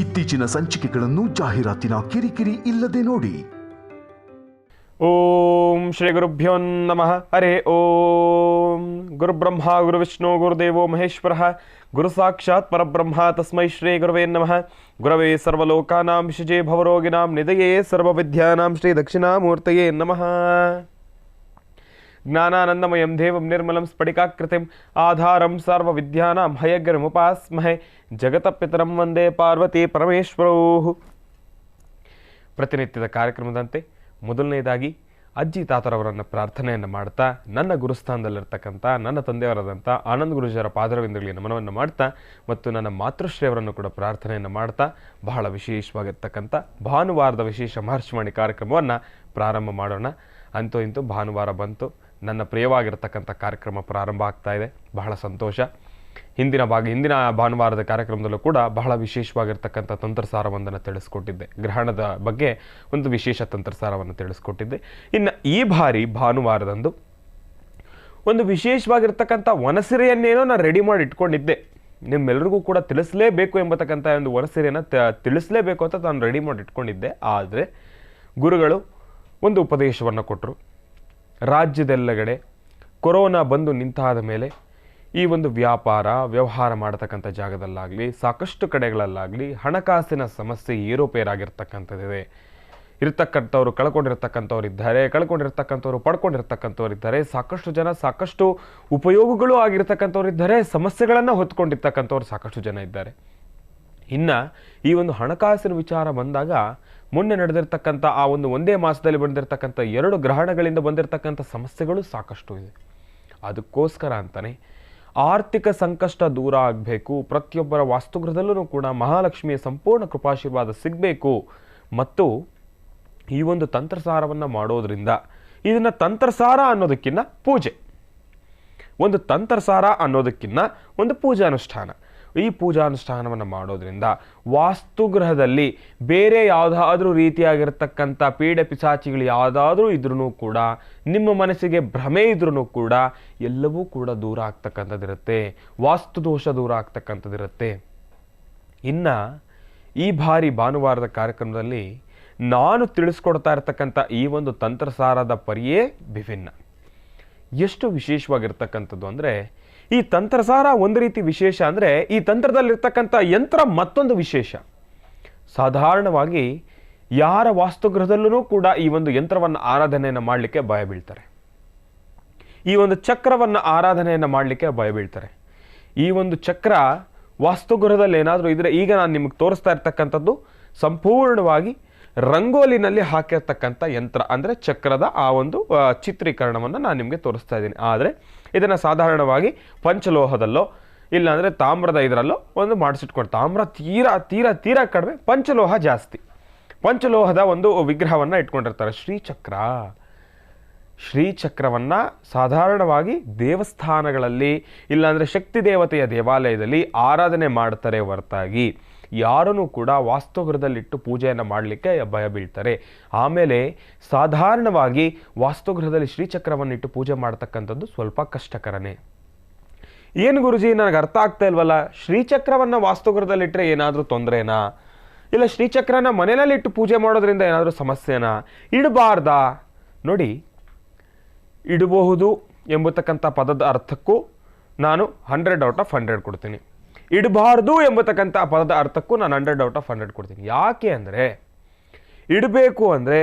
ಇತ್ತೀಚಿನ ಸಂಚಿಕೆಗಳನ್ನು ಜಾಹೀರಾತಿನ ಕಿರಿಕಿರಿ ಇಲ್ಲದೆ ನೋಡಿ. ಓಂ ಶ್ರೀ ಗುರುಭ್ಯೋ ನಮಃ. ಹರೇ ಓಂ. ಗುರುಬ್ರಹ್ಮ ಗುರುವಿಷ್ಣು ಗುರುದೇವೋ ಮಹೇಶ್ವರ ಗುರು ಸಾಕ್ಷಾತ್ ಪರಬ್ರಹ್ಮ ತಸ್ಮೈ ಶ್ರೀ ಗುರುವೇ ನಮಃ. ಗುರವೇ ಸರ್ವಲೋಕಾನಾಂ ವಿಷಜೇ ಭವರೋಗಿಣಾಂ ನಿಧಯೇ ಸರ್ವವಿದ್ಯಾನಾಂ ಶ್ರೀ ದಕ್ಷಿಣಾಮೂರ್ತಯೇ ನಮಃ. ಜ್ಞಾನಾನಂದಮಯಂ ದೇವಂ ನಿರ್ಮಲಂ ಸ್ಫಟಿಕಾಕೃತಿಂ ಆಧಾರಂ ಸರ್ವವಿದ್ಯಾನಾಂ ಹಯಗ್ರಮುಪಾಸ್ಮಹೇ ಜಗತಪಿತರಂ ವಂದೇ ಪಾರ್ವತಿ ಪರಮೇಶ್ವರೌ. ಪ್ರತಿನಿತ್ಯದ ಕಾರ್ಯಕ್ರಮದಂತೆ ಮೊದಲನೇದಾಗಿ ಅಜ್ಜಿ ತಾತರವರನ್ನು ಪ್ರಾರ್ಥನೆಯನ್ನು ಮಾಡ್ತಾ, ನನ್ನ ಗುರುಸ್ಥಾನದಲ್ಲಿರ್ತಕ್ಕಂಥ ನನ್ನ ತಂದೆಯವರಾದಂಥ ಆನಂದ್ ಗುರುಜರ ಪಾದರವಿಂದಗಳಿಗೆ ನಮನವನ್ನು ಮಾಡ್ತಾ ಮತ್ತು ನನ್ನ ಮಾತೃಶ್ರೀಯವರನ್ನು ಕೂಡ ಪ್ರಾರ್ಥನೆಯನ್ನು ಮಾಡ್ತಾ ಬಹಳ ವಿಶೇಷವಾಗಿರ್ತಕ್ಕಂಥ ಭಾನುವಾರದ ವಿಶೇಷ ಮಹರ್ಷಿವಾಣಿ ಕಾರ್ಯಕ್ರಮವನ್ನು ಪ್ರಾರಂಭ ಮಾಡೋಣ. ಅಂತೂ ಇಂತೂ ಭಾನುವಾರ ಬಂತು, ನನ್ನ ಪ್ರಿಯವಾಗಿರ್ತಕ್ಕಂಥ ಕಾರ್ಯಕ್ರಮ ಪ್ರಾರಂಭ ಆಗ್ತಾ ಇದೆ. ಬಹಳ ಸಂತೋಷ. ಹಿಂದಿನ ಭಾನುವಾರದ ಕಾರ್ಯಕ್ರಮದಲ್ಲೂ ಕೂಡ ಬಹಳ ವಿಶೇಷವಾಗಿರ್ತಕ್ಕಂಥ ತಂತ್ರಸಾರವೊಂದನ್ನು ತಿಳಿಸ್ಕೊಟ್ಟಿದ್ದೆ. ಗ್ರಹಣದ ಬಗ್ಗೆ ಒಂದು ವಿಶೇಷ ತಂತ್ರಸಾರವನ್ನು ತಿಳಿಸ್ಕೊಟ್ಟಿದ್ದೆ. ಇನ್ನು ಈ ಬಾರಿ ಭಾನುವಾರದಂದು ಒಂದು ವಿಶೇಷವಾಗಿರ್ತಕ್ಕಂಥ ವನಸಿರೆಯನ್ನೇನೋ ನಾನು ರೆಡಿ ಮಾಡಿ ಇಟ್ಕೊಂಡಿದ್ದೆ. ನಿಮ್ಮೆಲ್ಲರಿಗೂ ಕೂಡ ತಿಳಿಸಲೇಬೇಕು ಎಂಬತಕ್ಕಂಥ ಒಂದು ವನಸಿರೆಯನ್ನು ತಿಳಿಸಲೇಬೇಕು ಅಂತ ನಾನು ರೆಡಿ ಮಾಡಿ ಇಟ್ಕೊಂಡಿದ್ದೆ. ಆದರೆ ಗುರುಗಳು ಒಂದು ಉಪದೇಶವನ್ನು ಕೊಟ್ಟರು. ರಾಜ್ಯದೆಲ್ಲಗಡೆ ಕೊರೋನಾ ಬಂದು ನಿಂತಾದ ಮೇಲೆ ಈ ಒಂದು ವ್ಯವಹಾರ ಮಾಡತಕ್ಕಂಥ ಜಾಗದಲ್ಲಾಗಲಿ ಸಾಕಷ್ಟು ಕಡೆಗಳಲ್ಲಾಗಲಿ ಹಣಕಾಸಿನ ಸಮಸ್ಯೆ ಏರೋಪೇರಾಗಿರ್ತಕ್ಕಂಥದ್ದಿದೆ. ಇರ್ತಕ್ಕಂಥವ್ರು ಕಳ್ಕೊಂಡಿರ್ತಕ್ಕಂಥವ್ರು ಇದ್ದಾರೆ, ಕಳ್ಕೊಂಡಿರ್ತಕ್ಕಂಥವ್ರು ಪಡ್ಕೊಂಡಿರ್ತಕ್ಕಂಥವ್ರು, ಸಾಕಷ್ಟು ಜನ ಸಾಕಷ್ಟು ಉಪಯೋಗಗಳು ಆಗಿರ್ತಕ್ಕಂಥವ್ರು ಇದ್ದಾರೆ, ಸಮಸ್ಯೆಗಳನ್ನು ಹೊತ್ಕೊಂಡಿರ್ತಕ್ಕಂಥವ್ರು ಸಾಕಷ್ಟು ಜನ ಇದ್ದಾರೆ. ಇನ್ನು ಈ ಒಂದು ಹಣಕಾಸಿನ ವಿಚಾರ ಬಂದಾಗ ಮೊನ್ನೆ ನಡೆದಿರ್ತಕ್ಕಂಥ ಆ ಒಂದೇ ಮಾಸದಲ್ಲಿ ಬಂದಿರತಕ್ಕಂಥ 2 ಗ್ರಹಣಗಳಿಂದ ಬಂದಿರತಕ್ಕಂಥ ಸಮಸ್ಯೆಗಳು ಸಾಕಷ್ಟು ಇದೆ. ಅದಕ್ಕೋಸ್ಕರ ಅಂತಾನೆ ಆರ್ಥಿಕ ಸಂಕಷ್ಟ ದೂರ ಆಗಬೇಕು, ಪ್ರತಿಯೊಬ್ಬರ ವಾಸ್ತುಗೃಹದಲ್ಲೂ ಕೂಡ ಮಹಾಲಕ್ಷ್ಮಿಯ ಸಂಪೂರ್ಣ ಕೃಪಾಶೀರ್ವಾದ ಸಿಗಬೇಕು. ಮತ್ತು ಈ ಒಂದು ತಂತ್ರಸಾರವನ್ನು ಮಾಡೋದ್ರಿಂದ, ಇದನ್ನು ತಂತ್ರಸಾರ ಅನ್ನೋದಕ್ಕಿಂತ ಪೂಜೆ, ಒಂದು ತಂತ್ರಸಾರ ಅನ್ನೋದಕ್ಕಿಂತ ಒಂದು ಪೂಜಾನುಷ್ಠಾನ, ಈ ಪೂಜಾನುಷ್ಠಾನವನ್ನು ಮಾಡೋದ್ರಿಂದ ವಾಸ್ತುಗೃಹದಲ್ಲಿ ಬೇರೆ ಯಾವುದಾದ್ರೂ ರೀತಿಯಾಗಿರ್ತಕ್ಕಂಥ ಪೀಡೆ ಪಿಶಾಚಿಗಳು ಯಾವುದಾದ್ರೂ ಇದ್ರೂ ಕೂಡ, ನಿಮ್ಮ ಮನಸ್ಸಿಗೆ ಭ್ರಮೆ ಇದ್ರೂ ಕೂಡ ಎಲ್ಲವೂ ಕೂಡ ದೂರ ಆಗ್ತಕ್ಕಂಥದ್ದಿರುತ್ತೆ, ವಾಸ್ತುದೋಷ ದೂರ ಆಗ್ತಕ್ಕಂಥದ್ದಿರುತ್ತೆ. ಇನ್ನು ಈ ಬಾರಿ ಭಾನುವಾರದ ಕಾರ್ಯಕ್ರಮದಲ್ಲಿ ನಾನು ತಿಳಿಸ್ಕೊಡ್ತಾ ಇರ್ತಕ್ಕಂಥ ಈ ಒಂದು ತಂತ್ರಸಾರದ ಪರಿಯೇ ವಿಭಿನ್ನ. ಎಷ್ಟು ವಿಶೇಷವಾಗಿರ್ತಕ್ಕಂಥದ್ದು ಅಂದರೆ, ಈ ತಂತ್ರಸಾರ ಒಂದು ರೀತಿ ವಿಶೇಷ ಅಂದರೆ ಈ ತಂತ್ರದಲ್ಲಿರ್ತಕ್ಕಂಥ ಯಂತ್ರ ಮತ್ತೊಂದು ವಿಶೇಷ. ಸಾಧಾರಣವಾಗಿ ಯಾರ ವಾಸ್ತುಗೃಹದಲ್ಲೂ ಕೂಡ ಈ ಒಂದು ಯಂತ್ರವನ್ನು ಆರಾಧನೆಯನ್ನು ಮಾಡಲಿಕ್ಕೆ ಭಯ ಬೀಳ್ತಾರೆ, ಈ ಒಂದು ಚಕ್ರವನ್ನು ಆರಾಧನೆಯನ್ನು ಮಾಡಲಿಕ್ಕೆ ಭಯ ಬೀಳ್ತಾರೆ. ಈ ಒಂದು ಚಕ್ರ ವಾಸ್ತುಗೃಹದಲ್ಲಿ ಏನಾದರೂ ಇದ್ರೆ, ಈಗ ನಾನು ನಿಮಗೆ ತೋರಿಸ್ತಾ ಇರ್ತಕ್ಕಂಥದ್ದು ಸಂಪೂರ್ಣವಾಗಿ ರಂಗೋಲಿನಲ್ಲಿ ಹಾಕಿರ್ತಕ್ಕಂಥ ಯಂತ್ರ, ಅಂದರೆ ಚಕ್ರದ ಆ ಒಂದು ಚಿತ್ರೀಕರಣವನ್ನು ನಾನು ನಿಮಗೆ ತೋರಿಸ್ತಾ ಇದ್ದೀನಿ. ಆದರೆ ಇದನ್ನು ಸಾಧಾರಣವಾಗಿ ಪಂಚಲೋಹದಲ್ಲೋ ಇಲ್ಲಾಂದರೆ ತಾಮ್ರದ ಇದರಲ್ಲೋ ಒಂದು ಮಾಡಿಸಿಟ್ಕೊಂಡು, ತಾಮ್ರ ತೀರಾ ತೀರಾ ತೀರಾ ಕಡಿಮೆ, ಪಂಚಲೋಹ ಜಾಸ್ತಿ. ಪಂಚಲೋಹದ ಒಂದು ವಿಗ್ರಹವನ್ನು ಇಟ್ಕೊಂಡಿರ್ತಾರೆ. ಶ್ರೀಚಕ್ರವನ್ನು ಸಾಧಾರಣವಾಗಿ ದೇವಸ್ಥಾನಗಳಲ್ಲಿ ಇಲ್ಲಾಂದರೆ ಶಕ್ತಿ ದೇವತೆಯ ದೇವಾಲಯದಲ್ಲಿ ಆರಾಧನೆ ಮಾಡ್ತಾರೆ ಹೊರತಾಗಿ ಯಾರೂ ಕೂಡ ವಾಸ್ತುಗೃಹದಲ್ಲಿಟ್ಟು ಪೂಜೆಯನ್ನು ಮಾಡಲಿಕ್ಕೆ ಭಯ ಬೀಳ್ತಾರೆ. ಆಮೇಲೆ ಸಾಧಾರಣವಾಗಿ ವಾಸ್ತುಗೃಹದಲ್ಲಿ ಶ್ರೀಚಕ್ರವನ್ನು ಇಟ್ಟು ಪೂಜೆ ಮಾಡ್ತಕ್ಕಂಥದ್ದು ಸ್ವಲ್ಪ ಕಷ್ಟಕರನೇ. ಏನು ಗುರುಜಿ, ನನಗೆ ಅರ್ಥ ಆಗ್ತಾ ಇಲ್ವಲ್ಲ, ಶ್ರೀಚಕ್ರವನ್ನು ವಾಸ್ತುಗೃಹದಲ್ಲಿಟ್ಟರೆ ಏನಾದರೂ ತೊಂದರೆನಾ, ಇಲ್ಲ ಶ್ರೀಚಕ್ರನ ಮನೆಯಲ್ಲಿಟ್ಟು ಪೂಜೆ ಮಾಡೋದ್ರಿಂದ ಏನಾದರೂ ಸಮಸ್ಯೆನಾ, ಇಡಬಾರ್ದಾ? ನೋಡಿ, ಇಡಬಹುದು ಎಂಬತಕ್ಕಂಥ ಪದದ ಅರ್ಥಕ್ಕೂ ನಾನು 100/100 ಕೊಡ್ತೀನಿ. ಇಡಬಾರ್ದು ಎಂಬತಕ್ಕಂಥ ಪದದ ಅರ್ಥಕ್ಕೂ ನಾನು 100/100 ಕೊಡ್ತೀನಿ. ಯಾಕೆ ಅಂದರೆ, ಇಡಬೇಕು ಅಂದರೆ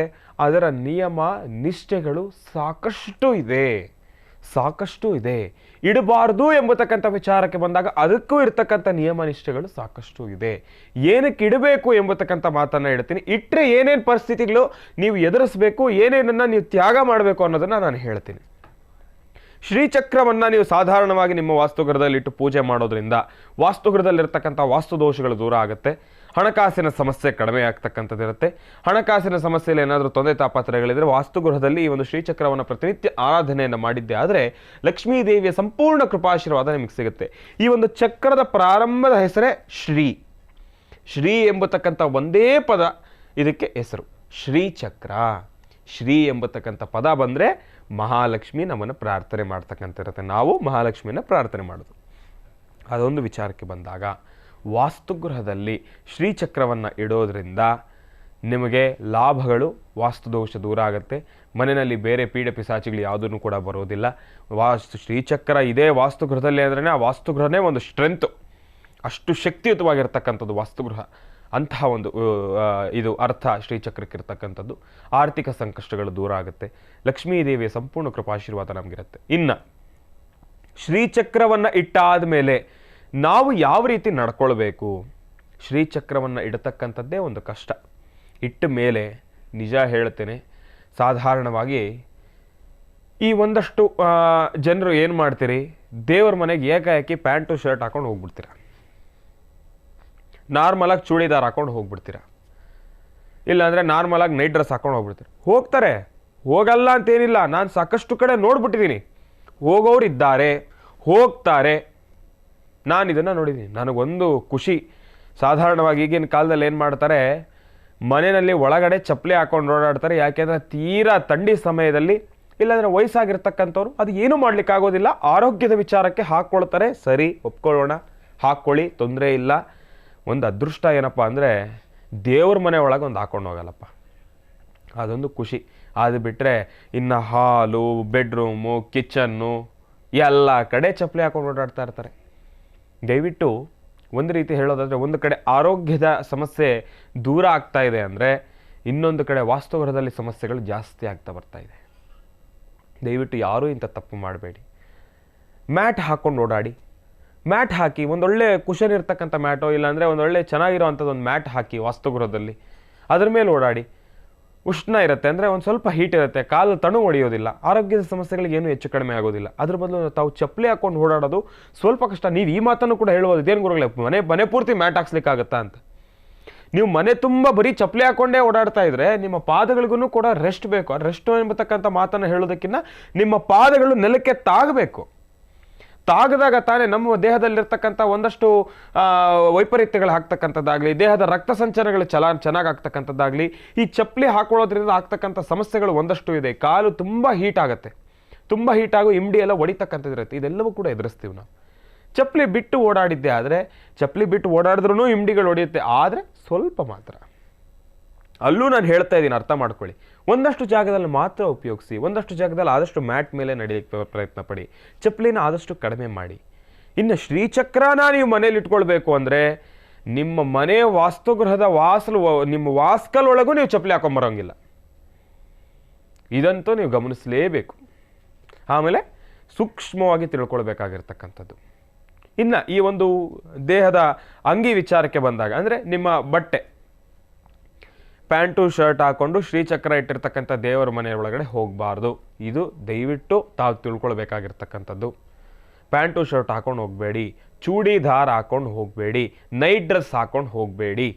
ಅದರ ನಿಯಮ ನಿಷ್ಠೆಗಳು ಸಾಕಷ್ಟು ಇದೆ. ಇಡಬಾರ್ದು ಎಂಬತಕ್ಕಂಥ ವಿಚಾರಕ್ಕೆ ಬಂದಾಗ ಅದಕ್ಕೂ ಇರ್ತಕ್ಕಂಥ ನಿಯಮ ನಿಷ್ಠೆಗಳು ಸಾಕಷ್ಟು ಇದೆ. ಏನಕ್ಕೆ ಇಡಬೇಕು ಎಂಬತಕ್ಕಂಥ ಮಾತನ್ನು ಹೇಳ್ತೀನಿ. ಇಟ್ಟರೆ ಏನೇನು ಪರಿಸ್ಥಿತಿಗಳು ನೀವು ಎದುರಿಸಬೇಕು, ಏನೇನನ್ನು ನೀವು ತ್ಯಾಗ ಮಾಡಬೇಕು ಅನ್ನೋದನ್ನು ನಾನು ಹೇಳ್ತೀನಿ. ಶ್ರೀಚಕ್ರವನ್ನು ನೀವು ಸಾಧಾರಣವಾಗಿ ನಿಮ್ಮ ವಾಸ್ತುಗೃಹದಲ್ಲಿಟ್ಟು ಪೂಜೆ ಮಾಡೋದ್ರಿಂದ ವಾಸ್ತುಗೃಹದಲ್ಲಿರ್ತಕ್ಕಂಥ ವಾಸ್ತುದೋಷಗಳು ದೂರ ಆಗುತ್ತೆ, ಹಣಕಾಸಿನ ಸಮಸ್ಯೆ ಕಡಿಮೆ ಆಗ್ತಕ್ಕಂಥದ್ದಿರುತ್ತೆ. ಹಣಕಾಸಿನ ಸಮಸ್ಯೆಯಲ್ಲಿ ಏನಾದರೂ ತೊಂದರೆ ತಾಪತ್ರಯಗಳಿದ್ರೆ ವಾಸ್ತುಗೃಹದಲ್ಲಿ ಈ ಒಂದು ಶ್ರೀಚಕ್ರವನ್ನು ಪ್ರತಿನಿತ್ಯ ಆರಾಧನೆಯನ್ನು ಮಾಡಿದ್ದೆ ಆದರೆ ಲಕ್ಷ್ಮೀ ದೇವಿಯ ಸಂಪೂರ್ಣ ಕೃಪಾಶೀರ್ವಾದ ನಿಮಗೆ ಸಿಗುತ್ತೆ. ಈ ಒಂದು ಚಕ್ರದ ಪ್ರಾರಂಭದ ಹೆಸರೇ ಶ್ರೀ ಎಂಬತಕ್ಕಂಥ ಒಂದೇ ಪದ ಇದಕ್ಕೆ ಹೆಸರು, ಶ್ರೀಚಕ್ರ. ಶ್ರೀ ಎಂಬತಕ್ಕಂಥ ಪದ ಬಂದರೆ ಮಹಾಲಕ್ಷ್ಮಿ ನಮ್ಮನ್ನು ಪ್ರಾರ್ಥನೆ ಮಾಡ್ತಕ್ಕಂಥ ಇರುತ್ತೆ. ನಾವು ಮಹಾಲಕ್ಷ್ಮಿಯನ್ನು ಪ್ರಾರ್ಥನೆ ಮಾಡೋದು. ಅದೊಂದು ವಿಚಾರಕ್ಕೆ ಬಂದಾಗ ವಾಸ್ತುಗೃಹದಲ್ಲಿ ಶ್ರೀಚಕ್ರವನ್ನು ಇಡೋದ್ರಿಂದ ನಿಮಗೆ ಲಾಭಗಳು, ವಾಸ್ತುದೋಷ ದೂರ ಆಗುತ್ತೆ. ಮನೆಯಲ್ಲಿ ಬೇರೆ ಪೀಡೆ ಪಿಸಾಚಿಗಳು ಯಾವುದೂ ಕೂಡ ಬರೋದಿಲ್ಲ. ಶ್ರೀಚಕ್ರ ಇದೇ ವಾಸ್ತುಗೃಹದಲ್ಲಿ ಅಂದ್ರೆ ಆ ವಾಸ್ತುಗೃಹನೇ ಒಂದು ಸ್ಟ್ರೆಂತು, ಅಷ್ಟು ಶಕ್ತಿಯುತವಾಗಿರ್ತಕ್ಕಂಥದ್ದು ವಾಸ್ತುಗೃಹ. ಅಂತಹ ಒಂದು ಇದು ಅರ್ಥ ಶ್ರೀಚಕ್ರಕ್ಕಿರ್ತಕ್ಕಂಥದ್ದು. ಆರ್ಥಿಕ ಸಂಕಷ್ಟಗಳು ದೂರ ಆಗುತ್ತೆ. ಲಕ್ಷ್ಮೀದೇವಿಯ ಸಂಪೂರ್ಣ ಕೃಪಾಶೀರ್ವಾದ ನಮಗಿರುತ್ತೆ. ಇನ್ನು ಶ್ರೀಚಕ್ರವನ್ನು ಇಟ್ಟಾದ ಮೇಲೆ ನಾವು ಯಾವ ರೀತಿ ನಡ್ಕೊಳ್ಬೇಕು? ಶ್ರೀಚಕ್ರವನ್ನು ಇಡತಕ್ಕಂಥದ್ದೇ ಒಂದು ಕಷ್ಟ. ಇಟ್ಟ ಮೇಲೆ ನಿಜ ಹೇಳ್ತೇನೆ, ಸಾಧಾರಣವಾಗಿ ಈ ಒಂದಷ್ಟು ಜನರು ಏನು ಮಾಡ್ತೀರಿ, ದೇವ್ರ ಮನೆಗೆ ಏಕಾಏಕಿ ಪ್ಯಾಂಟು ಶರ್ಟ್ ಹಾಕೊಂಡು ಹೋಗ್ಬಿಡ್ತೀರ, ನಾರ್ಮಲಾಗಿ ಚೂಡಿದಾರ್ ಹಾಕೊಂಡು ಹೋಗ್ಬಿಡ್ತೀರ, ಇಲ್ಲಾಂದರೆ ನಾರ್ಮಲಾಗಿ ನೈಟ್ ಡ್ರೆಸ್ ಹಾಕೊಂಡು ಹೋಗ್ಬಿಡ್ತೀರ. ಹೋಗ್ತಾರೆ, ಹೋಗಲ್ಲ ಅಂತೇನಿಲ್ಲ. ನಾನು ಸಾಕಷ್ಟು ಕಡೆ ನೋಡ್ಬಿಟ್ಟಿದ್ದೀನಿ, ಹೋಗೋರು ಇದ್ದಾರೆ, ಹೋಗ್ತಾರೆ. ನಾನು ಇದನ್ನು ನೋಡಿದ್ದೀನಿ. ನನಗೊಂದು ಖುಷಿ. ಸಾಧಾರಣವಾಗಿ ಈಗಿನ ಕಾಲದಲ್ಲಿ ಏನು ಮಾಡ್ತಾರೆ, ಮನೆಯಲ್ಲಿ ಒಳಗಡೆ ಚಪ್ಪಲಿ ಹಾಕೊಂಡು ಓಡಾಡ್ತಾರೆ. ಯಾಕೆಂದರೆ ತೀರಾ ಥಂಡಿ ಸಮಯದಲ್ಲಿ, ಇಲ್ಲಾಂದರೆ ವಯಸ್ಸಾಗಿರ್ತಕ್ಕಂಥವ್ರು ಅದು ಏನೂ ಮಾಡಲಿಕ್ಕಾಗೋದಿಲ್ಲ, ಆರೋಗ್ಯದ ವಿಚಾರಕ್ಕೆ ಹಾಕ್ಕೊಳ್ತಾರೆ. ಸರಿ, ಒಪ್ಕೊಳ್ಳೋಣ, ಹಾಕ್ಕೊಳ್ಳಿ, ತೊಂದರೆ ಇಲ್ಲ. ಒಂದು ಅದೃಷ್ಟ ಏನಪ್ಪ ಅಂದರೆ ದೇವ್ರ ಮನೆ ಒಳಗೆ ಒಂದು ಹಾಕೊಂಡು ಹೋಗಲ್ಲಪ್ಪ, ಅದೊಂದು ಖುಷಿ. ಅದು ಬಿಟ್ಟರೆ ಇನ್ನು ಹಾಲು, ಬೆಡ್ರೂಮು, ಕಿಚನ್ನು ಎಲ್ಲ ಕಡೆ ಚಪ್ಪಲಿ ಹಾಕೊಂಡು ಓಡಾಡ್ತಾ ಇರ್ತಾರೆ. ದಯವಿಟ್ಟು ಒಂದು ರೀತಿ ಹೇಳೋದಾದರೆ, ಒಂದು ಕಡೆ ಆರೋಗ್ಯದ ಸಮಸ್ಯೆ ದೂರ ಆಗ್ತಾ ಇದೆ ಅಂದರೆ, ಇನ್ನೊಂದು ಕಡೆ ವಾಸ್ತುಗೃಹದಲ್ಲಿ ಸಮಸ್ಯೆಗಳು ಜಾಸ್ತಿ ಆಗ್ತಾ ಬರ್ತಾ ಇದೆ. ದಯವಿಟ್ಟು ಯಾರೂ ಇಂಥ ತಪ್ಪು ಮಾಡಬೇಡಿ. ಮ್ಯಾಟ್ ಹಾಕ್ಕೊಂಡು ಓಡಾಡಿ. ಮ್ಯಾಟ್ ಹಾಕಿ, ಒಂದೊಳ್ಳೆ ಕುಷನ್ ಇರ್ತಕ್ಕಂಥ ಮ್ಯಾಟೋ ಇಲ್ಲಾಂದರೆ ಒಂದೊಳ್ಳೆ ಚೆನ್ನಾಗಿರೋ ಅಂಥದ್ದು ಒಂದು ಮ್ಯಾಟ್ ಹಾಕಿ ವಾಸ್ತುಗೃಹದಲ್ಲಿ, ಅದ್ರ ಮೇಲೆ ಓಡಾಡಿ. ಉಷ್ಣ ಇರುತ್ತೆ ಅಂದರೆ ಒಂದು ಸ್ವಲ್ಪ ಹೀಟ್ ಇರುತ್ತೆ, ಕಾಲು ತಣು ಹೊಡೆಯೋದಿಲ್ಲ, ಆರೋಗ್ಯದ ಸಮಸ್ಯೆಗಳಿಗೆ ಏನು ಹೆಚ್ಚು ಕಡಿಮೆ ಆಗೋದಿಲ್ಲ. ಅದ್ರ ಬದಲು ತಾವು ಚಪ್ಪಲಿ ಹಾಕ್ಕೊಂಡು ಓಡಾಡೋದು ಸ್ವಲ್ಪ ಕಷ್ಟ. ನೀವು ಈ ಮಾತನ್ನು ಕೂಡ ಹೇಳ್ಬೋದು, ಇದೇನು ಗುರುಗಳೇ ಮನೆ ಪೂರ್ತಿ ಮ್ಯಾಟ್ ಹಾಕ್ಸ್ಲಿಕ್ಕಾಗತ್ತಾ ಅಂತ. ನೀವು ಮನೆ ತುಂಬ ಬರೀ ಚಪ್ಪಲಿ ಹಾಕ್ಕೊಂಡೇ ಓಡಾಡ್ತಾ ಇದ್ರೆ ನಿಮ್ಮ ಪಾದಗಳಿಗೂ ಕೂಡ ರೆಸ್ಟ್ ಬೇಕು. ರೆಸ್ಟ್ ಎಂಬತಕ್ಕಂಥ ಮಾತನ್ನು ಹೇಳೋದಕ್ಕಿಂತ ನಿಮ್ಮ ಪಾದಗಳು ನೆಲಕ್ಕೆ ತಾಗಬೇಕು. ತಾಗದಾಗ ತಾನೇ ನಮ್ಮ ದೇಹದಲ್ಲಿರ್ತಕ್ಕಂಥ ಒಂದಷ್ಟು ವೈಪರೀತ್ಯಗಳು ಆಗ್ತಕ್ಕಂಥದ್ದಾಗಲಿ, ದೇಹದ ರಕ್ತ ಸಂಚಾರಗಳು ಚೆನ್ನಾಗಿ ಆಗ್ತಕ್ಕಂಥದ್ದಾಗಲಿ, ಈ ಚಪ್ಪಲಿ ಹಾಕೊಳ್ಳೋದ್ರಿಂದ ಆಗ್ತಕ್ಕಂಥ ಸಮಸ್ಯೆಗಳು ಒಂದಷ್ಟು ಇದೆ. ಕಾಲು ತುಂಬ ಹೀಟ್ ಆಗುತ್ತೆ, ತುಂಬ ಹೀಟಾಗು ಇಮ್ಡಿ ಎಲ್ಲ ಹೊಡಿತಕ್ಕಂಥದ್ದಿರುತ್ತೆ. ಇದೆಲ್ಲವೂ ಕೂಡ ಎದುರಿಸ್ತೀವಿ ನಾವು. ಚಪ್ಪಲಿ ಬಿಟ್ಟು ಓಡಾಡಿದ್ದೆ ಆದರೆ, ಚಪ್ಪಲಿ ಬಿಟ್ಟು ಓಡಾಡಿದ್ರೂ ಇಮ್ಡಿಗಳು ಹೊಡೆಯುತ್ತೆ, ಆದರೆ ಸ್ವಲ್ಪ ಮಾತ್ರ. ಅಲ್ಲೂ ನಾನು ಹೇಳ್ತಾ ಇದ್ದೀನಿ, ಅರ್ಥ ಮಾಡ್ಕೊಳ್ಳಿ. ಒಂದಷ್ಟು ಜಾಗದಲ್ಲಿ ಮಾತ್ರ ಉಪಯೋಗಿಸಿ, ಒಂದಷ್ಟು ಜಾಗದಲ್ಲಿ ಆದಷ್ಟು ಮ್ಯಾಟ್ ಮೇಲೆ ನಡೆಯಲಿಕ್ಕೆ ಪ್ರಯತ್ನ ಪಡಿ. ಚಪ್ಪಲಿನ ಆದಷ್ಟು ಕಡಿಮೆ ಮಾಡಿ. ಇನ್ನು ಶ್ರೀಚಕ್ರನ ನೀವು ಮನೇಲಿ ಇಟ್ಕೊಳ್ಬೇಕು ಅಂದರೆ, ನಿಮ್ಮ ಮನೆ ವಾಸ್ತುಗೃಹದ ನಿಮ್ಮ ವಾಸ್ಕಲೊಳಗೂ ನೀವು ಚಪ್ಪಲಿ ಹಾಕೊಂಬರೋಂಗಿಲ್ಲ. ಇದಂತೂ ನೀವು ಗಮನಿಸಲೇಬೇಕು. ಆಮೇಲೆ ಸೂಕ್ಷ್ಮವಾಗಿ ತಿಳ್ಕೊಳ್ಬೇಕಾಗಿರ್ತಕ್ಕಂಥದ್ದು. ಇನ್ನು ಈ ಒಂದು ದೇಹದ ಅಂಗಿ ವಿಚಾರಕ್ಕೆ ಬಂದಾಗ, ಅಂದರೆ ನಿಮ್ಮ ಬಟ್ಟೆ, ಪ್ಯಾಂಟು ಶರ್ಟ್ ಹಾಕ್ಕೊಂಡು ಶ್ರೀಚಕ್ರ ಇಟ್ಟಿರ್ತಕ್ಕಂಥ ದೇವರ ಮನೆಯ ಒಳಗಡೆ ಹೋಗಬಾರ್ದು. ಇದು ದಯವಿಟ್ಟು ತಾವು ತಿಳ್ಕೊಳ್ಬೇಕಾಗಿರ್ತಕ್ಕಂಥದ್ದು. ಪ್ಯಾಂಟು ಶರ್ಟ್ ಹಾಕೊಂಡು ಹೋಗಬೇಡಿ, ಚೂಡಿದಾರ್ ಹಾಕೊಂಡು ಹೋಗಬೇಡಿ, ನೈಟ್ ಡ್ರೆಸ್ ಹಾಕೊಂಡು ಹೋಗಬೇಡಿ.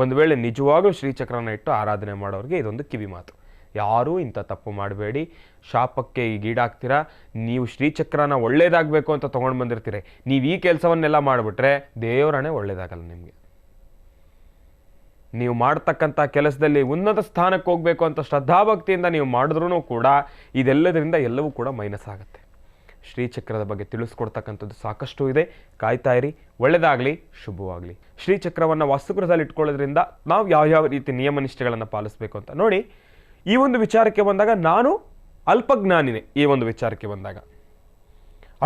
ಒಂದು ವೇಳೆ ನಿಜವಾಗ್ಲೂ ಶ್ರೀಚಕ್ರನ ಇಟ್ಟು ಆರಾಧನೆ ಮಾಡೋರಿಗೆ ಇದೊಂದು ಕಿವಿ ಮಾತು. ಯಾರೂ ಇಂಥ ತಪ್ಪು ಮಾಡಬೇಡಿ. ಶಾಪಕ್ಕೆ ಈಡಾಗ್ತೀರಾ. ನೀವು ಶ್ರೀಚಕ್ರನ ಒಳ್ಳೇದಾಗಬೇಕು ಅಂತ ತೊಗೊಂಡು ಬಂದಿರ್ತೀರಿ, ನೀವು ಈ ಕೆಲಸವನ್ನೆಲ್ಲ ಮಾಡಿಬಿಟ್ರೆ ದೇವರನ್ನೇ ಒಳ್ಳೇದಾಗಲ್ಲ ನಿಮಗೆ. ನೀವು ಮಾಡ್ತಕ್ಕಂಥ ಕೆಲಸದಲ್ಲಿ ಉನ್ನತ ಸ್ಥಾನಕ್ಕೆ ಹೋಗಬೇಕು ಅಂತ ಶ್ರದ್ಧಾಭಕ್ತಿಯಿಂದ ನೀವು ಮಾಡಿದ್ರೂ ಕೂಡ ಇದೆಲ್ಲದರಿಂದ ಎಲ್ಲವೂ ಕೂಡ ಮೈನಸ್ ಆಗುತ್ತೆ. ಶ್ರೀಚಕ್ರದ ಬಗ್ಗೆ ತಿಳಿಸ್ಕೊಡ್ತಕ್ಕಂಥದ್ದು ಸಾಕಷ್ಟು ಇದೆ. ಕಾಯ್ತಾ ಇರಿ. ಒಳ್ಳೆಯದಾಗಲಿ, ಶುಭವಾಗಲಿ. ಶ್ರೀಚಕ್ರವನ್ನು ವಾಸ್ತುಗೃಹದಲ್ಲಿ ಇಟ್ಕೊಳ್ಳೋದ್ರಿಂದ ನಾವು ಯಾವ್ಯಾವ ರೀತಿ ನಿಯಮ ನಿಷ್ಠೆಗಳನ್ನು ಪಾಲಿಸಬೇಕು ಅಂತ ನೋಡಿ. ಈ ಒಂದು ವಿಚಾರಕ್ಕೆ ಬಂದಾಗ ನಾನು ಅಲ್ಪಜ್ಞಾನಿನೇ. ಈ ಒಂದು ವಿಚಾರಕ್ಕೆ ಬಂದಾಗ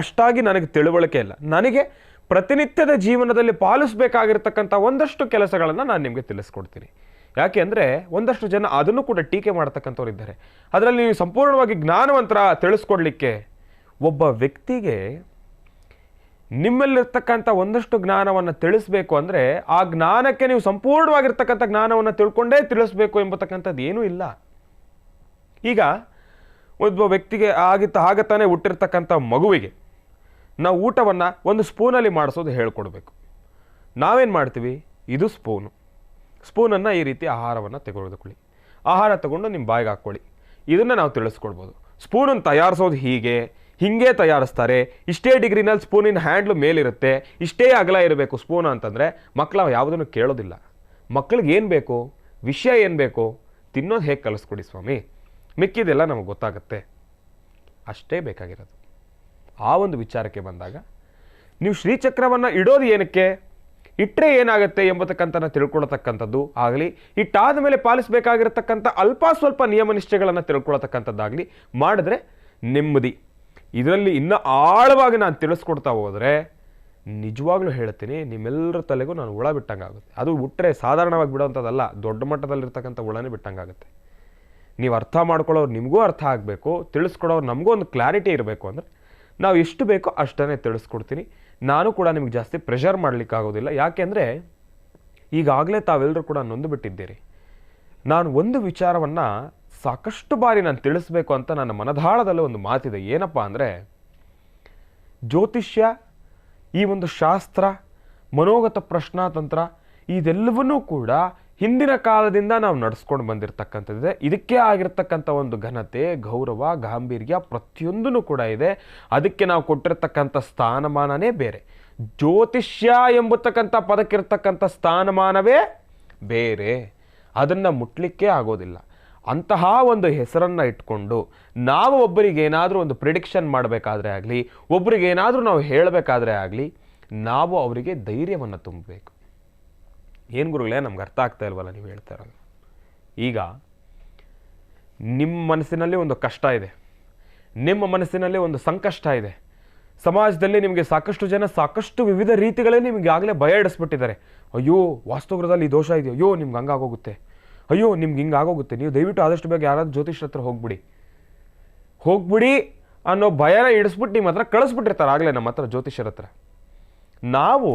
ಅಷ್ಟಾಗಿ ನನಗೆ ತಿಳುವಳಿಕೆ ಇಲ್ಲ. ನನಗೆ ಪ್ರತಿನಿತ್ಯದ ಜೀವನದಲ್ಲಿ ಪಾಲಿಸಬೇಕಾಗಿರ್ತಕ್ಕಂಥ ಒಂದಷ್ಟು ಕೆಲಸಗಳನ್ನು ನಾನು ನಿಮಗೆ ತಿಳಿಸ್ಕೊಡ್ತೀನಿ. ಯಾಕೆ ಅಂದರೆ ಒಂದಷ್ಟು ಜನ ಅದನ್ನು ಕೂಡ ಟೀಕೆ ಮಾಡ್ತಕ್ಕಂಥವ್ರು ಇದ್ದಾರೆ. ಅದರಲ್ಲಿ ನೀವು ಸಂಪೂರ್ಣವಾಗಿ ಜ್ಞಾನವಂತರ ತಿಳಿಸ್ಕೊಡ್ಲಿಕ್ಕೆ, ಒಬ್ಬ ವ್ಯಕ್ತಿಗೆ ನಿಮ್ಮಲ್ಲಿರ್ತಕ್ಕಂಥ ಒಂದಷ್ಟು ಜ್ಞಾನವನ್ನು ತಿಳಿಸ್ಬೇಕು ಅಂದರೆ ಆ ಜ್ಞಾನಕ್ಕೆ ನೀವು ಸಂಪೂರ್ಣವಾಗಿರ್ತಕ್ಕಂಥ ಜ್ಞಾನವನ್ನು ತಿಳ್ಕೊಂಡೇ ತಿಳಿಸ್ಬೇಕು ಎಂಬತಕ್ಕಂಥದ್ದು ಏನೂ ಇಲ್ಲ. ಈಗ ಒಬ್ಬ ವ್ಯಕ್ತಿಗೆ ಆಗತಾನೆ ಹುಟ್ಟಿರ್ತಕ್ಕಂಥ ಮಗುವಿಗೆ ನಾವು ಊಟವನ್ನು ಒಂದು ಸ್ಪೂನಲ್ಲಿ ಮಾಡಿಸೋದು ಹೇಳ್ಕೊಡ್ಬೇಕು. ನಾವೇನು ಮಾಡ್ತೀವಿ, ಇದು ಸ್ಪೂನನ್ನು ಈ ರೀತಿ ಆಹಾರವನ್ನು ತೆಗೆದುಕೊಳ್ಳಿ, ಆಹಾರ ತಗೊಂಡು ನಿಮ್ಮ ಬಾಯಿಗೆ ಹಾಕ್ಕೊಳ್ಳಿ, ಇದನ್ನು ನಾವು ತಿಳಿಸ್ಕೊಡ್ಬೋದು. ಸ್ಪೂನನ್ನು ತಯಾರಿಸೋದು ಹಿಂಗೆ ತಯಾರಿಸ್ತಾರೆ, ಇಷ್ಟೇ ಡಿಗ್ರಿನಲ್ಲಿ ಸ್ಪೂನಿನ ಹ್ಯಾಂಡ್ಲು ಮೇಲಿರುತ್ತೆ, ಇಷ್ಟೇ ಅಗಲ ಇರಬೇಕು ಸ್ಪೂನ್ ಅಂತಂದರೆ ಮಕ್ಕಳು ಯಾವುದನ್ನು ಕೇಳೋದಿಲ್ಲ. ಮಕ್ಕಳಿಗೆ ಏನು ಬೇಕು, ವಿಷಯ ಏನು ಬೇಕು, ತಿನ್ನೋದು ಹೇಗೆ ಕಲಿಸ್ಕೊಡಿ ಸ್ವಾಮಿ, ಮಿಕ್ಕಿದೆಲ್ಲ ನಮಗೆ ಗೊತ್ತಾಗುತ್ತೆ, ಅಷ್ಟೇ ಬೇಕಾಗಿರೋದು. ಆ ಒಂದು ವಿಚಾರಕ್ಕೆ ಬಂದಾಗ ನೀವು ಶ್ರೀಚಕ್ರವನ್ನು ಇಡೋದು ಏನಕ್ಕೆ, ಇಟ್ಟರೆ ಏನಾಗುತ್ತೆ ಎಂಬತಕ್ಕಂಥ ತಿಳ್ಕೊಳ್ತಕ್ಕಂಥದ್ದು ಆಗಲಿ, ಇಟ್ಟಾದ ಮೇಲೆ ಪಾಲಿಸಬೇಕಾಗಿರತಕ್ಕಂಥ ಅಲ್ಪ ಸ್ವಲ್ಪ ನಿಯಮ ನಿಷ್ಠೆಗಳನ್ನು ತಿಳ್ಕೊಳ್ತಕ್ಕಂಥದ್ದಾಗಲಿ ಮಾಡಿದ್ರೆ ನೆಮ್ಮದಿ. ಇದರಲ್ಲಿ ಇನ್ನೂ ಆಳವಾಗಿ ನಾನು ತಿಳಿಸ್ಕೊಡ್ತಾ ಹೋದರೆ ನಿಜವಾಗ್ಲೂ ಹೇಳ್ತೀನಿ, ನಿಮ್ಮೆಲ್ಲರ ತಲೆಗೂ ನಾನು ಹುಳ ಬಿಟ್ಟಂಗಾಗುತ್ತೆ. ಅದು ಬಿಟ್ಟರೆ ಸಾಧಾರಣವಾಗಿ ಬಿಡೋವಂಥದ್ದಲ್ಲ, ದೊಡ್ಡ ಮಟ್ಟದಲ್ಲಿರ್ತಕ್ಕಂಥ ಹುಳನೇ ಬಿಟ್ಟಂಗಾಗುತ್ತೆ. ನೀವು ಅರ್ಥ ಮಾಡ್ಕೊಳ್ಳೋರು ನಿಮಗೂ ಅರ್ಥ ಆಗಬೇಕು, ತಿಳಿಸ್ಕೊಡೋರು ನಮಗೂ ಒಂದು ಕ್ಲಾರಿಟಿ ಇರಬೇಕು. ಅಂದರೆ ನಾವು ಎಷ್ಟು ಬೇಕೋ ಅಷ್ಟನ್ನೇ ತಿಳಿಸ್ಕೊಡ್ತೀನಿ. ನಾನು ಕೂಡ ನಿಮಗೆ ಜಾಸ್ತಿ ಪ್ರೆಷರ್ ಮಾಡಲಿಕ್ಕಾಗೋದಿಲ್ಲ. ಯಾಕೆಂದರೆ ಈಗಾಗಲೇ ತಾವೆಲ್ಲರೂ ಕೂಡ ನೊಂದು ಬಿಟ್ಟಿದ್ದೀರಿ. ನಾನು ಒಂದು ವಿಚಾರವನ್ನು ಸಾಕಷ್ಟು ಬಾರಿ ನಾನು ತಿಳಿಸ್ಬೇಕು ಅಂತ ನನ್ನ ಮನದಾಳದಲ್ಲಿ ಒಂದು ಮಾತಿದೆ. ಏನಪ್ಪ ಅಂದರೆ, ಜ್ಯೋತಿಷ್ಯ, ಈ ಒಂದು ಶಾಸ್ತ್ರ, ಮನೋಗತ ಪ್ರಶ್ನಾತಂತ್ರ ಇದೆಲ್ಲವನ್ನೂ ಕೂಡ ಹಿಂದಿನ ಕಾಲದಿಂದ ನಾವು ನಡೆಸ್ಕೊಂಡು ಬಂದಿರತಕ್ಕಂಥದ್ದಿದೆ. ಇದಕ್ಕೆ ಆಗಿರ್ತಕ್ಕಂಥ ಒಂದು ಘನತೆ, ಗೌರವ, ಗಾಂಭೀರ್ಯ ಪ್ರತಿಯೊಂದೂ ಕೂಡ ಇದೆ. ಅದಕ್ಕೆ ನಾವು ಕೊಟ್ಟಿರ್ತಕ್ಕಂಥ ಸ್ಥಾನಮಾನನೇ ಬೇರೆ. ಜ್ಯೋತಿಷ್ಯ ಎಂಬತಕ್ಕಂಥ ಪದಕ್ಕಿರ್ತಕ್ಕಂಥ ಸ್ಥಾನಮಾನವೇ ಬೇರೆ. ಅದನ್ನು ಮುಟ್ಲಿಕ್ಕೆ ಆಗೋದಿಲ್ಲ. ಅಂತಹ ಒಂದು ಹೆಸರನ್ನು ಇಟ್ಕೊಂಡು ನಾವು ಒಬ್ಬರಿಗೆ ಏನಾದರೂ ಒಂದು ಪ್ರಿಡಿಕ್ಷನ್ ಮಾಡಬೇಕಾದ್ರೆ ಆಗಲಿ, ಒಬ್ಬರಿಗೆ ಏನಾದರೂ ನಾವು ಹೇಳಬೇಕಾದ್ರೆ ಆಗಲಿ, ನಾವು ಅವರಿಗೆ ಧೈರ್ಯವನ್ನು ತುಂಬಬೇಕು. ಏನು ಗುರುಗಳೇ, ನಮ್ಗೆ ಅರ್ಥ ಆಗ್ತಾ ಇಲ್ವಲ್ಲ ನೀವು ಹೇಳ್ತಾ ಇರೋದು? ಈಗ ನಿಮ್ಮ ಮನಸ್ಸಿನಲ್ಲಿ ಒಂದು ಕಷ್ಟ ಇದೆ, ನಿಮ್ಮ ಮನಸ್ಸಿನಲ್ಲಿ ಒಂದು ಸಂಕಷ್ಟ ಇದೆ. ಸಮಾಜದಲ್ಲಿ ನಿಮಗೆ ಸಾಕಷ್ಟು ಜನ ಸಾಕಷ್ಟು ವಿವಿಧ ರೀತಿಗಳಲ್ಲಿ ನಿಮಗೆ ಆಗಲೇ ಭಯ ಇಡಿಸ್ಬಿಟ್ಟಿದ್ದಾರೆ. ಅಯ್ಯೋ, ವಾಸ್ತುಗ್ರಹದಲ್ಲಿ ಈ ದೋಷ ಇದೆಯೋ, ಅಯ್ಯೋ ನಿಮ್ಗೆ ಹಂಗಾಗೋಗುತ್ತೆ, ಅಯ್ಯೋ ನಿಮ್ಗೆ ಹಿಂಗಾಗೋಗುತ್ತೆ, ನೀವು ದಯವಿಟ್ಟು ಆದಷ್ಟು ಬೇಗ ಯಾರಾದ್ರೂ ಜ್ಯೋತಿಷ್ಯರ ಹತ್ರ ಹೋಗ್ಬಿಡಿ ಅನ್ನೋ ಭಯನ ಇಡಿಸ್ಬಿಟ್ಟು ನಿಮ್ಮ ಹತ್ರ ಕಳಿಸ್ಬಿಟ್ಟಿರ್ತಾರೆ ಆಗಲೇ ನಮ್ಮ ಹತ್ರ ಜ್ಯೋತಿಷ್ಯರ ಹತ್ರ. ನಾವು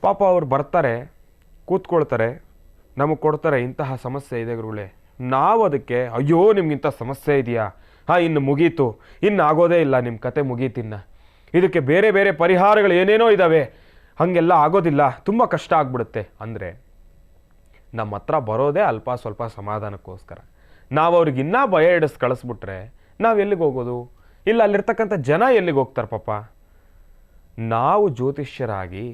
ಪಾಪ ಅವ್ರು ಬರ್ತಾರೆ, ಕೂತ್ಕೊಳ್ತಾರೆ, ನಮಗೆ ಕೊಡ್ತಾರೆ, ಇಂತಹ ಸಮಸ್ಯೆ ಇದೆ ಗುರುಗಳೇ. ನಾವು ಅದಕ್ಕೆ ಅಯ್ಯೋ ನಿಮ್ಗಿಂಥ ಸಮಸ್ಯೆ ಇದೆಯಾ, ಇನ್ನು ಮುಗೀತು, ಇನ್ನು ಆಗೋದೇ ಇಲ್ಲ, ನಿಮ್ಮ ಕತೆ ಮುಗೀತಿನ್ನ, ಇದಕ್ಕೆ ಬೇರೆ ಬೇರೆ ಪರಿಹಾರಗಳು ಏನೇನೋ ಇದ್ದಾವೆ, ಹಾಗೆಲ್ಲ ಆಗೋದಿಲ್ಲ, ತುಂಬ ಕಷ್ಟ ಆಗ್ಬಿಡುತ್ತೆ ಅಂದರೆ ನಮ್ಮ ಹತ್ರ ಬರೋದೇ ಅಲ್ಪ ಸ್ವಲ್ಪ ಸಮಾಧಾನಕ್ಕೋಸ್ಕರ. ನಾವು ಅವ್ರಿಗೆ ಇನ್ನೂ ಭಯ ಇಡಿಸ್ ಕಳಿಸ್ಬಿಟ್ರೆ ನಾವು ಎಲ್ಲಿಗೆ ಹೋಗೋದು? ಇಲ್ಲ, ಅಲ್ಲಿರ್ತಕ್ಕಂಥ ಜನ ಎಲ್ಲಿಗೆ ಹೋಗ್ತಾರೆ ಪಾಪ? ನಾವು ಜ್ಯೋತಿಷ್ಯರಾಗಿ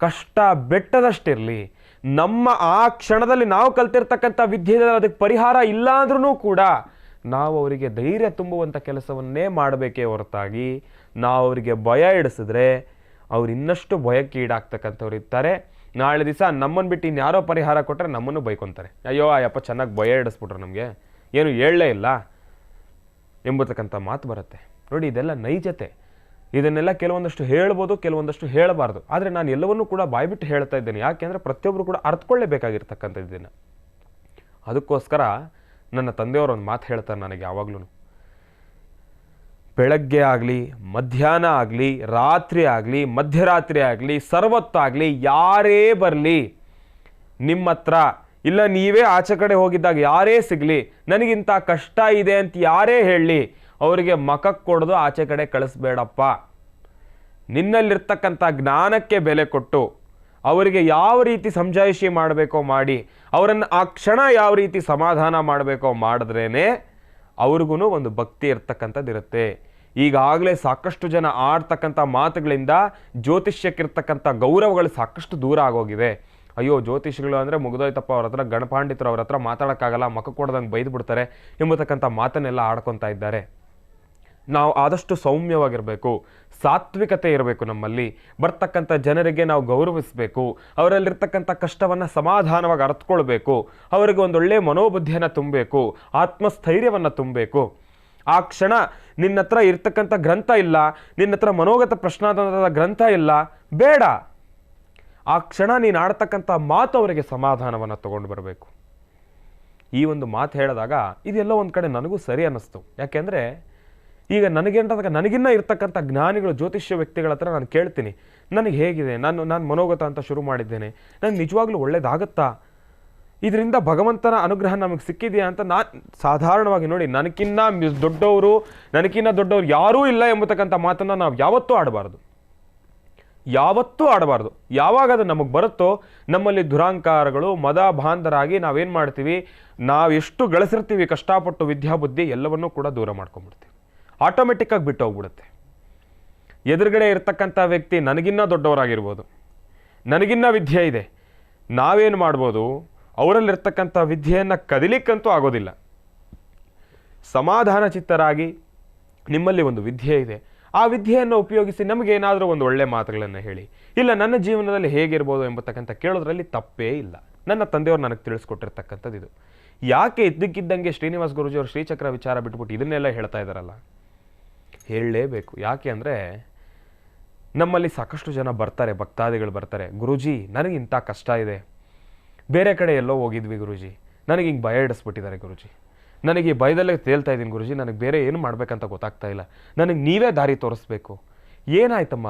ಕಷ್ಟ ಬೆಟ್ಟದಷ್ಟಿರಲಿ, ನಮ್ಮ ಆ ಕ್ಷಣದಲ್ಲಿ ನಾವು ಕಲ್ತಿರ್ತಕ್ಕಂಥ ವಿದ್ಯೆ ಅದಕ್ಕೆ ಪರಿಹಾರ ಇಲ್ಲ ಅಂದ್ರೂ ಕೂಡ ನಾವು ಅವರಿಗೆ ಧೈರ್ಯ ತುಂಬುವಂಥ ಕೆಲಸವನ್ನೇ ಮಾಡಬೇಕೇ ಹೊರತಾಗಿ ನಾವು ಅವರಿಗೆ ಭಯ ಇಡಿಸಿದ್ರೆ ಅವ್ರು ಇನ್ನಷ್ಟು ಭಯಕ್ಕೆ ಈಡಾಗ್ತಕ್ಕಂಥವ್ರು ಇರ್ತಾರೆ. ನಾಳೆ ದಿವಸ ನಮ್ಮನ್ನು ಬಿಟ್ಟು ಇನ್ಯಾರೋ ಪರಿಹಾರ ಕೊಟ್ಟರೆ ನಮ್ಮನ್ನು ಬೈಕೊತಾರೆ. ಅಯ್ಯೋ ಅಯ್ಯಪ್ಪ ಚೆನ್ನಾಗಿ ಭಯ ಇಡಿಸ್ಬಿಟ್ರು, ನಮಗೆ ಏನು ಹೇಳಲೇ ಇಲ್ಲ ಎಂಬತಕ್ಕಂಥ ಮಾತು ಬರುತ್ತೆ ನೋಡಿ. ಇದೆಲ್ಲ ನೈಜತೆ. ಇದನ್ನೆಲ್ಲ ಕೆಲವೊಂದಷ್ಟು ಹೇಳ್ಬೋದು, ಕೆಲವೊಂದಷ್ಟು ಹೇಳಬಾರ್ದು. ಆದರೆ ನಾನು ಎಲ್ಲವನ್ನೂ ಕೂಡ ಬಾಯ್ಬಿಟ್ಟು ಹೇಳ್ತಾ ಇದ್ದೇನೆ. ಯಾಕೆಂದರೆ ಪ್ರತಿಯೊಬ್ಬರು ಕೂಡ ಅರ್ಥಕೊಳ್ಳೇಬೇಕಾಗಿರ್ತಕ್ಕಂಥದ್ದನ್ನು. ಅದಕ್ಕೋಸ್ಕರ ನನ್ನ ತಂದೆಯವರು ಒಂದು ಮಾತು ಹೇಳ್ತಾರೆ ನನಗೆ ಯಾವಾಗಲೂ, ಬೆಳಗ್ಗೆ ಆಗಲಿ, ಮಧ್ಯಾಹ್ನ ಆಗಲಿ, ರಾತ್ರಿ ಆಗಲಿ, ಮಧ್ಯರಾತ್ರಿ ಆಗಲಿ, ಸರ್ವತ್ತಾಗಲಿ, ಯಾರೇ ಬರಲಿ ನಿಮ್ಮ ಹತ್ರ, ಇಲ್ಲ ನೀವೇ ಆಚೆ ಕಡೆ ಹೋಗಿದ್ದಾಗ ಯಾರೇ ಸಿಗಲಿ, ನನಗಿಂತ ಕಷ್ಟ ಇದೆ ಅಂತ ಯಾರೇ ಹೇಳಲಿ, ಅವರಿಗೆ ಮಖಕ್ಕೆ ಕೊಡೋದು ಆಚೆ ಕಡೆ ಕಳಿಸ್ಬೇಡಪ್ಪ. ನಿನ್ನಲ್ಲಿರ್ತಕ್ಕಂಥ ಜ್ಞಾನಕ್ಕೆ ಬೆಲೆ ಕೊಟ್ಟು ಅವರಿಗೆ ಯಾವ ರೀತಿ ಸಮಜಾಯಿಷಿ ಮಾಡಬೇಕೋ ಮಾಡಿ, ಅವರನ್ನು ಆ ಕ್ಷಣ ಯಾವ ರೀತಿ ಸಮಾಧಾನ ಮಾಡಬೇಕೋ ಮಾಡಿದ್ರೇ ಅವ್ರಿಗೂ ಒಂದು ಭಕ್ತಿ ಇರ್ತಕ್ಕಂಥದ್ದಿರುತ್ತೆ. ಈಗಾಗಲೇ ಸಾಕಷ್ಟು ಜನ ಆಡ್ತಕ್ಕಂಥ ಮಾತುಗಳಿಂದ ಜ್ಯೋತಿಷ್ಯಕ್ಕಿರ್ತಕ್ಕಂಥ ಗೌರವಗಳು ಸಾಕಷ್ಟು ದೂರ ಆಗೋಗಿವೆ. ಅಯ್ಯೋ ಜ್ಯೋತಿಷಿಗಳು ಅಂದರೆ ಮುಗಿದೋಯ್ತಪ್ಪ, ಅವ್ರ ಹತ್ರ ಗಣಪಾಂಡಿತರು, ಅವ್ರ ಹತ್ರ ಮಾತಾಡೋಕ್ಕಾಗಲ್ಲ, ಮಕ್ಕ ಕೊಡ್ದಂಗೆ ಬೈದು ಬಿಡ್ತಾರೆ ಎಂಬತಕ್ಕಂಥ ಮಾತನ್ನೆಲ್ಲ ಆಡ್ಕೊತಾ ಇದ್ದಾರೆ. ನಾವು ಆದಷ್ಟು ಸೌಮ್ಯವಾಗಿರಬೇಕು, ಸಾತ್ವಿಕತೆ ಇರಬೇಕು. ನಮ್ಮಲ್ಲಿ ಬರ್ತಕ್ಕಂಥ ಜನರಿಗೆ ನಾವು ಗೌರವಿಸಬೇಕು, ಅವರಲ್ಲಿರ್ತಕ್ಕಂಥ ಕಷ್ಟವನ್ನು ಸಮಾಧಾನವಾಗಿ ಅರ್ಥಕೊಳ್ಬೇಕು, ಅವರಿಗೆ ಒಂದೊಳ್ಳೆ ಮನೋಬುದ್ಧಿಯನ್ನು ತುಂಬಬೇಕು, ಆತ್ಮಸ್ಥೈರ್ಯವನ್ನು ತುಂಬಬೇಕು. ಆ ಕ್ಷಣ ನಿನ್ನ ಹತ್ರ ಇರ್ತಕ್ಕಂಥ ಗ್ರಂಥ ಇಲ್ಲ, ನಿನ್ನ ಹತ್ರ ಮನೋಗತ ಪ್ರಶ್ನಾತಂತ್ರದ ಗ್ರಂಥ ಇಲ್ಲ, ಬೇಡ. ಆ ಕ್ಷಣ ನೀನು ಆಡ್ತಕ್ಕಂಥ ಮಾತು ಅವರಿಗೆ ಸಮಾಧಾನವನ್ನು ತಗೊಂಡು ಬರಬೇಕು. ಈ ಒಂದು ಮಾತು ಹೇಳಿದಾಗ ಇದೆಲ್ಲ ಒಂದು ಕಡೆ ನನಗೂ ಸರಿ ಅನ್ನಿಸ್ತು. ಯಾಕೆಂದರೆ ಈಗ ನನಗಿನ್ನ ಇರ್ತಕ್ಕಂಥ ಜ್ಞಾನಿಗಳು, ಜ್ಯೋತಿಷ್ಯ ವ್ಯಕ್ತಿಗಳ ಹತ್ರ ನಾನು ಕೇಳ್ತೀನಿ, ನನಗೆ ಹೇಗಿದೆ, ನಾನು ಮನೋಗತ ಅಂತ ಶುರು ಮಾಡಿದ್ದೇನೆ, ನನಗೆ ನಿಜವಾಗ್ಲೂ ಒಳ್ಳೇದಾಗುತ್ತಾ, ಇದರಿಂದ ಭಗವಂತನ ಅನುಗ್ರಹ ನಮಗೆ ಸಿಕ್ಕಿದೆಯಾ ಅಂತ ನಾನು ಸಾಧಾರಣವಾಗಿ ನೋಡಿ, ನನಗಿನ್ನ ದೊಡ್ಡವರು ಯಾರೂ ಇಲ್ಲ ಎಂಬತಕ್ಕಂಥ ಮಾತನ್ನು ನಾವು ಯಾವತ್ತೂ ಆಡಬಾರ್ದು. ಯಾವಾಗ ಅದು ನಮಗೆ ಬರುತ್ತೋ ನಮ್ಮಲ್ಲಿ ದುರಾಂಕಾರಗಳು, ಮದ ಬಾಂಧರಾಗಿ ನಾವೇನು ಮಾಡ್ತೀವಿ, ನಾವೆಷ್ಟು ಗಳಿಸಿರ್ತೀವಿ ಕಷ್ಟಪಟ್ಟು ವಿದ್ಯಾಬುದ್ಧಿ ಎಲ್ಲವನ್ನೂ ಕೂಡ ದೂರ ಮಾಡ್ಕೊಂಡ್ಬಿಡ್ತೀವಿ. ಆಟೋಮೆಟಿಕ್ಕಾಗಿ ಬಿಟ್ಟು ಹೋಗ್ಬಿಡುತ್ತೆ. ಎದುರುಗಡೆ ಇರ್ತಕ್ಕಂಥ ವ್ಯಕ್ತಿ ನನಗಿನ್ನ ದೊಡ್ಡವರಾಗಿರ್ಬೋದು, ನನಗಿನ್ನ ವಿದ್ಯೆ ಇದೆ, ನಾವೇನು ಮಾಡ್ಬೋದು, ಅವರಲ್ಲಿರ್ತಕ್ಕಂಥ ವಿದ್ಯೆಯನ್ನು ಕದಿಲಿಕ್ಕಂತೂ ಆಗೋದಿಲ್ಲ. ಸಮಾಧಾನ ಚಿತ್ತರಾಗಿ ನಿಮ್ಮಲ್ಲಿ ಒಂದು ವಿದ್ಯೆ ಇದೆ, ಆ ವಿದ್ಯೆಯನ್ನು ಉಪಯೋಗಿಸಿ ನಮಗೇನಾದರೂ ಒಂದು ಒಳ್ಳೆ ಮಾತುಗಳನ್ನು ಹೇಳಿ, ಇಲ್ಲ ನನ್ನ ಜೀವನದಲ್ಲಿ ಹೇಗಿರ್ಬೋದು ಎಂಬತಕ್ಕಂಥ ಕೇಳೋದ್ರಲ್ಲಿ ತಪ್ಪೇ ಇಲ್ಲ. ನನ್ನ ತಂದೆಯವರು ನನಗೆ ತಿಳಿಸ್ಕೊಟ್ಟಿರ್ತಕ್ಕಂಥದ್ದು ಇದು. ಯಾಕೆ ಇದ್ದಕ್ಕಿದ್ದಂಗೆ ಶ್ರೀನಿವಾಸ್ ಗುರೂಜಿಯವರು ಶ್ರೀಚಕ್ರ ವಿಚಾರ ಬಿಟ್ಬಿಟ್ಟು ಇದನ್ನೆಲ್ಲ ಹೇಳ್ತಾ ಇದ್ದಾರಲ್ಲ? ಹೇಳಲೇಬೇಕು. ಯಾಕೆ ಅಂದರೆ ನಮ್ಮಲ್ಲಿ ಸಾಕಷ್ಟು ಜನ ಬರ್ತಾರೆ, ಭಕ್ತಾದಿಗಳು ಬರ್ತಾರೆ, ಗುರೂಜಿ ನನಗೆ ಇಂಥ ಕಷ್ಟ ಇದೆ, ಬೇರೆ ಕಡೆ ಎಲ್ಲೋ ಹೋಗಿದ್ವಿ ಗುರೂಜಿ, ನನಗೆ ಹಿಂಗೆ ಭಯ ಇಡಿಸ್ಬಿಟ್ಟಿದ್ದಾರೆ ಗುರೂಜಿ, ನನಗೆ ಈ ಭಯದಲ್ಲೇ ತೇಲ್ತಾ ಇದ್ದೀನಿ ಗುರೂಜಿ, ನನಗೆ ಬೇರೆ ಏನು ಮಾಡಬೇಕಂತ ಗೊತ್ತಾಗ್ತಾ ಇಲ್ಲ, ನನಗೆ ನೀವೇ ದಾರಿ ತೋರಿಸ್ಬೇಕು. ಏನಾಯ್ತಮ್ಮ?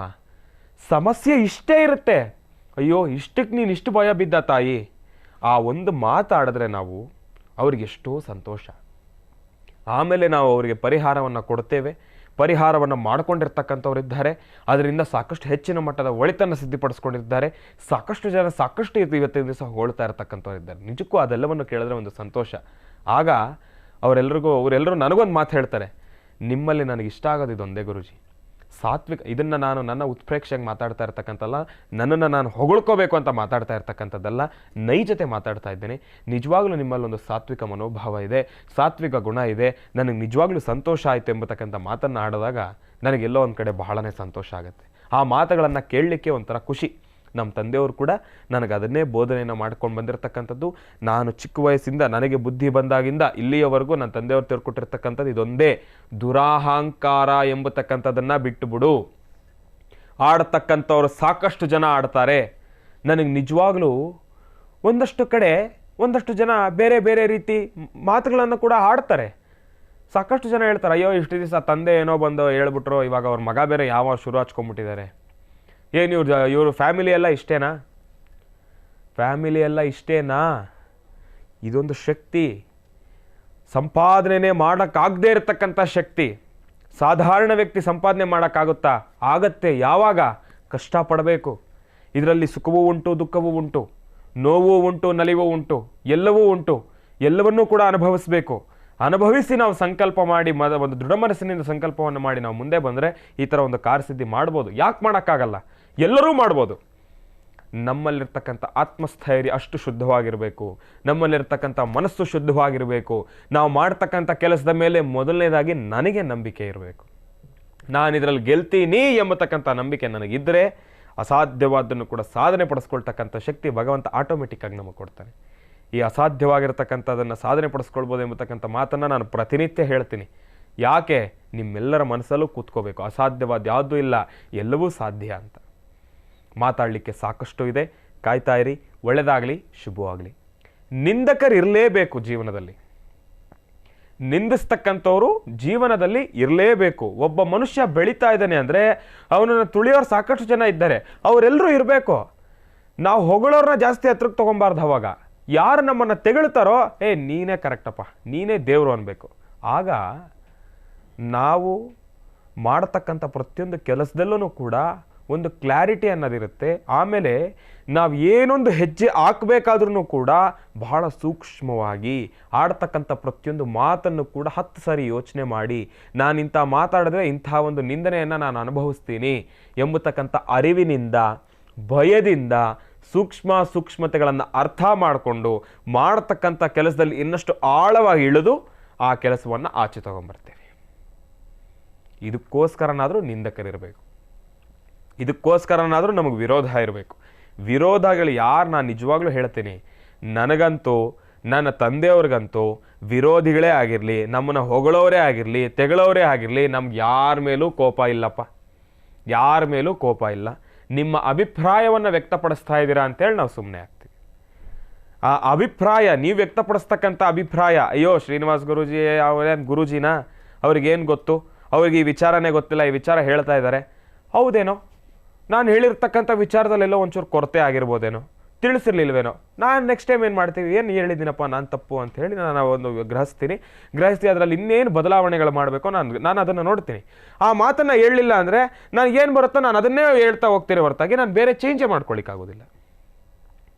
ಸಮಸ್ಯೆ ಇಷ್ಟೇ ಇರುತ್ತೆ. ಅಯ್ಯೋ ಇಷ್ಟಕ್ಕೆ ನೀನು ಇಷ್ಟು ಭಯ ಬಿದ್ದ ತಾಯಿ. ಆ ಒಂದು ಮಾತಾಡಿದ್ರೆ ನಾವು ಅವ್ರಿಗೆ ಎಷ್ಟೋ ಸಂತೋಷ. ಆಮೇಲೆ ನಾವು ಅವರಿಗೆ ಪರಿಹಾರವನ್ನು ಕೊಡ್ತೇವೆ. ಪರಿಹಾರವನ್ನು ಮಾಡ್ಕೊಂಡಿರ್ತಕ್ಕಂಥವ್ರಿದ್ದಾರೆ, ಅದರಿಂದ ಸಾಕಷ್ಟು ಹೆಚ್ಚಿನ ಮಟ್ಟದ ಒಳಿತನ್ನು ಸಿದ್ಧಿಪಡಿಸ್ಕೊಂಡಿದ್ದಾರೆ. ಸಾಕಷ್ಟು ಜನ ಸಾಕಷ್ಟು ಇವತ್ತಿನ ದಿವಸ ಹೋಳ್ತಾ ಇರ್ತಕ್ಕಂಥವ್ರಿದ್ದಾರೆ. ನಿಜಕ್ಕೂ ಅದೆಲ್ಲವನ್ನು ಕೇಳಿದ್ರೆ ಒಂದು ಸಂತೋಷ. ಆಗ ಅವರೆಲ್ಲರೂ ನನಗೊಂದು ಮಾತು ಹೇಳ್ತಾರೆ, ನಿಮ್ಮಲ್ಲಿ ನನಗೆ ಇಷ್ಟ ಆಗೋದು ಇದೊಂದೇ ಗುರೂಜಿ, ಸಾತ್ವಿಕ. ಇದನ್ನು ನಾನು ನನ್ನ ಉತ್ಪ್ರೇಕ್ಷೆಗೆ ಮಾತಾಡ್ತಾ ಇರ್ತಕ್ಕಂಥಲ್ಲ, ನನ್ನನ್ನು ನಾನು ಹೊಗಳ್ಕೋಬೇಕು ಅಂತ ಮಾತಾಡ್ತಾ ಇರ್ತಕ್ಕಂಥದ್ದಲ್ಲ, ನೈಜತೆ ಮಾತಾಡ್ತಾ ಇದ್ದೇನೆ. ನಿಜವಾಗ್ಲೂ ನಿಮ್ಮಲ್ಲೊಂದು ಸಾತ್ವಿಕ ಮನೋಭಾವ ಇದೆ, ಸಾತ್ವಿಕ ಗುಣ ಇದೆ, ನನಗೆ ನಿಜವಾಗ್ಲೂ ಸಂತೋಷ ಆಯಿತು ಎಂಬತಕ್ಕಂಥ ಮಾತನ್ನು ಆಡಿದಾಗ ನನಗೆಲ್ಲೋ ಒಂದು ಕಡೆ ಬಹಳನೇ ಸಂತೋಷ ಆಗುತ್ತೆ. ಆ ಮಾತುಗಳನ್ನು ಕೇಳಲಿಕ್ಕೆ ಒಂಥರ ಖುಷಿ. ನಮ್ಮ ತಂದೆಯವರು ಕೂಡ ನನಗೆ ಅದನ್ನೇ ಬೋಧನೆಯನ್ನು ಮಾಡ್ಕೊಂಡು ಬಂದಿರತಕ್ಕಂಥದ್ದು. ನಾನು ಚಿಕ್ಕ ವಯಸ್ಸಿಂದ ನನಗೆ ಬುದ್ಧಿ ಬಂದಾಗಿಂದ ಇಲ್ಲಿಯವರೆಗೂ ನನ್ನ ತಂದೆಯವರು ತಿಳ್ಕೊಟ್ಟಿರ್ತಕ್ಕಂಥದ್ದು ಇದೊಂದೇ, ದುರಾಹಂಕಾರ ಎಂಬತಕ್ಕಂಥದ್ದನ್ನು ಬಿಟ್ಟುಬಿಡು. ಆಡ್ತಕ್ಕಂಥವ್ರು ಸಾಕಷ್ಟು ಜನ ಆಡ್ತಾರೆ. ನನಗೆ ನಿಜವಾಗ್ಲೂ ಒಂದಷ್ಟು ಜನ ಬೇರೆ ಬೇರೆ ರೀತಿ ಮಾತುಗಳನ್ನು ಕೂಡ ಆಡ್ತಾರೆ. ಸಾಕಷ್ಟು ಜನ ಹೇಳ್ತಾರೆ, ಅಯ್ಯೋ ಇಷ್ಟು ದಿವಸ ತಂದೆ ಏನೋ ಬಂದು ಹೇಳ್ಬಿಟ್ರು, ಇವಾಗ ಅವ್ರ ಮಗ ಬೇರೆ ಯಾವ ಶುರು ಹಚ್ಕೊಂಡ್ಬಿಟ್ಟಿದ್ದಾರೆ. ಏನು ಇವರು ಫ್ಯಾಮಿಲಿ ಎಲ್ಲ ಇಷ್ಟೇನಾ? ಇದೊಂದು ಶಕ್ತಿ, ಸಂಪಾದನೆ ಮಾಡೋಕ್ಕಾಗದೇ ಇರತಕ್ಕಂಥ ಶಕ್ತಿ. ಸಾಧಾರಣ ವ್ಯಕ್ತಿ ಸಂಪಾದನೆ ಮಾಡೋಕ್ಕಾಗುತ್ತಾ? ಆಗತ್ತೆ. ಯಾವಾಗ? ಕಷ್ಟಪಡಬೇಕು. ಇದರಲ್ಲಿ ಸುಖವೂ ಉಂಟು, ದುಃಖವೂ ಉಂಟು, ನೋವೂ ಉಂಟು, ನಲಿವೂ ಉಂಟು, ಎಲ್ಲವೂ ಉಂಟು. ಎಲ್ಲವನ್ನೂ ಕೂಡ ಅನುಭವಿಸಬೇಕು. ಅನುಭವಿಸಿ ನಾವು ಸಂಕಲ್ಪ ಮಾಡಿ ಒಂದು ದೃಢ ಮನಸ್ಸಿನಿಂದ ಸಂಕಲ್ಪವನ್ನು ಮಾಡಿ ನಾವು ಮುಂದೆ ಬಂದರೆ ಈ ಥರ ಒಂದು ಕಾರ್ಯಸಿದ್ಧಿ ಮಾಡ್ಬೋದು. ಯಾಕೆ ಮಾಡೋಕ್ಕಾಗಲ್ಲ? ಎಲ್ಲರೂ ಮಾಡ್ಬೋದು. ನಮ್ಮಲ್ಲಿರ್ತಕ್ಕಂಥ ಆತ್ಮಸ್ಥೈರ್ಯ ಅಷ್ಟು ಶುದ್ಧವಾಗಿರಬೇಕು, ನಮ್ಮಲ್ಲಿರ್ತಕ್ಕಂಥ ಮನಸ್ಸು ಶುದ್ಧವಾಗಿರಬೇಕು. ನಾವು ಮಾಡ್ತಕ್ಕಂಥ ಕೆಲಸದ ಮೇಲೆ ಮೊದಲನೇದಾಗಿ ನನಗೆ ನಂಬಿಕೆ ಇರಬೇಕು. ನಾನು ಇದರಲ್ಲಿ ಗೆಲ್ತೀನಿ ಎಂಬತಕ್ಕಂಥ ನಂಬಿಕೆ ನನಗಿದ್ದರೆ ಅಸಾಧ್ಯವಾದ್ದನ್ನು ಕೂಡ ಸಾಧನೆ ಪಡಿಸ್ಕೊಳ್ತಕ್ಕಂಥ ಶಕ್ತಿ ಭಗವಂತ ಆಟೋಮೆಟಿಕ್ಕಾಗಿ ನಮಗೆ ಕೊಡ್ತಾನೆ. ಈ ಅಸಾಧ್ಯವಾಗಿರ್ತಕ್ಕಂಥದ್ದನ್ನು ಸಾಧನೆ ಪಡಿಸ್ಕೊಳ್ಬೋದು ಎಂಬತಕ್ಕಂಥ ಮಾತನ್ನು ನಾನು ಪ್ರತಿನಿತ್ಯ ಹೇಳ್ತೀನಿ. ಯಾಕೆ? ನಿಮ್ಮೆಲ್ಲರ ಮನಸ್ಸಲ್ಲೂ ಕೂತ್ಕೋಬೇಕು. ಅಸಾಧ್ಯವಾದ ಯಾವುದೂ ಇಲ್ಲ, ಎಲ್ಲವೂ ಸಾಧ್ಯ ಅಂತ. ಮಾತಾಡಲಿಕ್ಕೆ ಸಾಕಷ್ಟು ಇದೆ. ಕಾಯ್ತಾ ಇರಿ. ಒಳ್ಳೆಯದಾಗಲಿ, ಶುಭವಾಗಲಿ. ನಿಂದಕರು ಇರಲೇಬೇಕು ಜೀವನದಲ್ಲಿ. ನಿಂದಿಸ್ತಕ್ಕಂಥವ್ರು ಜೀವನದಲ್ಲಿ ಇರಲೇಬೇಕು. ಒಬ್ಬ ಮನುಷ್ಯ ಬೆಳೀತಾ ಇದ್ದಾನೆ ಅಂದರೆ ಅವನನ್ನು ತುಳಿಯೋರು ಸಾಕಷ್ಟು ಜನ ಇದ್ದಾರೆ, ಅವರೆಲ್ಲರೂ ಇರಬೇಕು. ನಾವು ಹೊಗಳೋರನ್ನ ಜಾಸ್ತಿ ಹತ್ರಕ್ಕೆ ತೊಗೊಬಾರ್ದು. ಅವಾಗ ಯಾರು ನಮ್ಮನ್ನು ತೆಗಳ್ತಾರೋ, ನೀನೇ ಕರೆಕ್ಟಪ್ಪ, ನೀನೇ ದೇವರು ಅನ್ಬೇಕು. ಆಗ ನಾವು ಮಾಡತಕ್ಕಂಥ ಪ್ರತಿಯೊಂದು ಕೆಲಸದಲ್ಲೂ ಕೂಡ ಒಂದು ಕ್ಲಾರಿಟಿ ಅನ್ನೋದಿರುತ್ತೆ. ಆಮೇಲೆ ನಾವು ಏನೊಂದು ಹೆಜ್ಜೆ ಹಾಕಬೇಕಾದ್ರೂ ಕೂಡ ಬಹಳ ಸೂಕ್ಷ್ಮವಾಗಿ ಆಡ್ತಕ್ಕಂಥ ಪ್ರತಿಯೊಂದು ಮಾತನ್ನು ಕೂಡ 10 ಸಾರಿ ಯೋಚನೆ ಮಾಡಿ, ನಾನಿಂಥ ಮಾತಾಡಿದ್ರೆ ಇಂಥ ಒಂದು ನಿಂದನೆಯನ್ನು ನಾನು ಅನುಭವಿಸ್ತೀನಿ ಎಂಬತಕ್ಕಂಥ ಅರಿವಿನಿಂದ, ಭಯದಿಂದ, ಸೂಕ್ಷ್ಮತೆಗಳನ್ನು ಅರ್ಥ ಮಾಡಿಕೊಂಡು ಮಾಡತಕ್ಕಂಥ ಕೆಲಸದಲ್ಲಿ ಇನ್ನಷ್ಟು ಆಳವಾಗಿ ಇಳಿದು ಆ ಕೆಲಸವನ್ನು ಆಚೆ ತಗೊಂಡ್ಬರ್ತೇವೆ. ಇದಕ್ಕೋಸ್ಕರನಾದರೂ ನಿಂದಕರಿರಬೇಕು, ಇದಕ್ಕೋಸ್ಕರನಾದರೂ ನಮಗೆ ವಿರೋಧ ಇರಬೇಕು. ವಿರೋಧಗಳು ಯಾರು, ನಾನು ನಿಜವಾಗ್ಲೂ ಹೇಳ್ತೀನಿ, ನನಗಂತೂ ನನ್ನ ತಂದೆಯವ್ರಿಗಂತೂ ವಿರೋಧಿಗಳೇ ಆಗಿರಲಿ, ನಮ್ಮನ್ನು ಹೊಗಳೋರೇ ಆಗಿರಲಿ, ತೆಗಳೋರೇ ಆಗಿರಲಿ, ನಮ್ಗೆ ಯಾರ ಮೇಲೂ ಕೋಪ ಇಲ್ಲಪ್ಪ, ಯಾರ ಮೇಲೂ ಕೋಪ ಇಲ್ಲ. ನಿಮ್ಮ ಅಭಿಪ್ರಾಯವನ್ನು ವ್ಯಕ್ತಪಡಿಸ್ತಾ ಇದ್ದೀರಾ ಅಂತೇಳಿ ನಾವು ಸುಮ್ಮನೆ ಆಗ್ತೀವಿ. ಆ ಅಭಿಪ್ರಾಯ, ನೀವು ವ್ಯಕ್ತಪಡಿಸ್ತಕ್ಕಂಥ ಅಭಿಪ್ರಾಯ, ಅಯ್ಯೋ ಶ್ರೀನಿವಾಸ್ ಗುರೂಜಿ ಅವರೇನು ಗುರೂಜಿನ, ಅವ್ರಿಗೇನು ಗೊತ್ತು, ಅವ್ರಿಗೆ ಈ ವಿಚಾರನೇ ಗೊತ್ತಿಲ್ಲ, ಈ ವಿಚಾರ ಹೇಳ್ತಾ ಇದ್ದಾರೆ. ಹೌದೇನೋ, ನಾನು ಹೇಳಿರ್ತಕ್ಕಂಥ ವಿಚಾರದಲ್ಲೆಲ್ಲೋ ಒಂಚೂರು ಕೊರತೆ ಆಗಿರ್ಬೋದೇನೋ, ತಿಳಿಸಿರ್ಲಿಲ್ವೇನೋ. ನಾನು ನೆಕ್ಸ್ಟ್ ಟೈಮ್ ಏನು ಮಾಡ್ತೀವಿ, ಏನು ಹೇಳಿದ್ದೀನಪ್ಪ ನಾನು ತಪ್ಪು ಅಂತ ಹೇಳಿ ನಾನು ಒಂದು ಗ್ರಹಿಸ್ತಿ ಅದರಲ್ಲಿ ಇನ್ನೇನು ಬದಲಾವಣೆಗಳು ಮಾಡಬೇಕು ನಾನು ಅದನ್ನು ನೋಡ್ತೀನಿ. ಆ ಮಾತನ್ನು ಹೇಳಲಿಲ್ಲ ಅಂದರೆ ನಾನು ಏನು ಬರುತ್ತೋ ನಾನು ಅದನ್ನೇ ಹೇಳ್ತಾ ಹೋಗ್ತೀನಿ ಹೊರತಾಗಿ ನಾನು ಬೇರೆ ಚೇಂಜೇ ಮಾಡ್ಕೊಳ್ಳಿಕ್ಕಾಗೋದಿಲ್ಲ.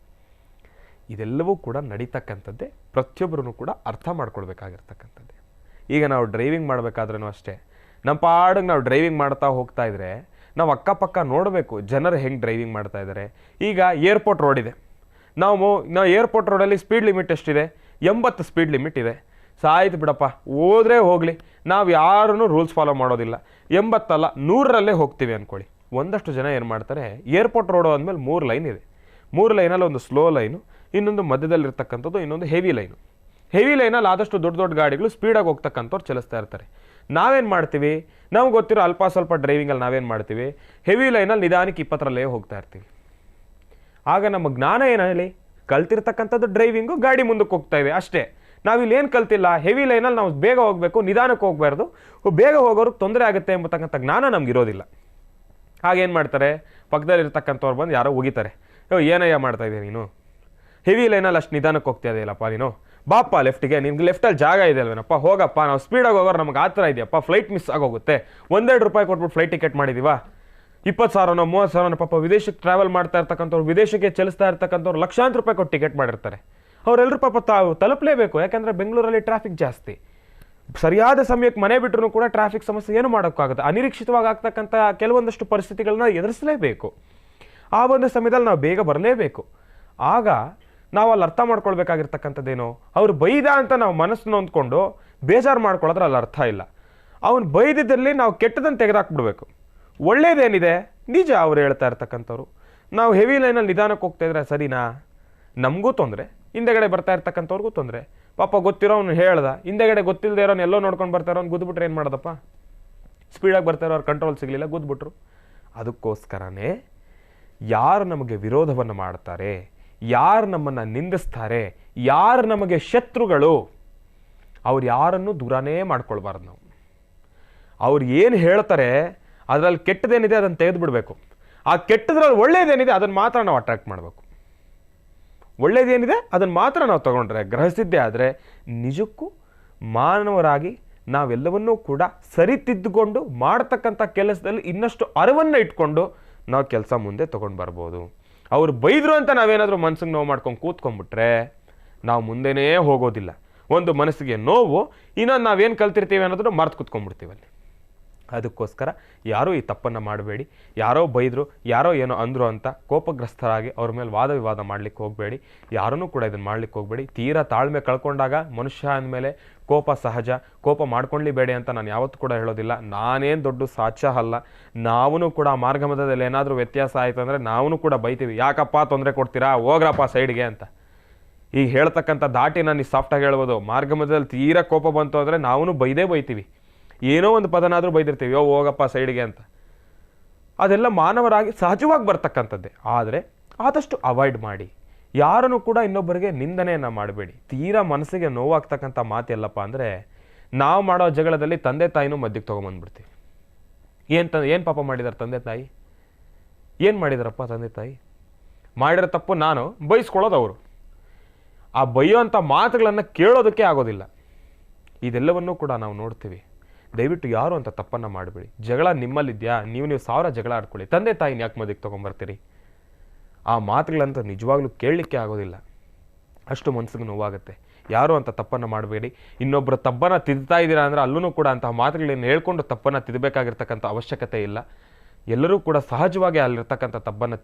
ಇದೆಲ್ಲವೂ ಕೂಡ ನಡೀತಕ್ಕಂಥದ್ದೇ, ಪ್ರತಿಯೊಬ್ಬರೂ ಕೂಡ ಅರ್ಥ ಮಾಡ್ಕೊಳ್ಬೇಕಾಗಿರ್ತಕ್ಕಂಥದ್ದೇ. ಈಗ ನಾವು ಡ್ರೈವಿಂಗ್ ಮಾಡಬೇಕಾದ್ರೂ ಅಷ್ಟೇ, ನಮ್ಮ ಪಾಡಿಗೆ ನಾವು ಡ್ರೈವಿಂಗ್ ಮಾಡ್ತಾ ಹೋಗ್ತಾ ಇದ್ರೆ ನಾವು ಅಕ್ಕಪಕ್ಕ ನೋಡಬೇಕು ಜನರು ಹೆಂಗೆ ಡ್ರೈವಿಂಗ್ ಮಾಡ್ತಾ ಇದ್ದಾರೆ. ಈಗ ಏರ್ಪೋರ್ಟ್ ರೋಡ್ ಇದೆ, ನಾವು ಏರ್ಪೋರ್ಟ್ ರೋಡಲ್ಲಿ ಸ್ಪೀಡ್ ಲಿಮಿಟ್ ಎಷ್ಟಿದೆ? 80 ಸ್ಪೀಡ್ ಲಿಮಿಟ್ ಇದೆ. ಸಾಯ್ತು ಬಿಡಪ್ಪ, ಹೋದ್ರೆ ಹೋಗಲಿ, ನಾವು ಯಾರೂ ರೂಲ್ಸ್ ಫಾಲೋ ಮಾಡೋದಿಲ್ಲ, 80 ಅಲ್ಲ 100ರಲ್ಲೇ ಹೋಗ್ತೀವಿ ಅಂದ್ಕೊಳ್ಳಿ. ಒಂದಷ್ಟು ಜನ ಏನು ಮಾಡ್ತಾರೆ, ಏರ್ಪೋರ್ಟ್ ರೋಡು ಅಂದಮೇಲೆ 3 ಲೈನ್ ಇದೆ. 3 ಲೈನಲ್ಲಿ ಒಂದು ಸ್ಲೋ ಲೈನು, ಇನ್ನೊಂದು ಮಧ್ಯದಲ್ಲಿರ್ತಕ್ಕಂಥದ್ದು, ಇನ್ನೊಂದು ಹೆವಿ ಲೈನು. ಹೆವಿ ಲೈನಲ್ಲಿ ಆದಷ್ಟು ದೊಡ್ಡ ದೊಡ್ಡ ಗಾಡಿಗಳು ಸ್ಪೀಡಾಗಿ ಹೋಗ್ತಕ್ಕಂಥವ್ರು ಚಲಿಸ್ತಾ ಇರ್ತಾರೆ. ನಾವೇನು ಮಾಡ್ತೀವಿ, ನಮ್ಗೆ ಗೊತ್ತಿರೋ ಅಲ್ಪ ಸ್ವಲ್ಪ ಡ್ರೈವಿಂಗಲ್ಲಿ ನಾವೇನು ಮಾಡ್ತೀವಿ, ಹೆವಿ ಲೈನಲ್ಲಿ ನಿಧಾನಕ್ಕೆ 20ರಲ್ಲೇ ಹೋಗ್ತಾ ಇರ್ತೀವಿ. ಆಗ ನಮ್ಮ ಜ್ಞಾನ ಏನು ಹೇಳಿ, ಕಲ್ತಿರ್ತಕ್ಕಂಥದ್ದು ಡ್ರೈವಿಂಗು, ಗಾಡಿ ಮುಂದಕ್ಕೆ ಹೋಗ್ತಾ ಇದೆ ಅಷ್ಟೇ. ನಾವಿಲ್ಲಿ ಏನು ಕಲ್ತಿಲ್ಲ, ಹೆವಿ ಲೈನಲ್ಲಿ ನಾವು ಬೇಗ ಹೋಗಬೇಕು, ನಿಧಾನಕ್ಕೆ ಹೋಗಬಾರ್ದು, ಬೇಗ ಹೋಗೋರಿಗೆ ತೊಂದರೆ ಆಗುತ್ತೆ ಎಂಬತಕ್ಕಂಥ ಜ್ಞಾನ ನಮಗಿರೋದಿಲ್ಲ. ಹಾಗೇನು ಮಾಡ್ತಾರೆ, ಪಕ್ಕದಲ್ಲಿರ್ತಕ್ಕಂಥವ್ರು ಬಂದು ಯಾರೋ ಹೋಗಿತಾರೆ, ಏನಯ್ಯ ಮಾಡ್ತಾ ಇದೆಯಾ ನೀನು, ಹೆವಿ ಲೈನಲ್ಲಿ ಅಷ್ಟು ನಿಧಾನಕ್ಕೆ ಹೋಗ್ತಾ ಇದೆಯಲ್ಲಪ್ಪ ನೀನು, ಬಾಪ್ಪ ಲೆಫ್ಟಿಗೆ, ನಿನ್ಗೆ ಲೆಫ್ಟಲ್ಲಿ ಜಾಗ ಇದೆ ಅಲ್ವೇನಪ್ಪ, ಹೋಗಪ್ಪ, ನಾವು ಸ್ಪೀಡಾಗಿ ಹೋಗೋರು ನಮ್ಗೆ ಆ ಥರ ಇದೆಯಪ್ಪ, ಫ್ಲೈಟ್ ಮಿಸ್ ಆಗೋಗುತ್ತೆ, 1-2 ರೂಪಾಯಿ ಕೊಟ್ಬಿಟ್ಟು ಫ್ಲೈಟ್ ಟಿಕೆಟ್ ಮಾಡಿದೀವಾ, 20,000ನೋ 30,000ನೋ, ಪಾಪ ವಿದೇಶಕ್ಕೆ ಟ್ರಾವೆಲ್ ಮಾಡ್ತಾ ಇರ್ತಕ್ಕಂಥವ್ರು, ವಿದೇಶಕ್ಕೆ ಚಲಿಸ್ತಾ ಇರ್ತಕ್ಕಂಥವ್ರು ಲಕ್ಷಾಂತರ ರೂಪಾಯಿ ಕೊಟ್ಟು ಟಿಕೆಟ್ ಮಾಡಿರ್ತಾರೆ. ಅವರೆಲ್ಲರೂ ಪಾಪ ತಲುಪಲೇಬೇಕು, ಯಾಕಂದರೆ ಬೆಂಗಳೂರಲ್ಲಿ ಟ್ರಾಫಿಕ್ ಜಾಸ್ತಿ. ಸರಿಯಾದ ಸಮಯಕ್ಕೆ ಮನೆ ಬಿಟ್ಟರು ಕೂಡ ಟ್ರಾಫಿಕ್ ಸಮಸ್ಯೆ ಏನು ಮಾಡೋಕ್ಕಾಗುತ್ತೆ, ಅನಿರೀಕ್ಷಿತವಾಗಿ ಆಗ್ತಕ್ಕಂಥ ಕೆಲವೊಂದಷ್ಟು ಪರಿಸ್ಥಿತಿಗಳನ್ನ ಎದುರಿಸಲೇಬೇಕು. ಆ ಒಂದು ಸಮಯದಲ್ಲಿ ನಾವು ಬೇಗ ಬರಲೇಬೇಕು. ಆಗ ನಾವು ಅಲ್ಲಿ ಅರ್ಥ ಮಾಡ್ಕೊಳ್ಬೇಕಾಗಿರ್ತಕ್ಕಂಥದ್ದೇನು, ಅವ್ರು ಬೈದ ಅಂತ ನಾವು ಮನಸ್ಸನ್ನು ಹೊಂದ್ಕೊಂಡು ಬೇಜಾರು ಮಾಡ್ಕೊಳ್ಳೋದ್ರೆ ಅಲ್ಲಿ ಅರ್ಥ ಇಲ್ಲ. ಅವನು ಬೈದಿದ್ದಲ್ಲಿ ನಾವು ಕೆಟ್ಟದನ್ನು ತೆಗೆದಾಕ್ಬಿಡ್ಬೇಕು. ಒಳ್ಳೇದೇನಿದೆ ನಿಜ ಅವ್ರು ಹೇಳ್ತಾ ಇರ್ತಕ್ಕಂಥವ್ರು. ನಾವು ಹೆವಿ ಲೈನಲ್ಲಿ ನಿಧಾನಕ್ಕೆ ಹೋಗ್ತಾ ಇದ್ರೆ ಸರಿನಾ, ನಮಗೂ ತೊಂದರೆ, ಹಿಂದೆಗಡೆ ಬರ್ತಾ ಇರ್ತಕ್ಕಂಥವ್ರಿಗೂ ತೊಂದರೆ. ಪಾಪ ಗೊತ್ತಿರೋ ಅವ್ನು ಹೇಳ್ದ, ಹಿಂದೆಗಡೆ ಗೊತ್ತಿಲ್ಲದೆ ಇರೋನು ಎಲ್ಲೋ ನೋಡ್ಕೊಂಡು ಬರ್ತಾ ಇರೋನು ಗುದ್ಬಿಟ್ರೆ ಏನು ಮಾಡೋದಪ್ಪ, ಸ್ಪೀಡಾಗಿ ಬರ್ತಾ ಇರೋರು ಕಂಟ್ರೋಲ್ ಸಿಗಲಿಲ್ಲ, ಗುದ್ಬಿಟ್ರು. ಅದಕ್ಕೋಸ್ಕರನೇ ಯಾರು ನಮಗೆ ವಿರೋಧವನ್ನು ಮಾಡ್ತಾರೆ, ಯಾರು ನಮ್ಮನ್ನು ನಿಂದಿಸ್ತಾರೆ, ಯಾರು ನಮಗೆ ಶತ್ರುಗಳು, ಅವ್ರು ಯಾರನ್ನು ದೂರನೇ ಮಾಡ್ಕೊಳ್ಬಾರ್ದು. ನಾವು ಅವ್ರು ಏನು ಹೇಳ್ತಾರೆ ಅದರಲ್ಲಿ ಕೆಟ್ಟದೇನಿದೆ ಅದನ್ನು ತೆಗೆದುಬಿಡಬೇಕು. ಆ ಕೆಟ್ಟದ್ರಲ್ಲಿ ಒಳ್ಳೇದೇನಿದೆ ಅದನ್ನು ಮಾತ್ರ ನಾವು ಅಟ್ರಾಕ್ಟ್ ಮಾಡಬೇಕು. ಒಳ್ಳೇದೇನಿದೆ ಅದನ್ನು ಮಾತ್ರ ನಾವು ತಗೊಂಡ್ರೆ, ಗ್ರಹಿಸಿದ್ದೇ ಆದರೆ ನಿಜಕ್ಕೂ ಮಾನವರಾಗಿ ನಾವೆಲ್ಲವನ್ನೂ ಕೂಡ ಸರಿತಿದ್ದುಕೊಂಡು ಮಾಡ್ತಕ್ಕಂಥ ಕೆಲಸದಲ್ಲಿ ಇನ್ನಷ್ಟು ಅರಿವನ್ನು ಇಟ್ಕೊಂಡು ನಾವು ಕೆಲಸ ಮುಂದೆ ತೊಗೊಂಡು ಬರ್ಬೋದು. ಅವ್ರು ಬೈದರು ಅಂತ ನಾವೇನಾದರೂ ಮನಸ್ಸಿಗೆ ನೋವು ಮಾಡ್ಕೊಂಡು ಕೂತ್ಕೊಂಡ್ಬಿಟ್ರೆ ನಾವು ಮುಂದೆನೇ ಹೋಗೋದಿಲ್ಲ. ಒಂದು ಮನಸ್ಸಿಗೆ ನೋವು, ಇನ್ನೊಂದು ನಾವೇನು ಕಲ್ತಿರ್ತೀವಿ ಅನ್ನೋದನ್ನು ಮರ್ತು ಕೂತ್ಕೊಂಡ್ಬಿಡ್ತೀವಲ್ಲಿ. ಅದಕ್ಕೋಸ್ಕರ ಯಾರೂ ಈ ತಪ್ಪನ್ನು ಮಾಡಬೇಡಿ. ಯಾರೋ ಬೈದರು, ಯಾರೋ ಏನೋ ಅಂದರು ಅಂತ ಕೋಪಗ್ರಸ್ತರಾಗಿ ಅವ್ರ ಮೇಲೆ ವಾದ ವಿವಾದ ಮಾಡಲಿಕ್ಕೆ ಹೋಗಬೇಡಿ. ಯಾರನ್ನೂ ಕೂಡ ಇದನ್ನು ಮಾಡಲಿಕ್ಕೆ ಹೋಗಬೇಡಿ. ತೀರಾ ತಾಳ್ಮೆ ಕಳ್ಕೊಂಡಾಗ ಮನುಷ್ಯ ಅಂದಮೇಲೆ ಕೋಪ ಸಹಜ, ಕೋಪ ಮಾಡ್ಕೊಳ್ಳಿಬೇಡಿ ಅಂತ ನಾನು ಯಾವತ್ತೂ ಕೂಡ ಹೇಳೋದಿಲ್ಲ. ನಾನೇನು ದೊಡ್ಡ ಸಾಚ ಅಲ್ಲ. ನಾವೂ ಕೂಡ ಮಾರ್ಗಮಧ್ಯದಲ್ಲಿ ಏನಾದರೂ ವ್ಯತ್ಯಾಸ ಆಯಿತು ಅಂದರೆ ನಾವೂ ಕೂಡ ಬೈತೀವಿ, ಯಾಕಪ್ಪ ತೊಂದರೆ ಕೊಡ್ತೀರಾ, ಹೋಗ್ರಪ್ಪ ಸೈಡ್ಗೆ ಅಂತ. ಈಗ ಹೇಳ್ತಕ್ಕಂಥ ದಾಟಿ ನಾನು ಸಾಫ್ಟಾಗಿ ಹೇಳ್ಬೋದು. ಮಾರ್ಗಮಧ್ಯದಲ್ಲಿ ತೀರಾ ಕೋಪ ಬಂತು ಅಂದರೆ ನಾವೂ ಬೈತೀವಿ, ಏನೋ ಒಂದು ಪದನಾದರೂ ಬೈದಿರ್ತೀವಿ, ಹೋಗಪ್ಪ ಸೈಡ್ಗೆ ಅಂತ. ಅದೆಲ್ಲ ಮಾನವರಾಗಿ ಸಹಜವಾಗಿ ಬರ್ತಕ್ಕಂಥದ್ದೇ. ಆದರೆ ಆದಷ್ಟು ಅವಾಯ್ಡ್ ಮಾಡಿ. ಯಾರನ್ನು ಕೂಡ ಇನ್ನೊಬ್ಬರಿಗೆ ನಿಂದನೆಯನ್ನು ಮಾಡಬೇಡಿ. ತೀರಾ ಮನಸ್ಸಿಗೆ ನೋವಾಗ್ತಕ್ಕಂಥ ಮಾತೆಲ್ಲಪ್ಪ ಅಂದರೆ ನಾವು ಮಾಡೋ ಜಗಳದಲ್ಲಿ ತಂದೆ ತಾಯಿನೂ ಮಧ್ಯಕ್ಕೆ ತೊಗೊಂಬಂದ್ಬಿಡ್ತೀವಿ. ಏನು ಪಾಪ ಮಾಡಿದ್ದಾರೆ ತಂದೆ ತಾಯಿ, ಏನು ಮಾಡಿದಾರಪ್ಪ ತಂದೆ ತಾಯಿ, ಮಾಡಿರೋ ತಪ್ಪು ನಾನು, ಬೈಸ್ಕೊಳ್ಳೋದು ಅವರು. ಆ ಬೈಯೋಂಥ ಮಾತುಗಳನ್ನು ಕೇಳೋದಕ್ಕೆ ಆಗೋದಿಲ್ಲ. ಇದೆಲ್ಲವನ್ನೂ ಕೂಡ ನಾವು ನೋಡ್ತೀವಿ. ದಯವಿಟ್ಟು ಯಾರು ಅಂತ ತಪ್ಪನ್ನು ಮಾಡಬೇಡಿ. ಜಗಳ ನಿಮ್ಮಲ್ಲಿದೆಯಾ, ನೀವು 1000 ಜಗಳ ಆಡ್ಕೊಳ್ಳಿ, ತಂದೆ ತಾಯಿನ ಯಾಕೆ ಮಧ್ಯಕ್ಕೆ ತೊಗೊಂಬರ್ತೀರಿ? ಆ ಮಾತುಗಳಂತ ನಿಜವಾಗ್ಲೂ ಕೇಳಲಿಕ್ಕೆ ಆಗೋದಿಲ್ಲ. ಅಷ್ಟು ಮನಸ್ಸಿಗೆ ನೋವಾಗುತ್ತೆ. ಯಾರು ಅಂತ ತಪ್ಪನ್ನು ಮಾಡಬೇಡಿ. ಇನ್ನೊಬ್ಬರ ತಪ್ಪನ್ನು ತಿದ್ದುತ್ತಾ ಇದ್ದೀರಾ ಅಂದರೆ ಅಲ್ಲೂ ಕೂಡ ಅಂತಹ ಮಾತುಗಳನ್ನು ಹೇಳ್ಕೊಂಡು ತಪ್ಪನ್ನು ತಿದ್ದಬೇಕಾಗಿರ್ತಕ್ಕಂಥ ಅವಶ್ಯಕತೆ ಇಲ್ಲ. ಎಲ್ಲರೂ ಕೂಡ ಸಹಜವಾಗಿ ಅಲ್ಲಿರ್ತಕ್ಕಂಥ ತಪ್ಪನ್ನು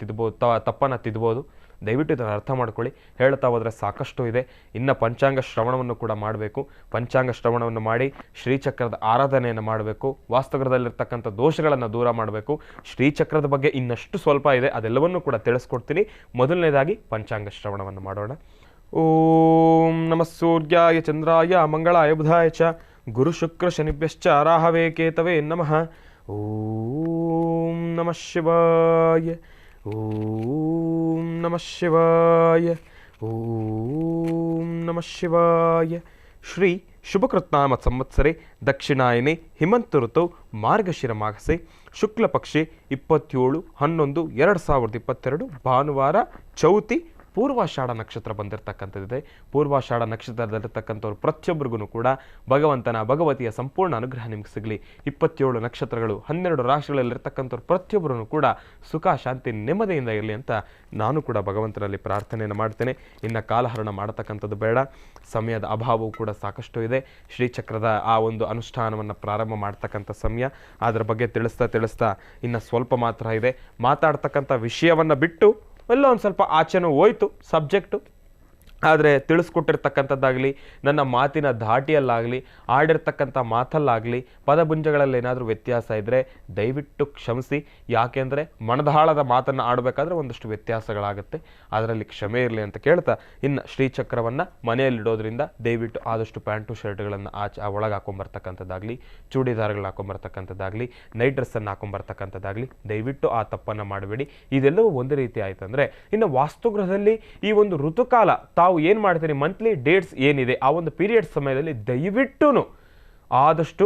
ತಿದ್ಬೋದು. ದಯವಿಟ್ಟು ಇದನ್ನು ಅರ್ಥ ಮಾಡ್ಕೊಳ್ಳಿ. ಹೇಳ್ತಾ ಹೋದರೆ ಸಾಕಷ್ಟು ಇದೆ. ಇನ್ನು ಪಂಚಾಂಗ ಶ್ರವಣವನ್ನು ಕೂಡ ಮಾಡಬೇಕು. ಪಂಚಾಂಗ ಶ್ರವಣವನ್ನು ಮಾಡಿ ಶ್ರೀಚಕ್ರದ ಆರಾಧನೆಯನ್ನು ಮಾಡಬೇಕು. ವಾಸ್ತುಗ್ರಹದಲ್ಲಿರ್ತಕ್ಕಂಥ ದೋಷಗಳನ್ನು ದೂರ ಮಾಡಬೇಕು. ಶ್ರೀಚಕ್ರದ ಬಗ್ಗೆ ಇನ್ನಷ್ಟು ಸ್ವಲ್ಪ ಇದೆ, ಅದೆಲ್ಲವನ್ನೂ ಕೂಡ ತಿಳಿಸ್ಕೊಡ್ತೀನಿ. ಮೊದಲನೇದಾಗಿ ಪಂಚಾಂಗ ಶ್ರವಣವನ್ನು ಮಾಡೋಣ. ಓಂ ನಮಃ ಸೂರ್ಯಾಯ ಚಂದ್ರಾಯ ಮಂಗಳಾಯ ಬುಧಾಯ ಚ ಗುರು ಶುಕ್ರ ಶನಿಭ್ಯಶ್ಚ ರಾಹವೇ ಕೇತವೇ ನಮಃ. ಓಂ ನಮಃ ಶಿವಾಯ. ಓಂ ನಮಃ ಶಿವಾಯ. ಓಂ ನಮಃ ಶಿವಾಯ. ಶ್ರೀ ಶುಭಕೃತ್ನಾಮ ಸಂವತ್ಸರೆ ದಕ್ಷಿಣಾಯನೆ ಹಿಮಂತ ಋತು ಮಾರ್ಗಶಿರ ಮಾಸೆ ಶುಕ್ಲ ಪಕ್ಷೆ 27/11/2022 ಭಾನುವಾರ ಚೌತಿ ಪೂರ್ವಾಷಾಢ ನಕ್ಷತ್ರ ಬಂದಿರತಕ್ಕಂಥದ್ದಿದೆ. ಪೂರ್ವಾಷಾಢ ನಕ್ಷತ್ರದಲ್ಲಿರ್ತಕ್ಕಂಥವ್ರು ಪ್ರತಿಯೊಬ್ಬರಿಗೂ ಕೂಡ ಭಗವತಿಯ ಸಂಪೂರ್ಣ ಅನುಗ್ರಹ ನಿಮ್ಗೆ ಸಿಗಲಿ. 27 ನಕ್ಷತ್ರಗಳು 12 ರಾಶಿಗಳಲ್ಲಿರ್ತಕ್ಕಂಥವ್ರು ಪ್ರತಿಯೊಬ್ಬರೂ ಕೂಡ ಸುಖ ಶಾಂತಿ ನೆಮ್ಮದಿಯಿಂದ ಇರಲಿ ಅಂತ ನಾನು ಕೂಡ ಭಗವಂತನಲ್ಲಿ ಪ್ರಾರ್ಥನೆಯನ್ನು ಮಾಡ್ತೇನೆ. ಇನ್ನು ಕಾಲಹರಣ ಮಾಡತಕ್ಕಂಥದ್ದು ಬೇಡ, ಸಮಯದ ಅಭಾವವು ಕೂಡ ಸಾಕಷ್ಟು ಇದೆ. ಶ್ರೀಚಕ್ರದ ಆ ಒಂದು ಅನುಷ್ಠಾನವನ್ನು ಪ್ರಾರಂಭ ಮಾಡ್ತಕ್ಕಂಥ ಸಮಯ. ಅದರ ಬಗ್ಗೆ ತಿಳಿಸ್ತಾ ಇನ್ನು ಸ್ವಲ್ಪ ಮಾತ್ರ ಇದೆ. ಮಾತಾಡ್ತಕ್ಕಂಥ ವಿಷಯವನ್ನು ಬಿಟ್ಟು ಎಲ್ಲೋ ಒಂದು ಸ್ವಲ್ಪ ಆಚೆನೂ ಹೋಯ್ತು ಸಬ್ಜೆಕ್ಟು. ಆದರೆ ತಿಳಿಸ್ಕೊಟ್ಟಿರ್ತಕ್ಕಂಥದ್ದಾಗಲಿ, ನನ್ನ ಮಾತಿನ ಧಾಟಿಯಲ್ಲಾಗಲಿ, ಆಡಿರ್ತಕ್ಕಂಥ ಮಾತಲ್ಲಾಗಲಿ, ಪದಪುಂಜಗಳಲ್ಲಿ ಏನಾದರೂ ವ್ಯತ್ಯಾಸ ಇದ್ದರೆ ದಯವಿಟ್ಟು ಕ್ಷಮಿಸಿ. ಯಾಕೆಂದರೆ ಮನದಾಳದ ಮಾತನ್ನು ಆಡಬೇಕಾದ್ರೆ ಒಂದಷ್ಟು ವ್ಯತ್ಯಾಸಗಳಾಗುತ್ತೆ, ಅದರಲ್ಲಿ ಕ್ಷಮೆ ಇರಲಿ ಅಂತ ಕೇಳ್ತಾ, ಇನ್ನು ಶ್ರೀಚಕ್ರವನ್ನು ಮನೆಯಲ್ಲಿಡೋದ್ರಿಂದ ದಯವಿಟ್ಟು ಆದಷ್ಟು ಪ್ಯಾಂಟು ಶರ್ಟ್ಗಳನ್ನು ಒಳಗೆ ಹಾಕೊಂಬರ್ತಕ್ಕಂಥದ್ದಾಗಲಿ, ಚೂಡಿದಾರ್ಗಳು ಹಾಕೊಂಬರ್ತಕ್ಕಂಥದ್ದಾಗಲಿ, ನೈಟ್ ಡ್ರೆಸ್ಸನ್ನು ಹಾಕೊಂಬರ್ತಕ್ಕಂಥದ್ದಾಗಲಿ ದಯವಿಟ್ಟು ಆ ತಪ್ಪನ್ನು ಮಾಡಬೇಡಿ. ಇದೆಲ್ಲವೂ ಒಂದು ರೀತಿ ಆಯ್ತಂದರೆ, ಇನ್ನು ವಾಸ್ತುಗೃಹದಲ್ಲಿ ಈ ಒಂದು ಋತುಕಾಲ ತಾವು ಏನು ಮಾಡ್ತೀರಿ, ಮಂತ್ಲಿ ಡೇಟ್ಸ್ ಏನಿದೆ ಆ ಒಂದು ಪೀರಿಯಡ್ ಸಮಯದಲ್ಲಿ ದಯವಿಟ್ಟು ಆದಷ್ಟು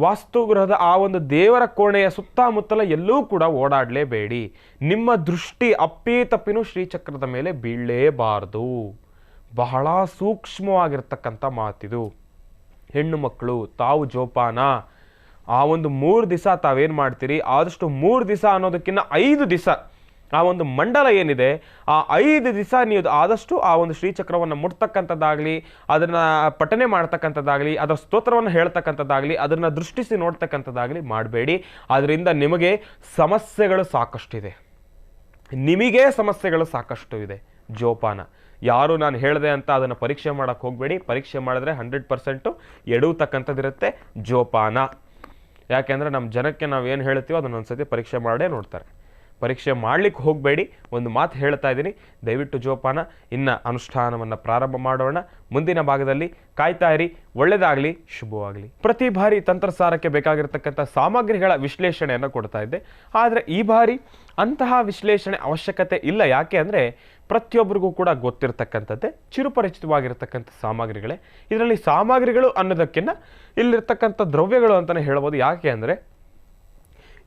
ವಾಸ್ತುಗೃಹದ ಆ ಒಂದು ದೇವರ ಕೋಣೆಯ ಸುತ್ತಮುತ್ತಲ ಎಲ್ಲೂ ಕೂಡ ಓಡಾಡಲೇಬೇಡಿ. ನಿಮ್ಮ ದೃಷ್ಟಿ ಅಪ್ಪಿ ಶ್ರೀಚಕ್ರದ ಮೇಲೆ ಬೀಳಲೇಬಾರದು. ಬಹಳ ಸೂಕ್ಷ್ಮವಾಗಿರ್ತಕ್ಕಂಥ ಮಾತಿದು. ಹೆಣ್ಣು ಮಕ್ಕಳು ತಾವು ಜೋಪಾನ. ಆ ಒಂದು 3 ದಿವಸ ತಾವೇನು ಮಾಡ್ತೀರಿ, ಆದಷ್ಟು 3 ದಿವಸ ಅನ್ನೋದಕ್ಕಿಂತ 5 ದಿವಸ ಆ ಒಂದು ಮಂಡಲ ಏನಿದೆ ಆ 5 ದಿವಸ ನೀವು ಆದಷ್ಟು ಆ ಒಂದು ಶ್ರೀಚಕ್ರವನ್ನು ಮುಟ್ತಕ್ಕಂಥದ್ದಾಗಲಿ, ಅದನ್ನು ಪಠನೆ ಮಾಡ್ತಕ್ಕಂಥದ್ದಾಗಲಿ, ಅದರ ಸ್ತೋತ್ರವನ್ನು ಹೇಳ್ತಕ್ಕಂಥದ್ದಾಗಲಿ, ಅದನ್ನು ದೃಷ್ಟಿಸಿ ನೋಡ್ತಕ್ಕಂಥದ್ದಾಗಲಿ ಮಾಡಬೇಡಿ. ಅದರಿಂದ ನಿಮಗೆ ಸಮಸ್ಯೆಗಳು ಸಾಕಷ್ಟಿದೆ, ನಿಮಗೆ ಸಮಸ್ಯೆಗಳು ಸಾಕಷ್ಟು ಇದೆ. ಜೋಪಾನ. ಯಾರು ನಾನು ಹೇಳಿದೆ ಅಂತ ಅದನ್ನು ಪರೀಕ್ಷೆ ಮಾಡೋಕ್ಕೆ ಹೋಗಬೇಡಿ. ಪರೀಕ್ಷೆ ಮಾಡಿದ್ರೆ 100% ಎಡುವತಕ್ಕಂಥದ್ದಿರುತ್ತೆ. ಜೋಪಾನ. ಯಾಕೆಂದರೆ ನಮ್ಮ ಜನಕ್ಕೆ ನಾವು ಏನು ಹೇಳ್ತೀವೋ ಅದನ್ನು ಒಂದ್ಸತಿ ಪರೀಕ್ಷೆ ಮಾಡೇ ನೋಡ್ತಾರೆ. ಪರೀಕ್ಷೆ ಮಾಡಲಿಕ್ಕೆ ಹೋಗಬೇಡಿ. ಒಂದು ಮಾತು ಹೇಳ್ತಾ ಇದ್ದೀನಿ, ದಯವಿಟ್ಟು ಜೋಪಾನ. ಇನ್ನು ಅನುಷ್ಠಾನವನ್ನು ಪ್ರಾರಂಭ ಮಾಡೋಣ. ಮುಂದಿನ ಭಾಗದಲ್ಲಿ ಕಾಯ್ತಾ ಇರಿ. ಒಳ್ಳೆಯದಾಗಲಿ, ಶುಭವಾಗಲಿ. ಪ್ರತಿ ಬಾರಿ ತಂತ್ರಸಾರಕ್ಕೆ ಬೇಕಾಗಿರ್ತಕ್ಕಂಥ ಸಾಮಗ್ರಿಗಳ ವಿಶ್ಲೇಷಣೆಯನ್ನು ಕೊಡ್ತಾ ಇದ್ದೆ. ಆದರೆ ಈ ಬಾರಿ ಅಂತಹ ವಿಶ್ಲೇಷಣೆ ಅವಶ್ಯಕತೆ ಇಲ್ಲ. ಯಾಕೆ ಅಂದರೆ ಪ್ರತಿಯೊಬ್ಬರಿಗೂ ಕೂಡ ಗೊತ್ತಿರ್ತಕ್ಕಂಥದ್ದೇ, ಚಿರುಪರಿಚಿತವಾಗಿರ್ತಕ್ಕಂಥ ಸಾಮಗ್ರಿಗಳೇ. ಇದರಲ್ಲಿ ಸಾಮಗ್ರಿಗಳು ಅನ್ನೋದಕ್ಕಿಂತ ಇಲ್ಲಿರ್ತಕ್ಕಂಥ ದ್ರವ್ಯಗಳು ಅಂತಲೇ ಹೇಳ್ಬೋದು. ಯಾಕೆ ಅಂದರೆ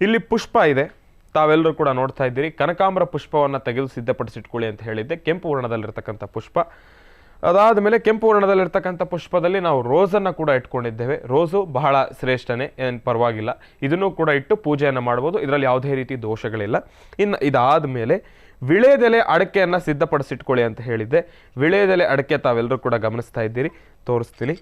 ಇಲ್ಲಿ ಪುಷ್ಪ ಇದೆ, ತಾವೆಲ್ಲರೂ ಕೂಡ ನೋಡ್ತಾ ಇದ್ದೀರಿ. ಕನಕಾಂಬರ ಪುಷ್ಪವನ್ನು ತೆಗೆದು ಸಿದ್ಧಪಡಿಸಿಟ್ಕೊಳ್ಳಿ ಅಂತ ಹೇಳಿದ್ದೆ. ಕೆಂಪು ವರ್ಣದಲ್ಲಿರ್ತಕ್ಕಂಥ ಪುಷ್ಪ. ಅದಾದ ಮೇಲೆ ಕೆಂಪು ವರ್ಣದಲ್ಲಿರ್ತಕ್ಕಂಥ ಪುಷ್ಪದಲ್ಲಿ ನಾವು ರೋಸನ್ನು ಕೂಡ ಇಟ್ಕೊಂಡಿದ್ದೇವೆ. ರೋಸು ಬಹಳ ಶ್ರೇಷ್ಠನೇ, ಏನು ಪರವಾಗಿಲ್ಲ. ಇದನ್ನು ಕೂಡ ಇಟ್ಟು ಪೂಜೆಯನ್ನು ಮಾಡ್ಬೋದು. ಇದರಲ್ಲಿ ಯಾವುದೇ ರೀತಿ ದೋಷಗಳಿಲ್ಲ. ಇನ್ನು ಇದಾದ ಮೇಲೆ ವಿಳೆದೆಲೆ ಅಡಕೆಯನ್ನು ಸಿದ್ಧಪಡಿಸಿಟ್ಕೊಳ್ಳಿ ಅಂತ ಹೇಳಿದ್ದೆ. ವಿಳೆದೆಲೆ ಅಡಕೆ ತಾವೆಲ್ಲರೂ ಕೂಡ ಗಮನಿಸ್ತಾ ಇದ್ದೀರಿ, ತೋರಿಸ್ತೀನಿ.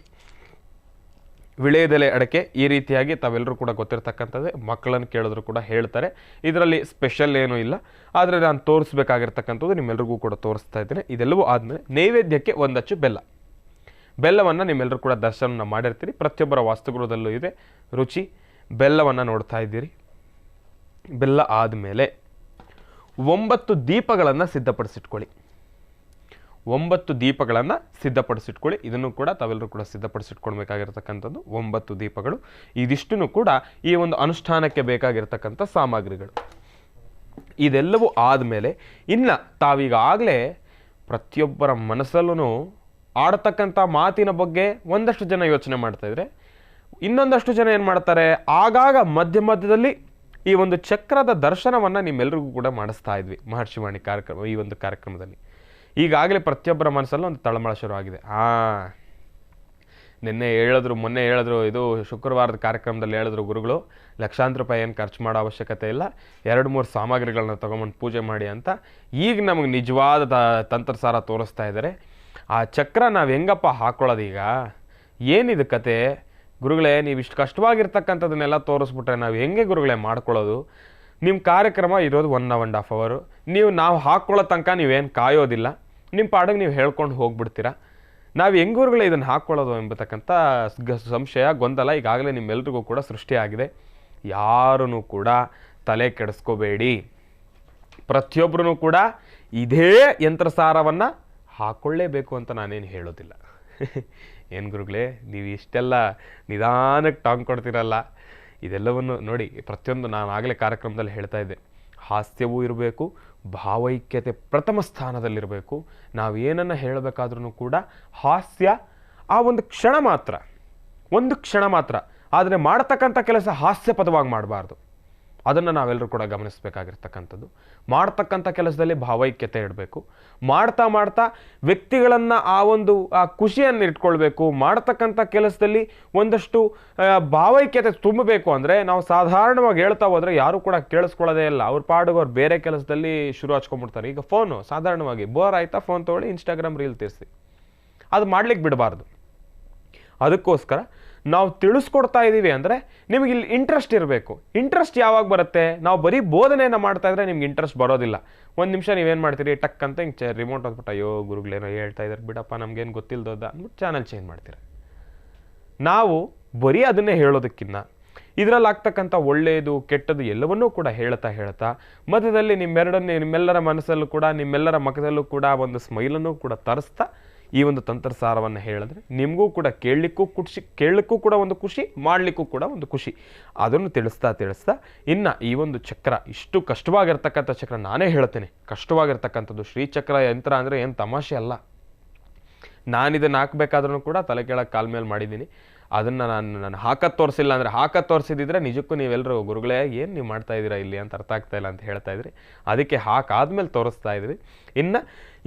ವಿಳೆದೆಲೆ ಅಡಕೆ ಈ ರೀತಿಯಾಗಿ ತಾವೆಲ್ಲರೂ ಕೂಡ ಗೊತ್ತಿರ್ತಕ್ಕಂಥದ್ದೇ. ಮಕ್ಕಳನ್ನು ಕೇಳಿದ್ರು ಕೂಡ ಹೇಳ್ತಾರೆ. ಇದರಲ್ಲಿ ಸ್ಪೆಷಲ್ ಏನೂ ಇಲ್ಲ. ಆದರೆ ನಾನು ತೋರಿಸ್ಬೇಕಾಗಿರ್ತಕ್ಕಂಥದ್ದು ನಿಮ್ಮೆಲ್ರಿಗೂ ಕೂಡ ತೋರಿಸ್ತಾ ಇದ್ದೇನೆ. ಇದೆಲ್ಲವೂ ಆದಮೇಲೆ ನೈವೇದ್ಯಕ್ಕೆ 1 ಅಚ್ಚು ಬೆಲ್ಲವನ್ನು ನಿಮ್ಮೆಲ್ಲರೂ ಕೂಡ ದರ್ಶನ ಮಾಡಿರ್ತೀರಿ. ಪ್ರತಿಯೊಬ್ಬರ ವಾಸ್ತುಗೃಹದಲ್ಲೂ ಇದೆ. ರುಚಿ ಬೆಲ್ಲವನ್ನು ನೋಡ್ತಾ ಇದ್ದೀರಿ. ಬೆಲ್ಲ ಆದಮೇಲೆ 9 ದೀಪಗಳನ್ನು ಸಿದ್ಧಪಡಿಸಿಟ್ಕೊಳ್ಳಿ. 9 ದೀಪಗಳನ್ನು ಸಿದ್ಧಪಡಿಸಿಟ್ಕೊಳ್ಳಿ. ಇದನ್ನು ಕೂಡ ತಾವೆಲ್ಲರೂ ಕೂಡ ಸಿದ್ಧಪಡಿಸಿಟ್ಕೊಳ್ಬೇಕಾಗಿರ್ತಕ್ಕಂಥದ್ದು 9 ದೀಪಗಳು. ಇದಿಷ್ಟನ್ನು ಕೂಡ ಈ ಒಂದು ಅನುಷ್ಠಾನಕ್ಕೆ ಬೇಕಾಗಿರ್ತಕ್ಕಂಥ ಸಾಮಗ್ರಿಗಳು. ಇದೆಲ್ಲವೂ ಆದಮೇಲೆ ಇನ್ನು ತಾವೀಗಾಗಲೇ ಪ್ರತಿಯೊಬ್ಬರ ಮನಸ್ಸಲ್ಲೂ ಆಡ್ತಕ್ಕಂಥ ಮಾತಿನ ಬಗ್ಗೆ ಒಂದಷ್ಟು ಜನ ಯೋಚನೆ ಮಾಡ್ತಾಯಿದ್ರೆ, ಇನ್ನೊಂದಷ್ಟು ಜನ ಏನು ಮಾಡ್ತಾರೆ, ಆಗಾಗ ಮಧ್ಯದಲ್ಲಿ ಈ ಒಂದು ಚಕ್ರದ ದರ್ಶನವನ್ನು ನಿಮ್ಮೆಲ್ಲರಿಗೂ ಕೂಡ ಮಾಡಿಸ್ತಾ ಇದ್ವಿ ಮಹರ್ಷಿವಾಣಿ ಕಾರ್ಯಕ್ರಮ. ಈ ಒಂದು ಕಾರ್ಯಕ್ರಮದಲ್ಲಿ ಈಗಾಗಲೇ ಪ್ರತಿಯೊಬ್ಬರ ಮನಸ್ಸಲ್ಲೂ ಒಂದು ತಳಮಳ ಶುರುವಾಗಿದೆ. ಮೊನ್ನೆ ಹೇಳಿದ್ರು, ಇದು ಶುಕ್ರವಾರದ ಕಾರ್ಯಕ್ರಮದಲ್ಲಿ ಹೇಳಿದ್ರು ಗುರುಗಳು, ಲಕ್ಷಾಂತರ ರೂಪಾಯಿ ಏನು ಖರ್ಚು ಮಾಡೋ ಅವಶ್ಯಕತೆ ಇಲ್ಲ, 2-3 ಸಾಮಗ್ರಿಗಳನ್ನ ತೊಗೊಂಬಂದು ಪೂಜೆ ಮಾಡಿ ಅಂತ. ಈಗ ನಮಗೆ ನಿಜವಾದ ತಂತ್ರಸಾರ ತೋರಿಸ್ತಾ ಇದ್ದಾರೆ. ಆ ಚಕ್ರ ನಾವು ಹೆಂಗಪ್ಪ ಹಾಕೊಳ್ಳೋದು, ಈಗ ಏನಿದು ಕತೆ ಗುರುಗಳೇ? ನೀವು ಇಷ್ಟು ಕಷ್ಟವಾಗಿರ್ತಕ್ಕಂಥದ್ದನ್ನೆಲ್ಲ ತೋರಿಸ್ಬಿಟ್ರೆ ನಾವು ಹೆಂಗೆ ಗುರುಗಳೇ ಮಾಡ್ಕೊಳ್ಳೋದು? ನಿಮ್ಮ ಕಾರ್ಯಕ್ರಮ ಇರೋದು 1.5 ಅವರ್. ನಾವು ಹಾಕ್ಕೊಳ್ಳೋ ತನಕ ನೀವೇನು ಕಾಯೋದಿಲ್ಲ, ನಿಮ್ಮ ಪಾಡಿಗೆ ನೀವು ಹೇಳ್ಕೊಂಡು ಹೋಗ್ಬಿಡ್ತೀರಾ. ನಾವು ಹೆಂಗೂರುಗಳೇ ಇದನ್ನು ಹಾಕ್ಕೊಳ್ಳೋದು ಎಂಬತಕ್ಕಂಥ ಸಂಶಯ, ಗೊಂದಲ ಈಗಾಗಲೇ ನಿಮ್ಮೆಲ್ರಿಗೂ ಕೂಡ ಸೃಷ್ಟಿಯಾಗಿದೆ. ಯಾರೂ ಕೂಡ ತಲೆ ಕೆಡಿಸ್ಕೋಬೇಡಿ. ಪ್ರತಿಯೊಬ್ಬರೂ ಕೂಡ ಇದೇ ಯಂತ್ರಸಾರವನ್ನು ಹಾಕ್ಕೊಳ್ಳೇಬೇಕು ಅಂತ ನಾನೇನು ಹೇಳೋದಿಲ್ಲ. ಏನು ಗುರುಗಳೇ ನೀವು ಇಷ್ಟೆಲ್ಲ ನಿಧಾನಕ್ಕೆ ಟಾಂಗ್ ಕೊಡ್ತೀರಲ್ಲ? ಇದೆಲ್ಲವನ್ನು ನೋಡಿ, ಪ್ರತಿಯೊಂದು ನಾನು ಆಗಲೇ ಕಾರ್ಯಕ್ರಮದಲ್ಲಿ ಹೇಳ್ತಾ ಇದ್ದೆ, ಹಾಸ್ಯವೂ ಇರಬೇಕು, ಭಾವೈಕ್ಯತೆ ಪ್ರಥಮ ಸ್ಥಾನದಲ್ಲಿರಬೇಕು. ನಾವು ಏನನ್ನು ಹೇಳಬೇಕಾದ್ರೂ ಕೂಡ ಹಾಸ್ಯ ಆ ಒಂದು ಕ್ಷಣ ಮಾತ್ರ, ಆದರೆ ಮಾಡ್ತಕ್ಕಂಥ ಕೆಲಸ ಹಾಸ್ಯ ಪದವಾಗಿ ಮಾಡಬಾರ್ದು. ಅದನ್ನು ನಾವೆಲ್ಲರೂ ಕೂಡ ಗಮನಿಸಬೇಕಾಗಿರ್ತಕ್ಕಂಥದ್ದು. ಮಾಡ್ತಕ್ಕಂಥ ಕೆಲಸದಲ್ಲಿ ಭಾವೈಕ್ಯತೆ ಇಡಬೇಕು. ಮಾಡ್ತಾ ವ್ಯಕ್ತಿಗಳನ್ನು ಆ ಖುಷಿಯನ್ನು ಇಟ್ಕೊಳ್ಬೇಕು. ಮಾಡ್ತಕ್ಕಂಥ ಕೆಲಸದಲ್ಲಿ ಒಂದಷ್ಟು ಭಾವೈಕ್ಯತೆ ತುಂಬಬೇಕು. ಅಂದರೆ ನಾವು ಸಾಧಾರಣವಾಗಿ ಹೇಳ್ತಾ ಹೋದರೆ ಯಾರೂ ಕೂಡ ಕೇಳಿಸ್ಕೊಳ್ಳೋದೇ ಇಲ್ಲ. ಅವ್ರ ಪಾಡಿಗೆ ಅವ್ರು ಬೇರೆ ಕೆಲಸದಲ್ಲಿ ಶುರು ಹಚ್ಕೊಂಡ್ಬಿಡ್ತಾರೆ. ಈಗ ಫೋನು ಸಾಧಾರಣವಾಗಿ ಬೋರ್ ಆಯಿತಾ, ಫೋನ್ ತೊಗೊಳ್ಳಿ, ಇನ್ಸ್ಟಾಗ್ರಾಮ್ ರೀಲ್ ತಿರ್ಸಿ. ಅದು ಮಾಡ್ಲಿಕ್ಕೆ ಬಿಡಬಾರ್ದು. ಅದಕ್ಕೋಸ್ಕರ ನಾವು ತಿಳಿಸ್ಕೊಡ್ತಾ ಇದ್ದೀವಿ ಅಂದರೆ ನಿಮಗೆ ಇಲ್ಲಿ ಇಂಟ್ರೆಸ್ಟ್ ಇರಬೇಕು. ಇಂಟ್ರೆಸ್ಟ್ ಯಾವಾಗ ಬರುತ್ತೆ? ನಾವು ಬರೀ ಬೋಧನೆಯನ್ನು ಮಾಡ್ತಾ ಇದ್ರೆ ನಿಮ್ಗೆ ಇಂಟ್ರೆಸ್ಟ್ ಬರೋದಿಲ್ಲ. ಒಂದು ನಿಮಿಷ ನೀವೇನು ಮಾಡ್ತೀರಿ, ಟಕ್ ಅಂತ ಹಿಂಗೆ ರಿಮೋಟ್ ಹೊತ್ಬಿಟ್ಟು ಅಯ್ಯೋ ಗುರುಗಳೇನೋ ಹೇಳ್ತಾ ಇದ್ದಾರೆ ಬಿಡಪ್ಪ ನಮಗೇನು ಗೊತ್ತಿಲ್ಲದೋದ ಅಂದ್ಬಿಟ್ಟು ಚಾನಲ್ ಚೇಂಜ್ ಮಾಡ್ತೀರ. ನಾವು ಬರೀ ಅದನ್ನೇ ಹೇಳೋದಕ್ಕಿಂತ ಇದರಲ್ಲಿ ಆಗ್ತಕ್ಕಂಥ ಒಳ್ಳೆಯದು ಕೆಟ್ಟದ್ದು ಎಲ್ಲವನ್ನೂ ಕೂಡ ಹೇಳ್ತಾ ಮಧ್ಯದಲ್ಲಿ ನಿಮ್ಮೆಲ್ಲರ ಮನಸ್ಸಲ್ಲೂ ಕೂಡ ನಿಮ್ಮೆಲ್ಲರ ಮುಖದಲ್ಲೂ ಕೂಡ ಒಂದು ಸ್ಮೈಲನ್ನು ಕೂಡ ತರಿಸ್ತಾ ಈ ಒಂದು ತಂತ್ರಸಾರವನ್ನು ಹೇಳಿದ್ರೆ ನಿಮಗೂ ಕೂಡ ಕೇಳಲಿಕ್ಕೂ ಕೂಡ ಒಂದು ಖುಷಿ, ಮಾಡಲಿಕ್ಕೂ ಕೂಡ ಒಂದು ಖುಷಿ. ಅದನ್ನು ತಿಳಿಸ್ತಾ ಇನ್ನು ಈ ಒಂದು ಚಕ್ರ, ಇಷ್ಟು ಕಷ್ಟವಾಗಿರ್ತಕ್ಕಂಥ ಚಕ್ರ, ನಾನೇ ಹೇಳ್ತೇನೆ ಕಷ್ಟವಾಗಿರ್ತಕ್ಕಂಥದ್ದು. ಶ್ರೀಚಕ್ರ ಯಂತ್ರ ಅಂದರೆ ಏನು ತಮಾಷೆ ಅಲ್ಲ. ನಾನಿದನ್ನು ಹಾಕಬೇಕಾದ್ರೂ ಕೂಡ ತಲೆ ಕೆಳಗೆ ಕಾಲ ಮೇಲೆ ಮಾಡಿದ್ದೀನಿ. ಅದನ್ನು ನಾನು ಹಾಕಕ್ಕೆ ತೋರಿಸಿಲ್ಲ ಅಂದರೆ ಹಾಕಕ್ಕೆ ತೋರಿಸಿದ್ರೆ ನಿಜಕ್ಕೂ ನೀವೆಲ್ಲರೂ ಗುರುಗಳೇ ಏನು ನೀವು ಮಾಡ್ತಾ ಇದ್ದೀರಾ ಇಲ್ಲಿ ಅಂತ ಅರ್ಥ ಆಗ್ತಾ ಇಲ್ಲ ಅಂತ ಹೇಳ್ತಾ ಇದ್ರಿ. ಅದಕ್ಕೆ ಹಾಕಾದ್ಮೇಲೆ ತೋರಿಸ್ತಾ ಇದ್ವಿ. ಇನ್ನು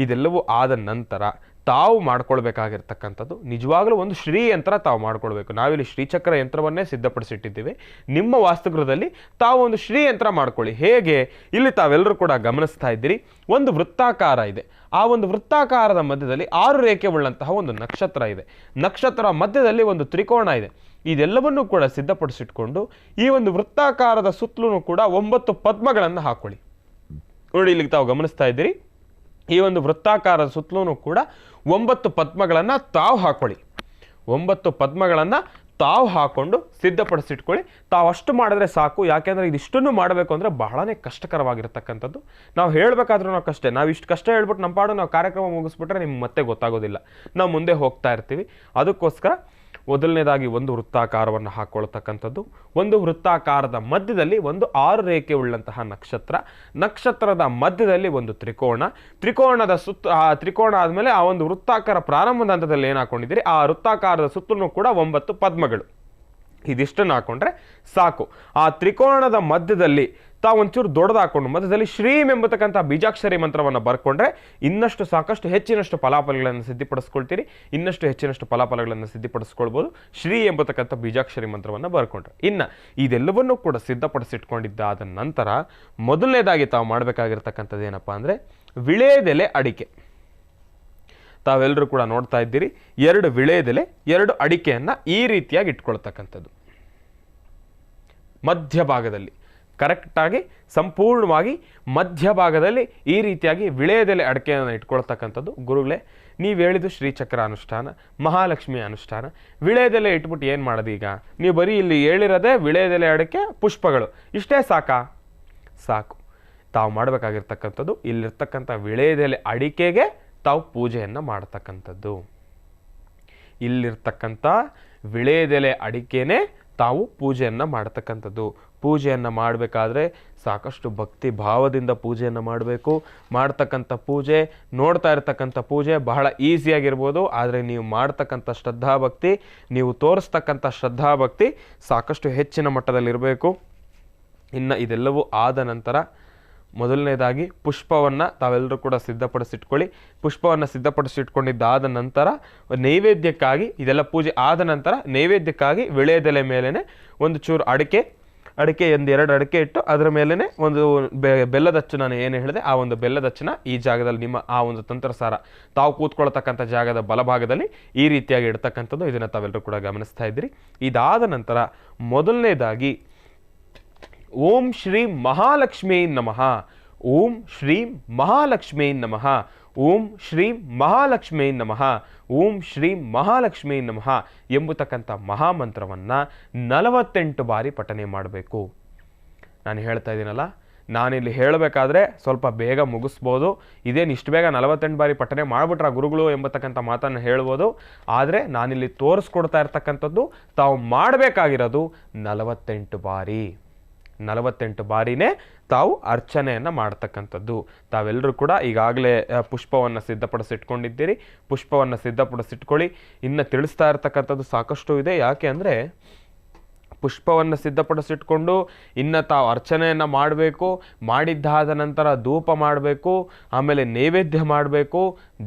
ಇದೆಲ್ಲವೂ ಆದ ನಂತರ ತಾವು ಮಾಡ್ಕೊಳ್ಬೇಕಾಗಿರ್ತಕ್ಕಂಥದ್ದು ನಿಜವಾಗ್ಲೂ ಒಂದು ಶ್ರೀ ಯಂತ್ರ ತಾವು ಮಾಡ್ಕೊಳ್ಬೇಕು. ನಾವಿಲ್ಲಿ ಶ್ರೀಚಕ್ರ ಯಂತ್ರವನ್ನೇ ಸಿದ್ಧಪಡಿಸಿಟ್ಟಿದ್ದೀವಿ. ನಿಮ್ಮ ವಾಸ್ತುಗೃಹದಲ್ಲಿ ತಾವು ಒಂದು ಶ್ರೀ ಯಂತ್ರ ಮಾಡ್ಕೊಳ್ಳಿ. ಹೇಗೆ? ಇಲ್ಲಿ ತಾವೆಲ್ಲರೂ ಕೂಡ ಗಮನಿಸ್ತಾ ಇದ್ದೀರಿ, ಒಂದು ವೃತ್ತಾಕಾರ ಇದೆ. ಆ ಒಂದು ವೃತ್ತಾಕಾರದ ಮಧ್ಯದಲ್ಲಿ 6 ರೇಖೆ ಉಳ್ಳಂತಹ ಒಂದು ನಕ್ಷತ್ರ ಇದೆ. ನಕ್ಷತ್ರ ಮಧ್ಯದಲ್ಲಿ ಒಂದು ತ್ರಿಕೋಣ ಇದೆ. ಇದೆಲ್ಲವನ್ನೂ ಕೂಡ ಸಿದ್ಧಪಡಿಸಿಟ್ಕೊಂಡು ಈ ಒಂದು ವೃತ್ತಾಕಾರದ ಸುತ್ತಲೂ ಕೂಡ 9 ಪದ್ಮಗಳನ್ನು ಹಾಕೊಳ್ಳಿ. ನೋಡಿ, ಇಲ್ಲಿಗೆ ತಾವು ಗಮನಿಸ್ತಾ ಇದ್ದೀರಿ, ಈ ಒಂದು ವೃತ್ತಾಕಾರದ ಸುತ್ತಲೂ ಕೂಡ 9 ಪದ್ಮಗಳನ್ನು ತಾವು ಹಾಕೊಳ್ಳಿ. 9 ಪದ್ಮಗಳನ್ನು ತಾವು ಹಾಕೊಂಡು ಸಿದ್ಧಪಡಿಸಿಟ್ಕೊಳ್ಳಿ. ತಾವು ಅಷ್ಟು ಮಾಡಿದ್ರೆ ಸಾಕು. ಯಾಕೆಂದರೆ ಇದಿಷ್ಟನ್ನು ಮಾಡಬೇಕು ಅಂದರೆ ಬಹಳನೇ ಕಷ್ಟಕರವಾಗಿರ್ತಕ್ಕಂಥದ್ದು. ನಾವು ಹೇಳಬೇಕಾದ್ರೂ ನಾವು ಕಷ್ಟ, ನಾವು ಇಷ್ಟು ಕಷ್ಟ ಹೇಳ್ಬಿಟ್ಟು ನಮ್ಮ ಪಾಡು ನಾವು ಕಾರ್ಯಕ್ರಮ ಮುಗಿಸ್ಬಿಟ್ರೆ ನಿಮ್ಗೆ ಮತ್ತೆ ಗೊತ್ತಾಗೋದಿಲ್ಲ. ನಾವು ಮುಂದೆ ಹೋಗ್ತಾ ಇರ್ತೀವಿ. ಅದಕ್ಕೋಸ್ಕರ ಮೊದಲನೇದಾಗಿ ಒಂದು ವೃತ್ತಾಕಾರವನ್ನು ಹಾಕ್ಕೊಳ್ತಕ್ಕಂಥದ್ದು. ಒಂದು ವೃತ್ತಾಕಾರದ ಮಧ್ಯದಲ್ಲಿ ಒಂದು 6 ರೇಖೆ ಉಳ್ಳಂತಹ ನಕ್ಷತ್ರದ ಮಧ್ಯದಲ್ಲಿ ಒಂದು ತ್ರಿಕೋಣದ ತ್ರಿಕೋಣ ಆದಮೇಲೆ ಆ ಒಂದು ವೃತ್ತಾಕಾರ ಪ್ರಾರಂಭದ ಹಂತದಲ್ಲಿ ಏನು ಹಾಕೊಂಡಿದ್ದೀರಿ, ಆ ವೃತ್ತಾಕಾರದ ಸುತ್ತಲೂ ಕೂಡ 9 ಪದ್ಮಗಳು. ಇದಿಷ್ಟನ್ನು ಹಾಕೊಂಡ್ರೆ ಸಾಕು. ಆ ತ್ರಿಕೋಣದ ಮಧ್ಯದಲ್ಲಿ ತಾವು ಒಂಚೂರು ದೊಡ್ಡದು ಹಾಕೊಂಡು ಮಧ್ಯದಲ್ಲಿ ಶ್ರೀಂ ಎಂಬತಕ್ಕಂಥ ಬೀಜಾಕ್ಷರಿ ಮಂತ್ರವನ್ನು ಬರ್ಕೊಂಡ್ರೆ ಇನ್ನಷ್ಟು ಸಾಕಷ್ಟು ಹೆಚ್ಚಿನಷ್ಟು ಫಲಾಫಲಗಳನ್ನು ಸಿದ್ಧಿಪಡಿಸ್ಕೊಳ್ತೀರಿ. ಹೆಚ್ಚಿನಷ್ಟು ಫಲಾಫಲಗಳನ್ನು ಸಿದ್ಧಿಪಡಿಸ್ಕೊಳ್ಬೋದು ಶ್ರೀ ಎಂಬತಕ್ಕಂಥ ಬೀಜಾಕ್ಷರಿ ಮಂತ್ರವನ್ನು ಬರ್ಕೊಂಡ್ರೆ. ಇನ್ನು ಇದೆಲ್ಲವನ್ನೂ ಕೂಡ ಸಿದ್ಧಪಡಿಸಿಟ್ಕೊಂಡಿದ್ದಾದ ನಂತರ ಮೊದಲನೇದಾಗಿ ತಾವು ಮಾಡಬೇಕಾಗಿರ್ತಕ್ಕಂಥದ್ದು ಏನಪ್ಪ ಅಂದರೆ ವಿಳೆದೆಲೆ ಅಡಿಕೆ. ತಾವೆಲ್ಲರೂ ಕೂಡ ನೋಡ್ತಾ ಇದ್ದೀರಿ, 2 ವಿಳೆದೆಲೆ 2 ಅಡಿಕೆಯನ್ನು ಈ ರೀತಿಯಾಗಿ ಇಟ್ಕೊಳ್ತಕ್ಕಂಥದ್ದು. ಮಧ್ಯಭಾಗದಲ್ಲಿ ಕರೆಕ್ಟಾಗಿ ಸಂಪೂರ್ಣವಾಗಿ ಮಧ್ಯಭಾಗದಲ್ಲಿ ಈ ರೀತಿಯಾಗಿ ವಿಳೆದೆಲೆ ಅಡಿಕೆಯನ್ನು ಇಟ್ಕೊಳ್ತಕ್ಕಂಥದ್ದು. ಗುರುಗಳೇ, ನೀವು ಹೇಳಿದ್ದು ಶ್ರೀಚಕ್ರ ಅನುಷ್ಠಾನ, ಮಹಾಲಕ್ಷ್ಮಿ ಅನುಷ್ಠಾನ, ವಿಳೆದೆಲೆ ಇಟ್ಬಿಟ್ಟು ಏನು ಮಾಡೋದು ಈಗ? ನೀವು ಬರೀ ಇಲ್ಲಿ ಹೇಳಿರೋದೇ ವಿಳೆದೆಲೆ ಅಡಿಕೆ ಪುಷ್ಪಗಳು, ಇಷ್ಟೇ ಸಾಕು. ತಾವು ಮಾಡಬೇಕಾಗಿರ್ತಕ್ಕಂಥದ್ದು ಇಲ್ಲಿರ್ತಕ್ಕಂಥ ವಿಳೆದೆಲೆ ಅಡಿಕೆಗೆ ತಾವು ಪೂಜೆಯನ್ನು ಮಾಡ್ತಕ್ಕಂಥದ್ದು. ಇಲ್ಲಿರ್ತಕ್ಕಂಥ ವಿಳೆದೆಲೆ ಅಡಿಕೆನೇ ತಾವು ಪೂಜೆಯನ್ನು ಮಾಡ್ತಕ್ಕಂಥದ್ದು. ಪೂಜೆಯನ್ನು ಮಾಡಬೇಕಾದ್ರೆ ಸಾಕಷ್ಟು ಭಕ್ತಿ ಭಾವದಿಂದ ಪೂಜೆಯನ್ನು ಮಾಡಬೇಕು. ಮಾಡ್ತಕ್ಕಂಥ ಪೂಜೆ, ನೋಡ್ತಾ ಇರ್ತಕ್ಕಂಥ ಪೂಜೆ ಬಹಳ ಈಸಿಯಾಗಿರ್ಬೋದು. ಆದರೆ ನೀವು ಮಾಡ್ತಕ್ಕಂಥ ಶ್ರದ್ಧಾಭಕ್ತಿ, ನೀವು ತೋರಿಸ್ತಕ್ಕಂಥ ಶ್ರದ್ಧಾಭಕ್ತಿ ಸಾಕಷ್ಟು ಹೆಚ್ಚಿನ ಮಟ್ಟದಲ್ಲಿರಬೇಕು. ಇನ್ನು ಇದೆಲ್ಲವೂ ಆದ ನಂತರ ಮೊದಲನೇದಾಗಿ ಪುಷ್ಪವನ್ನು ತಾವೆಲ್ಲರೂ ಕೂಡ ಸಿದ್ಧಪಡಿಸಿಟ್ಕೊಳ್ಳಿ. ಪುಷ್ಪವನ್ನು ಸಿದ್ಧಪಡಿಸಿಟ್ಕೊಂಡಿದ್ದಾದ ನಂತರ ನೈವೇದ್ಯಕ್ಕಾಗಿ, ಇದೆಲ್ಲ ಪೂಜೆ ಆದ ನಂತರ ನೈವೇದ್ಯಕ್ಕಾಗಿ ವಿಳೆದೆಲೆ ಮೇಲೇ ಒಂದು ಚೂರು ಅಡಿಕೆ 2 ಅಡಿಕೆ ಇಟ್ಟು ಅದರ ಮೇಲೇ ಒಂದು ಬೆಲ್ಲದಚ್ಚು, ನಾನು ಏನು ಹೇಳಿದೆ ಆ ಒಂದು ಬೆಲ್ಲದಚ್ಚನ ಈ ಜಾಗದಲ್ಲಿ ನಿಮ್ಮ ಆ ಒಂದು ತಂತ್ರಸಾರ ತಾವು ಕೂತ್ಕೊಳ್ತಕ್ಕಂಥ ಜಾಗದ ಬಲಭಾಗದಲ್ಲಿ ಈ ರೀತಿಯಾಗಿ ಇಡ್ತಕ್ಕಂಥದ್ದು. ಇದನ್ನು ತಾವೆಲ್ಲರೂ ಕೂಡ ಗಮನಿಸ್ತಾ ಇದ್ದೀರಿ. ಇದಾದ ನಂತರ ಮೊದಲನೇದಾಗಿ ಓಂ ಶ್ರೀ ಮಹಾಲಕ್ಷ್ಮೀ ನಮಃ, ಓಂ ಶ್ರೀ ಮಹಾಲಕ್ಷ್ಮೀ ನಮಃ, ಓಂ ಶ್ರೀ ಮಹಾಲಕ್ಷ್ಮೀ ನಮಃ, ಓಂ ಶ್ರೀ ಮಹಾಲಕ್ಷ್ಮೀ ನಮಃ ಎಂಬತಕ್ಕಂಥ ಮಹಾಮಂತ್ರವನ್ನು 48 ಬಾರಿ ಪಠನೆ ಮಾಡಬೇಕು. ನಾನು ಹೇಳ್ತಾ ಇದ್ದೀನಲ್ಲ, ನಾನಿಲ್ಲಿ ಹೇಳಬೇಕಾದ್ರೆ ಸ್ವಲ್ಪ ಬೇಗ ಮುಗಿಸ್ಬೋದು. ಇದೇನು ಇಷ್ಟು ಬೇಗ 48 ಬಾರಿ ಪಠನೆ ಮಾಡಿಬಿಟ್ರ ಗುರುಗಳು ಎಂಬತಕ್ಕಂಥ ಮಾತನ್ನು ಹೇಳ್ಬೋದು. ಆದರೆ ನಾನಿಲ್ಲಿ ತೋರಿಸ್ಕೊಡ್ತಾ ಇರ್ತಕ್ಕಂಥದ್ದು ತಾವು ಮಾಡಬೇಕಾಗಿರೋದು 48 ಬಾರಿ. 48 ಬಾರಿನೇ ತಾವು ಅರ್ಚನೆಯನ್ನು ಮಾಡ್ತಕ್ಕಂಥದ್ದು. ತಾವೆಲ್ಲರೂ ಕೂಡ ಈಗಾಗಲೇ ಪುಷ್ಪವನ್ನು ಸಿದ್ಧಪಡಿಸಿಟ್ಕೊಂಡಿದ್ದೀರಿ. ಪುಷ್ಪವನ್ನು ಸಿದ್ಧಪಡಿಸಿಟ್ಕೊಳ್ಳಿ. ಇನ್ನು ತಿಳಿಸ್ತಾ ಇರ್ತಕ್ಕಂಥದ್ದು ಸಾಕಷ್ಟು ಇದೆ. ಯಾಕೆ ಅಂದರೆ ಪುಷ್ಪವನ್ನು ಸಿದ್ಧಪಡಿಸಿಟ್ಕೊಂಡು ಇನ್ನು ತಾವು ಅರ್ಚನೆಯನ್ನು ಮಾಡಬೇಕು. ಮಾಡಿದ್ದಾದ ನಂತರ ಧೂಪ ಮಾಡಬೇಕು, ಆಮೇಲೆ ನೈವೇದ್ಯ ಮಾಡಬೇಕು,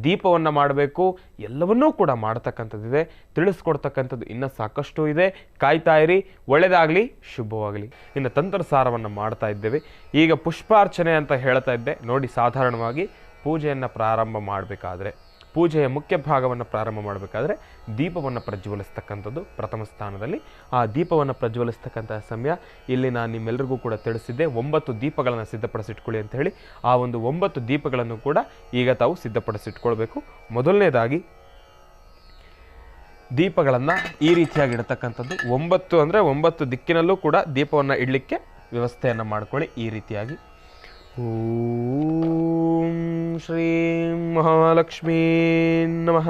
ದೀಪವನ್ನು ಮಾಡಬೇಕು. ಎಲ್ಲವನ್ನೂ ಕೂಡ ಮಾಡ್ತಕ್ಕಂಥದ್ದಿದೆ, ತಿಳಿಸ್ಕೊಡ್ತಕ್ಕಂಥದ್ದು ಇನ್ನೂ ಸಾಕಷ್ಟು ಇದೆ. ಕಾಯ್ತಾ ಇರಿ. ಒಳ್ಳೆಯದಾಗಲಿ, ಶುಭವಾಗಲಿ. ಇನ್ನು ತಂತ್ರಸಾರವನ್ನು ಮಾಡ್ತಾ ಇದ್ದೇವೆ. ಈಗ ಪುಷ್ಪಾರ್ಚನೆ ಅಂತ ಹೇಳ್ತಾ ಇದ್ದೆ ನೋಡಿ. ಸಾಧಾರಣವಾಗಿ ಪೂಜೆಯನ್ನು ಪ್ರಾರಂಭ ಮಾಡಬೇಕಾದ್ರೆ ಪೂಜೆಯ ಮುಖ್ಯ ಭಾಗವನ್ನು ಪ್ರಾರಂಭ ಮಾಡಬೇಕಾದ್ರೆ ದೀಪವನ್ನು ಪ್ರಜ್ವಲಿಸ್ತಕ್ಕಂಥದ್ದು ಪ್ರಥಮ ಸ್ಥಾನದಲ್ಲಿ. ಆ ದೀಪವನ್ನು ಪ್ರಜ್ವಲಿಸ್ತಕ್ಕಂಥ ಸಮಯ ಇಲ್ಲಿ ನಾನು ನಿಮ್ಮೆಲ್ಲರಿಗೂ ಕೂಡ ತಿಳಿಸಿದ್ದೆ, 9 ದೀಪಗಳನ್ನು ಸಿದ್ಧಪಡಿಸಿಟ್ಕೊಳ್ಳಿ ಅಂತ ಹೇಳಿ. ಆ ಒಂದು 9 ದೀಪಗಳನ್ನು ಕೂಡ ಈಗ ತಾವು ಸಿದ್ಧಪಡಿಸಿಟ್ಕೊಳ್ಬೇಕು. ಮೊದಲನೇದಾಗಿ ದೀಪಗಳನ್ನು ಈ ರೀತಿಯಾಗಿ ಇಡತಕ್ಕಂಥದ್ದು 9 ಅಂದರೆ 9 ದಿಕ್ಕಿನಲ್ಲೂ ಕೂಡ ದೀಪವನ್ನು ಇಡಲಿಕ್ಕೆ ವ್ಯವಸ್ಥೆಯನ್ನು ಮಾಡ್ಕೊಳ್ಳಿ ಈ ರೀತಿಯಾಗಿ. ಓಂ ಶ್ರೀಂ ಮಹಾಲಕ್ಷ್ಮೀ ನಮಃ.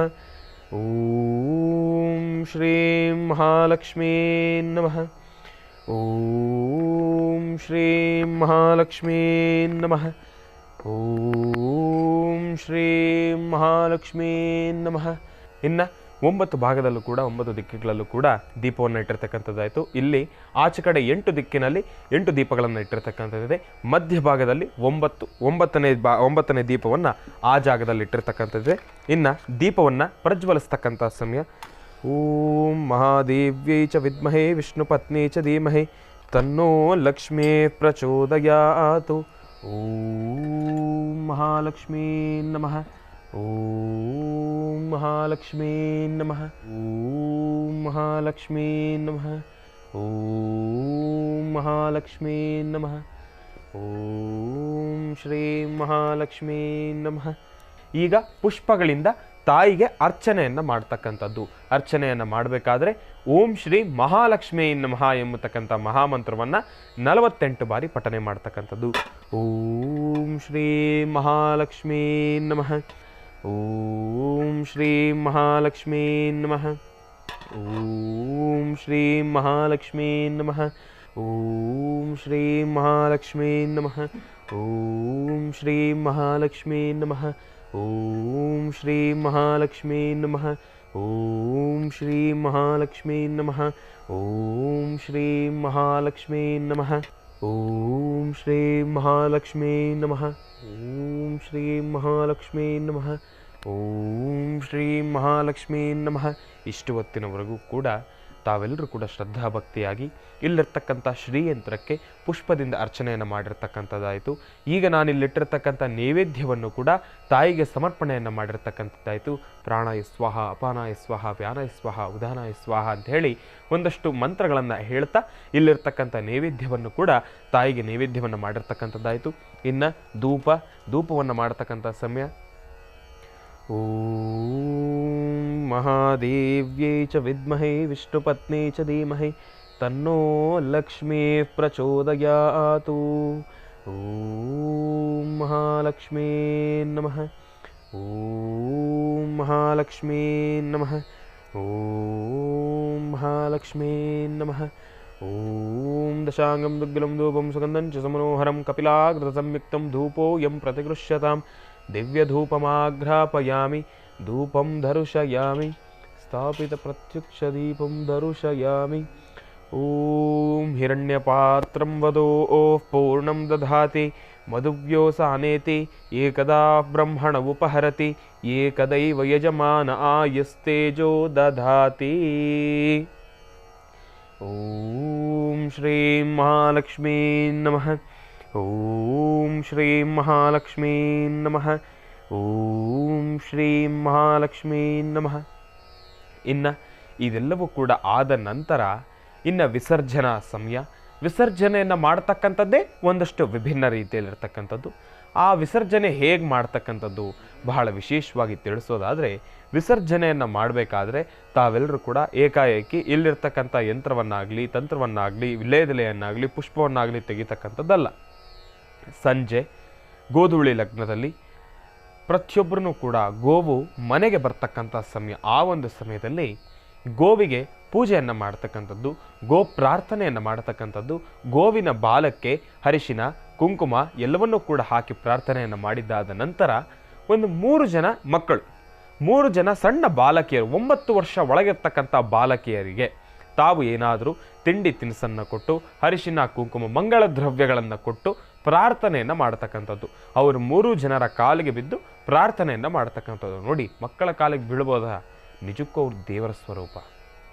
ಓಂ ಶ್ರೀಂ ಮಹಾಲಕ್ಷ್ಮೀ ನಮಃ. ಓಂ ಶ್ರೀಂ ಮಹಾಲಕ್ಷ್ಮೀ ನಮಃ. ಓಂ ಶ್ರೀಂ ಮಹಾಲಕ್ಷ್ಮೀ ನಮಃ. ಇನ್ನು 9 ಭಾಗದಲ್ಲೂ ಕೂಡ 9 ದಿಕ್ಕುಗಳಲ್ಲೂ ಕೂಡ ದೀಪವನ್ನು ಇಟ್ಟಿರ್ತಕ್ಕಂಥದ್ದಾಯಿತು. ಇಲ್ಲಿ ಆಚೆ ಕಡೆ 8 ದಿಕ್ಕಿನಲ್ಲಿ 8 ದೀಪಗಳನ್ನು ಇಟ್ಟಿರ್ತಕ್ಕಂಥದ್ದಿದೆ. ಮಧ್ಯಭಾಗದಲ್ಲಿ 9ನೇ ದೀಪವನ್ನು ಆ ಜಾಗದಲ್ಲಿ ಇಟ್ಟಿರ್ತಕ್ಕಂಥದ್ದಿದೆ. ಇನ್ನು ದೀಪವನ್ನು ಪ್ರಜ್ವಲಿಸ್ತಕ್ಕಂಥ ಸಮಯ ಓಂ ಮಹಾದೇವ್ಯೈ ಚ ವಿದ್ಮಹೇ ವಿಷ್ಣು ಪತ್ನಿ ಚ ಧೀಮಹಿ ತನ್ನೋ ಲಕ್ಷ್ಮೀ ಪ್ರಚೋದಯಾತು. ಓಂ ಮಹಾಲಕ್ಷ್ಮೀ ನಮಃ. ಓಂ ಮಹಾಲಕ್ಷ್ಮೀ ನಮಃ. ಓಂ ಮಹಾಲಕ್ಷ್ಮೀ ನಮಃ. ಓಂ ಮಹಾಲಕ್ಷ್ಮೀ ನಮಃ. ಓಂ ಶ್ರೀ ಮಹಾಲಕ್ಷ್ಮೀ ನಮಃ. ಈಗ ಪುಷ್ಪಗಳಿಂದ ತಾಯಿಗೆ ಅರ್ಚನೆಯನ್ನು ಮಾಡ್ತಕ್ಕಂಥದ್ದು. ಅರ್ಚನೆಯನ್ನು ಮಾಡಬೇಕಾದ್ರೆ ಓಂ ಶ್ರೀ ಮಹಾಲಕ್ಷ್ಮೀ ನಮಃ ಎಂಬತಕ್ಕಂಥ ಮಹಾಮಂತ್ರವನ್ನು 48 ಬಾರಿ ಪಠನೆ ಮಾಡ್ತಕ್ಕಂಥದ್ದು. ಓಂ ಶ್ರೀ ಮಹಾಲಕ್ಷ್ಮೀ ನಮಃ. ಓಂ ಶ್ರೀ ಮಹಾಲಕ್ಷ್ಮೀ ನಮಃ. ಓಂ ಶ್ರೀ ಮಹಾಲಕ್ಷ್ಮೀ ನಮಃ. ಓಂ ಶ್ರೀ ಮಹಾಲಕ್ಷ್ಮೀ ನಮಃ. ಓಂ ಶ್ರೀ ಮಹಾಲಕ್ಷ್ಮೀ ನಮಃ. ಓಂ ಶ್ರೀ ಮಹಾಲಕ್ಷ್ಮೀ ನಮಃ. ಓಂ ಶ್ರೀ ಮಹಾಲಕ್ಷ್ಮೀ ನಮಃ. ಓಂ ಶ್ರೀ ಮಹಾಲಕ್ಷ್ಮೀ ನಮಃ. ಓಂ ಶ್ರೀ ಮಹಾಲಕ್ಷ್ಮೀ ನಮಃ. ಓಂ ಶ್ರೀ ಮಹಾಲಕ್ಷ್ಮೀ ನಮಃ. ಓಂ ಶ್ರೀ ಮಹಾಲಕ್ಷ್ಮೀ ನಮಃ. ಇಷ್ಟು ಹೊತ್ತಿನವರೆಗೂ ಕೂಡ ತಾವೆಲ್ಲರೂ ಕೂಡ ಶ್ರದ್ಧಾಭಕ್ತಿಯಾಗಿ ಇಲ್ಲಿರ್ತಕ್ಕಂಥ ಶ್ರೀಯಂತ್ರಕ್ಕೆ ಪುಷ್ಪದಿಂದ ಅರ್ಚನೆಯನ್ನು ಮಾಡಿರ್ತಕ್ಕಂಥದ್ದಾಯಿತು. ಈಗ ನಾನಿಲ್ಲಿಟ್ಟಿರ್ತಕ್ಕಂಥ ನೈವೇದ್ಯವನ್ನು ಕೂಡ ತಾಯಿಗೆ ಸಮರ್ಪಣೆಯನ್ನು ಮಾಡಿರ್ತಕ್ಕಂಥದ್ದಾಯಿತು. ಪ್ರಾಣಾಯ ಸ್ವಾಹ, ಅಪಾನಾಯ ಸ್ವಾಹ, ವ್ಯಾನಾಯ ಸ್ವಾಹ, ಉದಾನಾಯ ಸ್ವಾಹ ಅಂತ ಹೇಳಿ ಒಂದಷ್ಟು ಮಂತ್ರಗಳನ್ನು ಹೇಳ್ತಾ ಇಲ್ಲಿರ್ತಕ್ಕಂಥ ನೈವೇದ್ಯವನ್ನು ಕೂಡ ತಾಯಿಗೆ ನೈವೇದ್ಯವನ್ನು ಮಾಡಿರ್ತಕ್ಕಂಥದ್ದಾಯಿತು. ಇನ್ನು ಧೂಪವನ್ನು ಮಾಡತಕ್ಕಂಥ ಸಮಯ ಓಂ ಮಹಾದೇವ್ಯೈ ಚ ವಿದ್ಮಹೇ ವಿಷ್ಣುಪತ್ನಿ ಚ ಧೀಮಹಿ ತನ್ನೋ ಲಕ್ಷ್ಮೀ ಪ್ರಚೋದಯಾತು. ಓಂ ಮಹಾಲಕ್ಷ್ಮೀ ನಮಃ. ಓಂ ಮಹಾಲಕ್ಷ್ಮೀ ನಮಃ. ಓಂ ಮಹಾಲಕ್ಷ್ಮೀ ನಮಃ. ಓಂ ದಶಾಂಗಂ ದುಗ್ಗಲಂ ಧೂಪಂ ಸುಗಂಧಂ ಚ ಸಮನೋಹರಂ ಕಪಿಲಾಗ್ರತ ಸಂಯುಕ್ತಂ ಧೂಪೋಯಂ ಪ್ರತಿಗೃಹ್ಯತಾಂ ದಿವ್ಯಧೂಪಮಾಘ್ರಾಪಯಾಮಿ ಧೂಪಂ ಧರುಷಯಾಮಿ ಸ್ಥಾಪಿತ ಪ್ರತ್ಯಕ್ಷದೀಪಂ ಧರುಷಯಾಮಿ. ಓಂ ಹಿರಣ್ಯಪಾತ್ರಂ ವದೋ ಪೂರ್ಣಂ ದಧಾತಿ ಮಧುವ್ಯೋಸಾನೇತಿ ಏಕದಾ ಬ್ರಹ್ಮಣ ಉಪಹರತಿ ಏಕದೈವ ಯಜಮಾನ ಆಯಸ್ತೇಜೋ ದಧಾತಿ. ಓಂ ಶ್ರೀ ಮಹಾಲಕ್ಷ್ಮೀ ನಮಃ. ಓಂ ಶ್ರೀ ಮಹಾಲಕ್ಷ್ಮೀ ನಮಃ. ಓಂ ಶ್ರೀ ಮಹಾಲಕ್ಷ್ಮೀ ನಮಃ. ಇನ್ನು ಇದೆಲ್ಲವೂ ಕೂಡ ಆದ ನಂತರ ಇನ್ನು ವಿಸರ್ಜನಾ ಸಮಯ. ವಿಸರ್ಜನೆಯನ್ನು ಮಾಡ್ತಕ್ಕಂಥದ್ದೇ ಒಂದಷ್ಟು ವಿಭಿನ್ನ ರೀತಿಯಲ್ಲಿರ್ತಕ್ಕಂಥದ್ದು. ಆ ವಿಸರ್ಜನೆ ಹೇಗೆ ಮಾಡ್ತಕ್ಕಂಥದ್ದು ಬಹಳ ವಿಶೇಷವಾಗಿ ತಿಳಿಸೋದಾದರೆ, ವಿಸರ್ಜನೆಯನ್ನು ಮಾಡಬೇಕಾದ್ರೆ ತಾವೆಲ್ಲರೂ ಕೂಡ ಏಕಾಏಕಿ ಇಲ್ಲಿರ್ತಕ್ಕಂಥ ಯಂತ್ರವನ್ನಾಗಲಿ, ತಂತ್ರವನ್ನಾಗಲಿ, ವಿಳ್ಯದೆಲೆಯನ್ನಾಗಲಿ, ಪುಷ್ಪವನ್ನಾಗಲಿ ತೆಗಿತಕ್ಕಂಥದ್ದಲ್ಲ. ಸಂಜೆ ಗೋಧೂಳಿ ಲಗ್ನದಲ್ಲಿ ಪ್ರತಿಯೊಬ್ಬರೂ ಕೂಡ ಗೋವು ಮನೆಗೆ ಬರ್ತಕ್ಕಂಥ ಸಮಯ. ಆ ಒಂದು ಸಮಯದಲ್ಲಿ ಗೋವಿಗೆ ಪೂಜೆಯನ್ನು ಮಾಡ್ತಕ್ಕಂಥದ್ದು, ಗೋ ಪ್ರಾರ್ಥನೆಯನ್ನು ಮಾಡ್ತಕ್ಕಂಥದ್ದು, ಗೋವಿನ ಬಾಲಕ್ಕೆ ಅರಿಶಿನ ಕುಂಕುಮ ಎಲ್ಲವನ್ನೂ ಕೂಡ ಹಾಕಿ ಪ್ರಾರ್ಥನೆಯನ್ನು ಮಾಡಿದ್ದಾದ ನಂತರ ಒಂದು 3 ಜನ ಮಕ್ಕಳು, 3 ಜನ ಸಣ್ಣ ಬಾಲಕಿಯರು, 9 ವರ್ಷ ಒಳಗಿರ್ತಕ್ಕಂಥ ಬಾಲಕಿಯರಿಗೆ ತಾವು ಏನಾದರೂ ತಿಂಡಿ ತಿನಿಸನ್ನು ಕೊಟ್ಟು ಅರಿಶಿನ ಕುಂಕುಮ ಮಂಗಳ ದ್ರವ್ಯಗಳನ್ನು ಕೊಟ್ಟು ಪ್ರಾರ್ಥನೆಯನ್ನು ಮಾಡ್ತಕ್ಕಂಥದ್ದು. ಅವರು 3 ಜನರ ಕಾಲಿಗೆ ಬಿದ್ದು ಪ್ರಾರ್ಥನೆಯನ್ನು ಮಾಡ್ತಕ್ಕಂಥದ್ದು. ನೋಡಿ, ಮಕ್ಕಳ ಕಾಲಿಗೆ ಬೀಳ್ಬೋದ? ನಿಜಕ್ಕೂ ಅವ್ರ ದೇವರ ಸ್ವರೂಪ.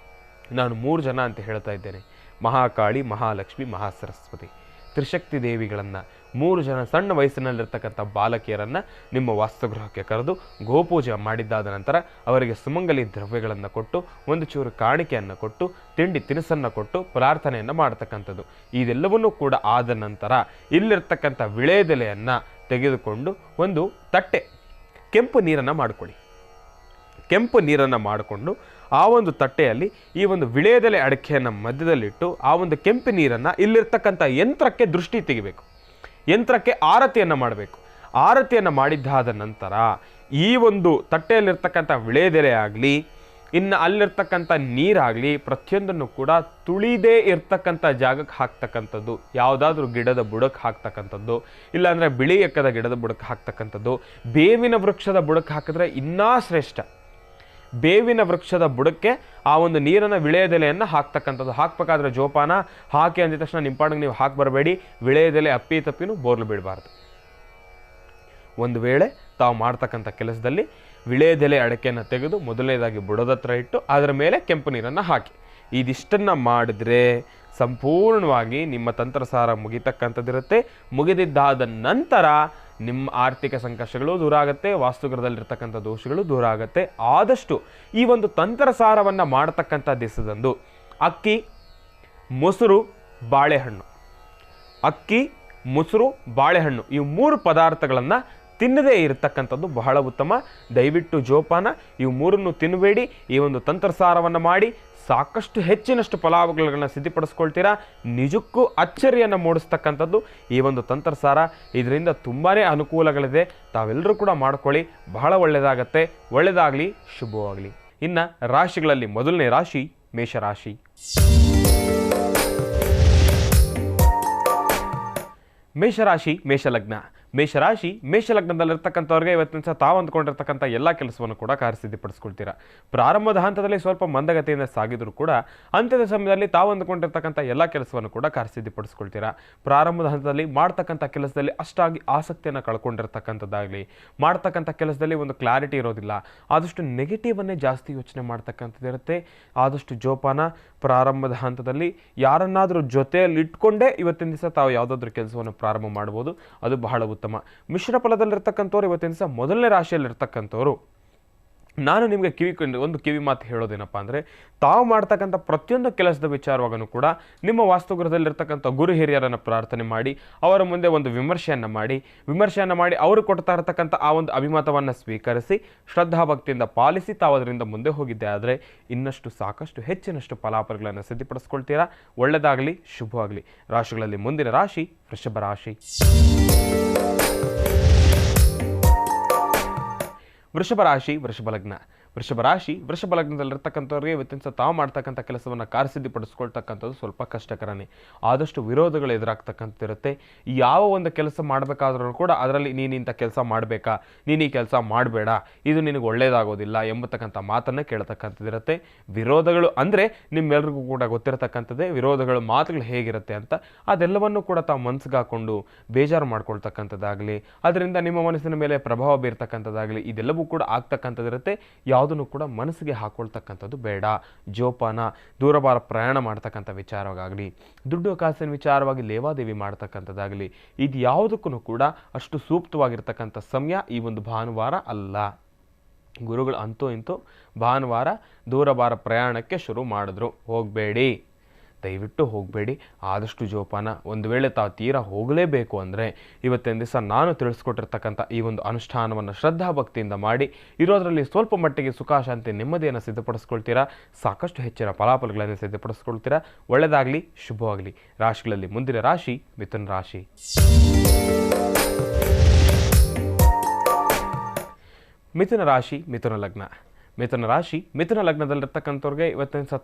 ನಾನು 3 ಜನ ಅಂತ ಹೇಳ್ತಾ ಇದ್ದೇನೆ. ಮಹಾಕಾಳಿ, ಮಹಾಲಕ್ಷ್ಮಿ, ಮಹಾಸರಸ್ವತಿ ತ್ರಿಶಕ್ತಿ ದೇವಿಗಳನ್ನು 3 ಜನ ಸಣ್ಣ ವಯಸ್ಸಿನಲ್ಲಿರ್ತಕ್ಕಂಥ ಬಾಲಕಿಯರನ್ನು ನಿಮ್ಮ ವಾಸ್ತುಗೃಹಕ್ಕೆ ಕರೆದು ಗೋಪೂಜೆ ಮಾಡಿದ್ದಾದ ನಂತರ ಅವರಿಗೆ ಸುಮಂಗಲಿ ದ್ರವ್ಯಗಳನ್ನು ಕೊಟ್ಟು ಒಂದು ಚೂರು ಕಾಣಿಕೆಯನ್ನು ಕೊಟ್ಟು ತಿಂಡಿ ತಿನಿಸನ್ನು ಕೊಟ್ಟು ಪ್ರಾರ್ಥನೆಯನ್ನು ಮಾಡ್ತಕ್ಕಂಥದ್ದು. ಇದೆಲ್ಲವನ್ನೂ ಕೂಡ ಆದ ನಂತರ ಇಲ್ಲಿರ್ತಕ್ಕಂಥ ವಿಳೆದೆಲೆಯನ್ನು ತೆಗೆದುಕೊಂಡು ಒಂದು ತಟ್ಟೆ ಕೆಂಪು ನೀರನ್ನು ಮಾಡಿಕೊಳ್ಳಿ. ಕೆಂಪು ನೀರನ್ನು ಮಾಡಿಕೊಂಡು ಆ ಒಂದು ತಟ್ಟೆಯಲ್ಲಿ ಈ ಒಂದು ವಿಳೆದೆಲೆ ಅಡಿಕೆಯನ್ನು ಮಧ್ಯದಲ್ಲಿಟ್ಟು ಆ ಒಂದು ಕೆಂಪು ನೀರನ್ನು ಇಲ್ಲಿರ್ತಕ್ಕಂಥ ಯಂತ್ರಕ್ಕೆ ದೃಷ್ಟಿ ತೆಗಿಬೇಕು. ಯಂತ್ರಕ್ಕೆ ಆರತಿಯನ್ನು ಮಾಡಬೇಕು. ಆರತಿಯನ್ನು ಮಾಡಿದ್ದಾದ ನಂತರ ಈ ಒಂದು ತಟ್ಟೆಯಲ್ಲಿರ್ತಕ್ಕಂಥ ವಿಳೆದೆಲೆ ಆಗಲಿ ಇನ್ನು ಅಲ್ಲಿರ್ತಕ್ಕಂಥ ನೀರಾಗಲಿ ಪ್ರತಿಯೊಂದನ್ನು ಕೂಡ ತುಳಿದೇ ಇರ್ತಕ್ಕಂಥ ಜಾಗಕ್ಕೆ ಹಾಕ್ತಕ್ಕಂಥದ್ದು. ಯಾವುದಾದ್ರೂ ಗಿಡದ ಬುಡಕ್ಕೆ ಹಾಕ್ತಕ್ಕಂಥದ್ದು, ಇಲ್ಲಾಂದರೆ ಬಿಳಿ ಎಕ್ಕದ ಗಿಡದ ಬುಡಕ್ಕೆ ಹಾಕ್ತಕ್ಕಂಥದ್ದು. ಬೇವಿನ ವೃಕ್ಷದ ಬುಡಕ್ಕೆ ಹಾಕಿದ್ರೆ ಇನ್ನೂ ಶ್ರೇಷ್ಠ. ಬೇವಿನ ವೃಕ್ಷದ ಬುಡಕ್ಕೆ ಆ ಒಂದು ನೀರನ್ನು ವಿಳೆದೆಲೆಯನ್ನು ಹಾಕ್ತಕ್ಕಂಥದ್ದು. ಹಾಕಬೇಕಾದ್ರೆ ಜೋಪಾನ. ಹಾಕಿ ಅಂದಿದ ತಕ್ಷಣ ನಿಂಪಾಡಿಗೆ ನೀವು ಹಾಕಿ ಬರಬೇಡಿ. ವಿಳೆದೆಲೆ ಅಪ್ಪಿ ತಪ್ಪಿನೂ ಬೋರ್ಲು ಬಿಡಬಾರ್ದು. ಒಂದು ವೇಳೆ ತಾವು ಮಾಡ್ತಕ್ಕಂಥ ಕೆಲಸದಲ್ಲಿ ವಿಳೆದೆಲೆ ಅಡಕೆಯನ್ನು ತೆಗೆದು ಮೊದಲನೇದಾಗಿ ಬುಡದತ್ರ ಇಟ್ಟು ಅದರ ಮೇಲೆ ಕೆಂಪು ನೀರನ್ನು ಹಾಕಿ ಇದಿಷ್ಟನ್ನು ಮಾಡಿದ್ರೆ ಸಂಪೂರ್ಣವಾಗಿ ನಿಮ್ಮ ತಂತ್ರಸಾರ ಮುಗಿತಕ್ಕಂಥದ್ದಿರುತ್ತೆ. ಮುಗಿದಿದ್ದಾದ ನಂತರ ನಿಮ್ಮ ಆರ್ಥಿಕ ಸಂಕಷ್ಟಗಳು ದೂರ ಆಗುತ್ತೆ, ವಾಸ್ತುಗೃಹದಲ್ಲಿರ್ತಕ್ಕಂಥ ದೋಷಗಳು ದೂರ ಆಗುತ್ತೆ. ಆದಷ್ಟು ಈ ಒಂದು ತಂತ್ರಸಾರವನ್ನು ಮಾಡ್ತಕ್ಕಂಥ ದಿವಸದಂದು ಅಕ್ಕಿ, ಮೊಸರು, ಬಾಳೆಹಣ್ಣು, ಅಕ್ಕಿ, ಮೊಸರು, ಬಾಳೆಹಣ್ಣು ಈ 3 ಪದಾರ್ಥಗಳನ್ನು ತಿನ್ನದೇ ಇರತಕ್ಕಂಥದ್ದು ಬಹಳ ಉತ್ತಮ. ದಯವಿಟ್ಟು ಜೋಪಾನ, ಇವು 3 ತಿನ್ನಬೇಡಿ. ಈ ಒಂದು ತಂತ್ರಸಾರವನ್ನು ಮಾಡಿ ಸಾಕಷ್ಟು ಹೆಚ್ಚಿನಷ್ಟು ಫಲಾಫಲಗಳನ್ನು ಸಿದ್ಧಪಡಿಸ್ಕೊಳ್ತೀರಾ. ನಿಜಕ್ಕೂ ಅಚ್ಚರಿಯನ್ನು ಮೂಡಿಸ್ತಕ್ಕಂಥದ್ದು ಈ ಒಂದು ತಂತ್ರಸಾರ. ಇದರಿಂದ ತುಂಬಾ ಅನುಕೂಲಗಳಿದೆ. ತಾವೆಲ್ಲರೂ ಕೂಡ ಮಾಡ್ಕೊಳ್ಳಿ, ಬಹಳ ಒಳ್ಳೆಯದಾಗತ್ತೆ. ಒಳ್ಳೆಯದಾಗಲಿ, ಶುಭವಾಗಲಿ. ಇನ್ನು ರಾಶಿಗಳಲ್ಲಿ ಮೊದಲನೇ ರಾಶಿ ಮೇಷರಾಶಿ. ಮೇಷರಾಶಿ ಮೇಷಲಗ್ನ. ಮೇಷರಾಶಿ ಮೇಷಲಗ್ನದಲ್ಲಿರ್ತಕ್ಕಂಥವ್ರಿಗೆ ಇವತ್ತಿನ ಸಹ ತಾವು ಅಂದ್ಕೊಂಡಿರ್ತಕ್ಕಂಥ ಎಲ್ಲ ಕೆಲಸವನ್ನು ಕೂಡ ಕಾರ್ಯಸಿದ್ಧಿಪಡಿಸ್ಕೊಳ್ತೀರಾ. ಪ್ರಾರಂಭದ ಹಂತದಲ್ಲಿ ಸ್ವಲ್ಪ ಮಂದಗತಿಯಿಂದ ಸಾಗಿದ್ರು ಕೂಡ ಅಂತ್ಯದ ಸಮಯದಲ್ಲಿ ತಾವು ಅಂದ್ಕೊಂಡಿರ್ತಕ್ಕಂಥ ಎಲ್ಲ ಕೆಲಸವನ್ನು ಕೂಡ ಕಾರ್ಯಸಿದ್ಧಿಪಡಿಸ್ಕೊಳ್ತೀರಾ. ಪ್ರಾರಂಭದ ಹಂತದಲ್ಲಿ ಮಾಡ್ತಕ್ಕಂಥ ಕೆಲಸದಲ್ಲಿ ಅಷ್ಟಾಗಿ ಆಸಕ್ತಿಯನ್ನು ಕಳ್ಕೊಂಡಿರ್ತಕ್ಕಂಥದ್ದಾಗಲಿ, ಮಾಡ್ತಕ್ಕಂಥ ಕೆಲಸದಲ್ಲಿ ಒಂದು ಕ್ಲಾರಿಟಿ ಇರೋದಿಲ್ಲ, ಆದಷ್ಟು ನೆಗೆಟಿವನ್ನೇ ಜಾಸ್ತಿ ಯೋಚನೆ ಮಾಡ್ತಕ್ಕಂಥದ್ದಿರುತ್ತೆ. ಆದಷ್ಟು ಜೋಪಾನ. ಪ್ರಾರಂಭದ ಹಂತದಲ್ಲಿ ಯಾರನ್ನಾದರೂ ಜೊತೆಯಲ್ಲಿ ಇಟ್ಕೊಂಡೇ ಇವತ್ತಿನ ದಿವಸ ತಾವು ಯಾವುದಾದ್ರೂ ಕೆಲಸವನ್ನು ಪ್ರಾರಂಭ ಮಾಡ್ಬೋದು. ಅದು ಬಹಳ ಉತ್ತಮ. ಮಿಶ್ರ ಫಲದಲ್ಲಿರ್ತಕ್ಕಂಥವ್ರು ಇವತ್ತಿನ ದಿವಸ ಮೊದಲನೇ ರಾಶಿಯಲ್ಲಿರ್ತಕ್ಕಂಥವ್ರು ನಾನು ನಿಮಗೆ ಕಿವಿ ಮಾತು ಹೇಳೋದೇನಪ್ಪ ಅಂದರೆ, ತಾವು ಮಾಡ್ತಕ್ಕಂಥ ಪ್ರತಿಯೊಂದು ಕೆಲಸದ ವಿಚಾರವಾಗೂ ಕೂಡ ನಿಮ್ಮ ವಾಸ್ತುಗೃಹದಲ್ಲಿರ್ತಕ್ಕಂಥ ಗುರು ಹಿರಿಯರನ್ನು ಪ್ರಾರ್ಥನೆ ಮಾಡಿ ಅವರ ಮುಂದೆ ಒಂದು ವಿಮರ್ಶೆಯನ್ನು ಮಾಡಿ ಅವರು ಕೊಡ್ತಾ ಇರತಕ್ಕಂಥ ಆ ಒಂದು ಅಭಿಮತವನ್ನು ಸ್ವೀಕರಿಸಿ ಶ್ರದ್ಧಾಭಕ್ತಿಯಿಂದ ಪಾಲಿಸಿ ತಾವು ಅದರಿಂದ ಮುಂದೆ ಹೋಗಿದ್ದೆ ಆದರೆ ಇನ್ನಷ್ಟು ಸಾಕಷ್ಟು ಹೆಚ್ಚಿನಷ್ಟು ಫಲಾಫಲಗಳನ್ನು ಸಿದ್ಧಪಡಿಸ್ಕೊಳ್ತೀರಾ. ಒಳ್ಳೆಯದಾಗಲಿ, ಶುಭವಾಗಲಿ. ರಾಶಿಗಳಲ್ಲಿ ಮುಂದಿನ ರಾಶಿ ವೃಷಭ ರಾಶಿ. ವೃಷಭ ರಾಶಿ ವೃಷಭ ಲಗ್ನ. ವೃಷಭ ರಾಶಿ ವೃಷಭ ಲಗ್ನದಲ್ಲಿರ್ತಕ್ಕಂಥವ್ರಿಗೆ ಇವತ್ತಿನ ತಾವು ಮಾಡ್ತಕ್ಕಂಥ ಕೆಲಸವನ್ನು ಕಾರ್ಯಸಿದ್ಧಿಪಡಿಸ್ಕೊಳ್ತಕ್ಕಂಥದ್ದು ಸ್ವಲ್ಪ ಕಷ್ಟಕರನೇ. ಆದಷ್ಟು ವಿರೋಧಗಳು ಎದುರಾಗ್ತಕ್ಕಂಥದ್ದಿರುತ್ತೆ. ಯಾವ ಒಂದು ಕೆಲಸ ಮಾಡಬೇಕಾದ್ರೂ ಕೂಡ ಅದರಲ್ಲಿ ನೀನು ಇಂಥ ಕೆಲಸ ಮಾಡಬೇಕಾ, ನೀನು ಈ ಕೆಲಸ ಮಾಡಬೇಡ, ಇದು ನಿನಗೆ ಒಳ್ಳೆಯದಾಗೋದಿಲ್ಲ ಎಂಬತಕ್ಕಂಥ ಮಾತನ್ನು ಕೇಳ್ತಕ್ಕಂಥದ್ದಿರುತ್ತೆ. ವಿರೋಧಗಳು ಅಂದರೆ ನಿಮ್ಮೆಲ್ರಿಗೂ ಕೂಡ ಗೊತ್ತಿರತಕ್ಕಂಥದ್ದೇ ವಿರೋಧಗಳು ಮಾತುಗಳು ಹೇಗಿರುತ್ತೆ ಅಂತ. ಅದೆಲ್ಲವನ್ನು ಕೂಡ ತಾವು ಮನಸ್ಸಿಗೆ ಹಾಕ್ಕೊಂಡು ಬೇಜಾರು ಮಾಡ್ಕೊಳ್ತಕ್ಕಂಥದ್ದಾಗಲಿ, ಅದರಿಂದ ನಿಮ್ಮ ಮನಸ್ಸಿನ ಮೇಲೆ ಪ್ರಭಾವ ಬೀರ್ತಕ್ಕಂಥದ್ದಾಗಲಿ ಇದೆಲ್ಲವೂ ಕೂಡ ಆಗ್ತಕ್ಕಂಥದ್ದಿರುತ್ತೆ. ಯಾವುದನ್ನು ಕೂಡ ಮನಸ್ಸಿಗೆ ಹಾಕೊಳ್ತಕ್ಕಂಥದ್ದು ಬೇಡ. ಜೋಪಾನ. ದೂರಭಾರ ಪ್ರಯಾಣ ಮಾಡ್ತಕ್ಕಂಥ ವಿಚಾರವಾಗಲಿ, ದುಡ್ಡು ಕಾಸಿನ ವಿಚಾರವಾಗಿ ಲೇವಾದೇವಿ ಮಾಡ್ತಕ್ಕಂಥದ್ದಾಗಲಿ ಇದು ಯಾವುದಕ್ಕೂ ಕೂಡ ಅಷ್ಟು ಸೂಕ್ತವಾಗಿರ್ತಕ್ಕಂಥ ಸಮಯ ಈ ಒಂದು ಭಾನುವಾರ ಅಲ್ಲ. ಗುರುಗಳು ಅಂತೂ ಇಂತೂ ಭಾನುವಾರ ದೂರಭಾರ ಪ್ರಯಾಣಕ್ಕೆ ಶುರು ಮಾಡಿದ್ರು. ಹೋಗಬೇಡಿ, ದಯವಿಟ್ಟು ಹೋಗಬೇಡಿ. ಆದಷ್ಟು ಜೋಪಾನ. ಒಂದು ವೇಳೆ ತಾವು ತೀರಾ ಹೋಗಲೇಬೇಕು ಅಂದರೆ ಇವತ್ತಿನ ದಿವಸ ನಾನು ತಿಳಿಸ್ಕೊಟ್ಟಿರ್ತಕ್ಕಂಥ ಈ ಒಂದು ಅನುಷ್ಠಾನವನ್ನು ಶ್ರದ್ಧಾಭಕ್ತಿಯಿಂದ ಮಾಡಿ ಇರೋದರಲ್ಲಿ ಸ್ವಲ್ಪ ಮಟ್ಟಿಗೆ ಸುಖ, ಶಾಂತಿ, ನೆಮ್ಮದಿಯನ್ನು ಸಿದ್ಧಪಡಿಸ್ಕೊಳ್ತೀರಾ. ಸಾಕಷ್ಟು ಹೆಚ್ಚಿನ ಫಲಾಫಲಗಳನ್ನು ಸಿದ್ಧಪಡಿಸ್ಕೊಳ್ತೀರಾ. ಒಳ್ಳೆಯದಾಗಲಿ, ಶುಭವಾಗಲಿ. ರಾಶಿಗಳಲ್ಲಿ ಮುಂದಿನ ರಾಶಿ ಮಿಥುನ ರಾಶಿ. ಮಿಥುನ ರಾಶಿ ಮಿಥುನ ಲಗ್ನ. ಮಿಥುನ ರಾಶಿ ಮಿಥುನ ಲಗ್ನದಲ್ಲಿರ್ತಕ್ಕಂಥವ್ರಿಗೆ ಇವತ್ತಿನ ಸಹ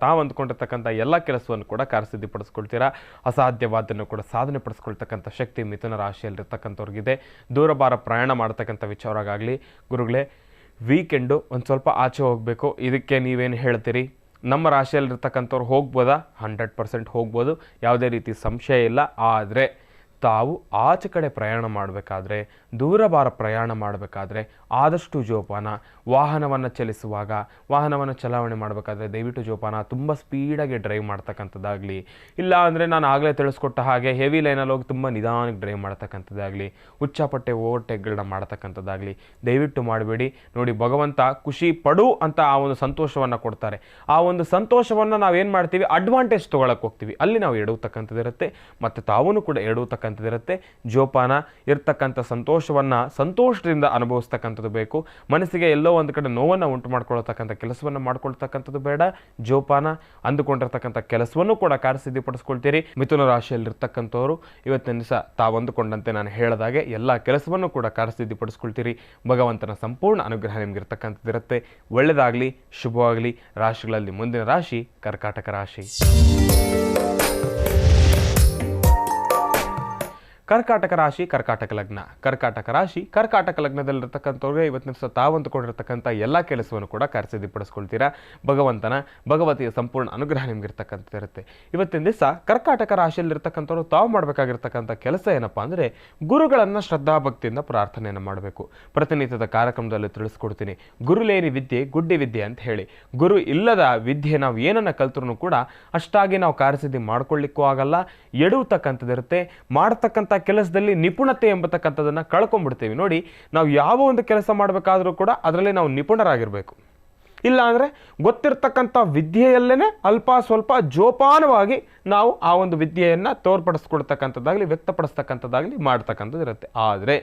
ತಾವು ಅಂದ್ಕೊಂಡಿರ್ತಕ್ಕಂಥ ಎಲ್ಲ ಕೆಲಸವನ್ನು ಕೂಡ ಕಾರ್ಯಸಿದ್ಧಿಪಡಿಸ್ಕೊಳ್ತೀರಾ. ಅಸಾಧ್ಯವಾದನ್ನು ಕೂಡ ಸಾಧನೆ ಪಡಿಸ್ಕೊಳ್ತಕ್ಕಂಥ ಶಕ್ತಿ ಮಿಥುನ ರಾಶಿಯಲ್ಲಿರ್ತಕ್ಕಂಥವ್ರಿಗಿದೆ. ದೂರಭಾರ ಪ್ರಯಾಣ ಮಾಡ್ತಕ್ಕಂಥ ವಿಚಾರವಾಗಲಿ, ಗುರುಗಳೇ ವೀಕೆಂಡು ಒಂದು ಸ್ವಲ್ಪ ಆಚೆ ಹೋಗಬೇಕು, ಇದಕ್ಕೆ ನೀವೇನು ಹೇಳ್ತೀರಿ? ನಮ್ಮ ರಾಶಿಯಲ್ಲಿರ್ತಕ್ಕಂಥವ್ರು ಹೋಗ್ಬೋದಾ? 100% ಹೋಗ್ಬೋದು, ಯಾವುದೇ ರೀತಿ ಸಂಶಯ ಇಲ್ಲ. ಆದರೆ ತಾವು ಆಚೆ ಕಡೆ ಪ್ರಯಾಣ ಮಾಡಬೇಕಾದ್ರೆ, ದೂರಭಾರ ಪ್ರಯಾಣ ಮಾಡಬೇಕಾದ್ರೆ ಆದಷ್ಟು ಜೋಪಾನ. ವಾಹನವನ್ನು ಚಲಿಸುವಾಗ, ವಾಹನವನ್ನು ಚಲಾವಣೆ ಮಾಡಬೇಕಾದ್ರೆ ದಯವಿಟ್ಟು ಜೋಪಾನ. ತುಂಬ ಸ್ಪೀಡಾಗಿ ಡ್ರೈವ್ ಮಾಡ್ತಕ್ಕಂಥದ್ದಾಗಲಿ, ಇಲ್ಲ ಅಂದರೆ ನಾನು ಆಗಲೇ ತಿಳಿಸ್ಕೊಟ್ಟ ಹಾಗೆ ಹೆವಿ ಲೈನಲ್ಲಿ ಹೋಗಿ ತುಂಬ ನಿಧಾನಕ್ಕೆ ಡ್ರೈವ್ ಮಾಡ್ತಕ್ಕಂಥದ್ದಾಗಲಿ, ಹುಚ್ಚಾಪಟ್ಟೆ ಓವರ್ಟೇಕ್ಗಳನ್ನ ಮಾಡ್ತಕ್ಕಂಥದ್ದಾಗಲಿ ದಯವಿಟ್ಟು ಮಾಡಬೇಡಿ. ನೋಡಿ, ಭಗವಂತ ಖುಷಿ ಪಡು ಅಂತ ಆ ಒಂದು ಸಂತೋಷವನ್ನು ಕೊಡ್ತಾರೆ. ಆ ಒಂದು ಸಂತೋಷವನ್ನು ನಾವೇನು ಮಾಡ್ತೀವಿ, ಅಡ್ವಾಂಟೇಜ್ ತೊಗೊಳಕ್ಕೆ ಹೋಗ್ತೀವಿ, ಅಲ್ಲಿ ನಾವು ಎಡುವತಕ್ಕಂಥದ್ದಿರುತ್ತೆ. ಮತ್ತು ತಾವೂ ಕೂಡ ಎಡುವತಕ್ಕಂಥದ್ದಿರುತ್ತೆ. ಜೋಪಾನ. ಇರ್ತಕ್ಕಂಥ ಸಂತೋಷವನ್ನು ಸಂತೋಷದಿಂದ ಅನುಭವಿಸ್ತಕ್ಕಂಥದ್ದು ಬೇಕು. ಮನಸ್ಸಿಗೆ ಎಲ್ಲೋ ಒಂದು ಕಡೆ ನೋವನ್ನು ಉಂಟು ಮಾಡ್ಕೊಳ್ತಕ್ಕಂಥ ಕೆಲಸವನ್ನು ಮಾಡ್ಕೊಳ್ತಕ್ಕಂಥದ್ದು ಬೇಡ. ಜೋಪಾನ. ಅಂದುಕೊಂಡಿರ್ತಕ್ಕಂಥ ಕೆಲಸವನ್ನು ಕೂಡ ಕಾರ್ಯಸಿದ್ಧಿಪಡಿಸ್ಕೊಳ್ತೀರಿ. ಮಿಥುನ ರಾಶಿಯಲ್ಲಿರ್ತಕ್ಕಂಥವ್ರು ಇವತ್ತಿನ ದಿವಸ ತಾವು ಅಂದುಕೊಂಡಂತೆ ನಾನು ಹೇಳಿದಾಗೆ ಎಲ್ಲ ಕೆಲಸವನ್ನು ಕೂಡ ಕಾರ್ಯಸಿದ್ಧಿಪಡಿಸ್ಕೊಳ್ತೀರಿ. ಭಗವಂತನ ಸಂಪೂರ್ಣ ಅನುಗ್ರಹ ನಿಮಗಿರ್ತಕ್ಕಂಥದ್ದಿರುತ್ತೆ. ಒಳ್ಳೆಯದಾಗಲಿ, ಶುಭವಾಗಲಿ. ರಾಶಿಗಳಲ್ಲಿ ಮುಂದಿನ ರಾಶಿ ಕರ್ಕಾಟಕ ರಾಶಿ. ಕರ್ಕಾಟಕ ರಾಶಿ, ಕರ್ಕಾಟಕ ಲಗ್ನ. ಕರ್ಕಾಟಕ ರಾಶಿ, ಕರ್ಕಾಟಕ ಲಗ್ನದಲ್ಲಿರ್ತಕ್ಕಂಥವ್ರಿಗೆ ಇವತ್ತಿನ ದಿವಸ ತಾವು ಅಂದುಕೊಂಡಿರ್ತಕ್ಕಂಥ ಎಲ್ಲ ಕೆಲಸವನ್ನು ಕೂಡ ಕಾರ್ಯಸಿದ್ಧಿಪಡಿಸ್ಕೊಳ್ತೀರಾ. ಭಗವತಿಯ ಸಂಪೂರ್ಣ ಅನುಗ್ರಹ ನಿಮಗಿರ್ತಕ್ಕಂಥದ್ದಿರುತ್ತೆ. ಇವತ್ತಿನ ದಿವಸ ಕರ್ಕಾಟಕ ರಾಶಿಯಲ್ಲಿರ್ತಕ್ಕಂಥವ್ರು ತಾವು ಮಾಡಬೇಕಾಗಿರ್ತಕ್ಕಂಥ ಕೆಲಸ ಏನಪ್ಪ ಅಂದರೆ, ಗುರುಗಳನ್ನು ಶ್ರದ್ಧಾಭಕ್ತಿಯಿಂದ ಪ್ರಾರ್ಥನೆಯನ್ನು ಮಾಡಬೇಕು. ಪ್ರತಿನಿತ್ಯದ ಕಾರ್ಯಕ್ರಮದಲ್ಲಿ ತಿಳಿಸ್ಕೊಡ್ತೀನಿ. ಗುರುಲೇರಿ ವಿದ್ಯೆ ಗುಡ್ಡಿ ವಿದ್ಯೆ ಅಂತ ಹೇಳಿ. ಗುರು ಇಲ್ಲದ ವಿದ್ಯೆ ನಾವು ಏನನ್ನ ಕಲ್ತ್ರೂ ಕೂಡ ಅಷ್ಟಾಗಿ ನಾವು ಕಾರ್ಯಸಿದ್ಧಿ ಮಾಡ್ಕೊಳ್ಳಿಕ್ಕೂ ಆಗಲ್ಲ. ಎಡುವತಕ್ಕಂಥದ್ದಿರುತ್ತೆ. ಮಾಡ್ತಕ್ಕಂಥ ಕೆಲಸದಲ್ಲಿ ನಿಪುಣತೆ ಎಂಬತಕ್ಕಂಥದ್ದನ್ನು ಕಳ್ಕೊಂಡ್ಬಿಡ್ತೀವಿ. ನೋಡಿ, ನಾವು ಯಾವ ಒಂದು ಕೆಲಸ ಮಾಡಬೇಕಾದ್ರೂ ಕೂಡ ಅದರಲ್ಲಿ ನಾವು ನಿಪುಣರಾಗಿರಬೇಕು. ಇಲ್ಲ ಅಂದರೆ ಗೊತ್ತಿರ್ತಕ್ಕಂಥ ವಿದ್ಯೆಯಲ್ಲೇ ಅಲ್ಪ ಸ್ವಲ್ಪ ಜೋಪಾನವಾಗಿ ನಾವು ಆ ಒಂದು ವಿದ್ಯೆಯನ್ನು ತೋರ್ಪಡಿಸ್ಕೊಡ್ತಕ್ಕಂಥದ್ದಾಗಲಿ, ವ್ಯಕ್ತಪಡಿಸ್ತಕ್ಕಂಥದ್ದಾಗಲಿ ಮಾಡ್ತಕ್ಕಂಥದ್ದು ಇರುತ್ತೆ. ಆದರೆ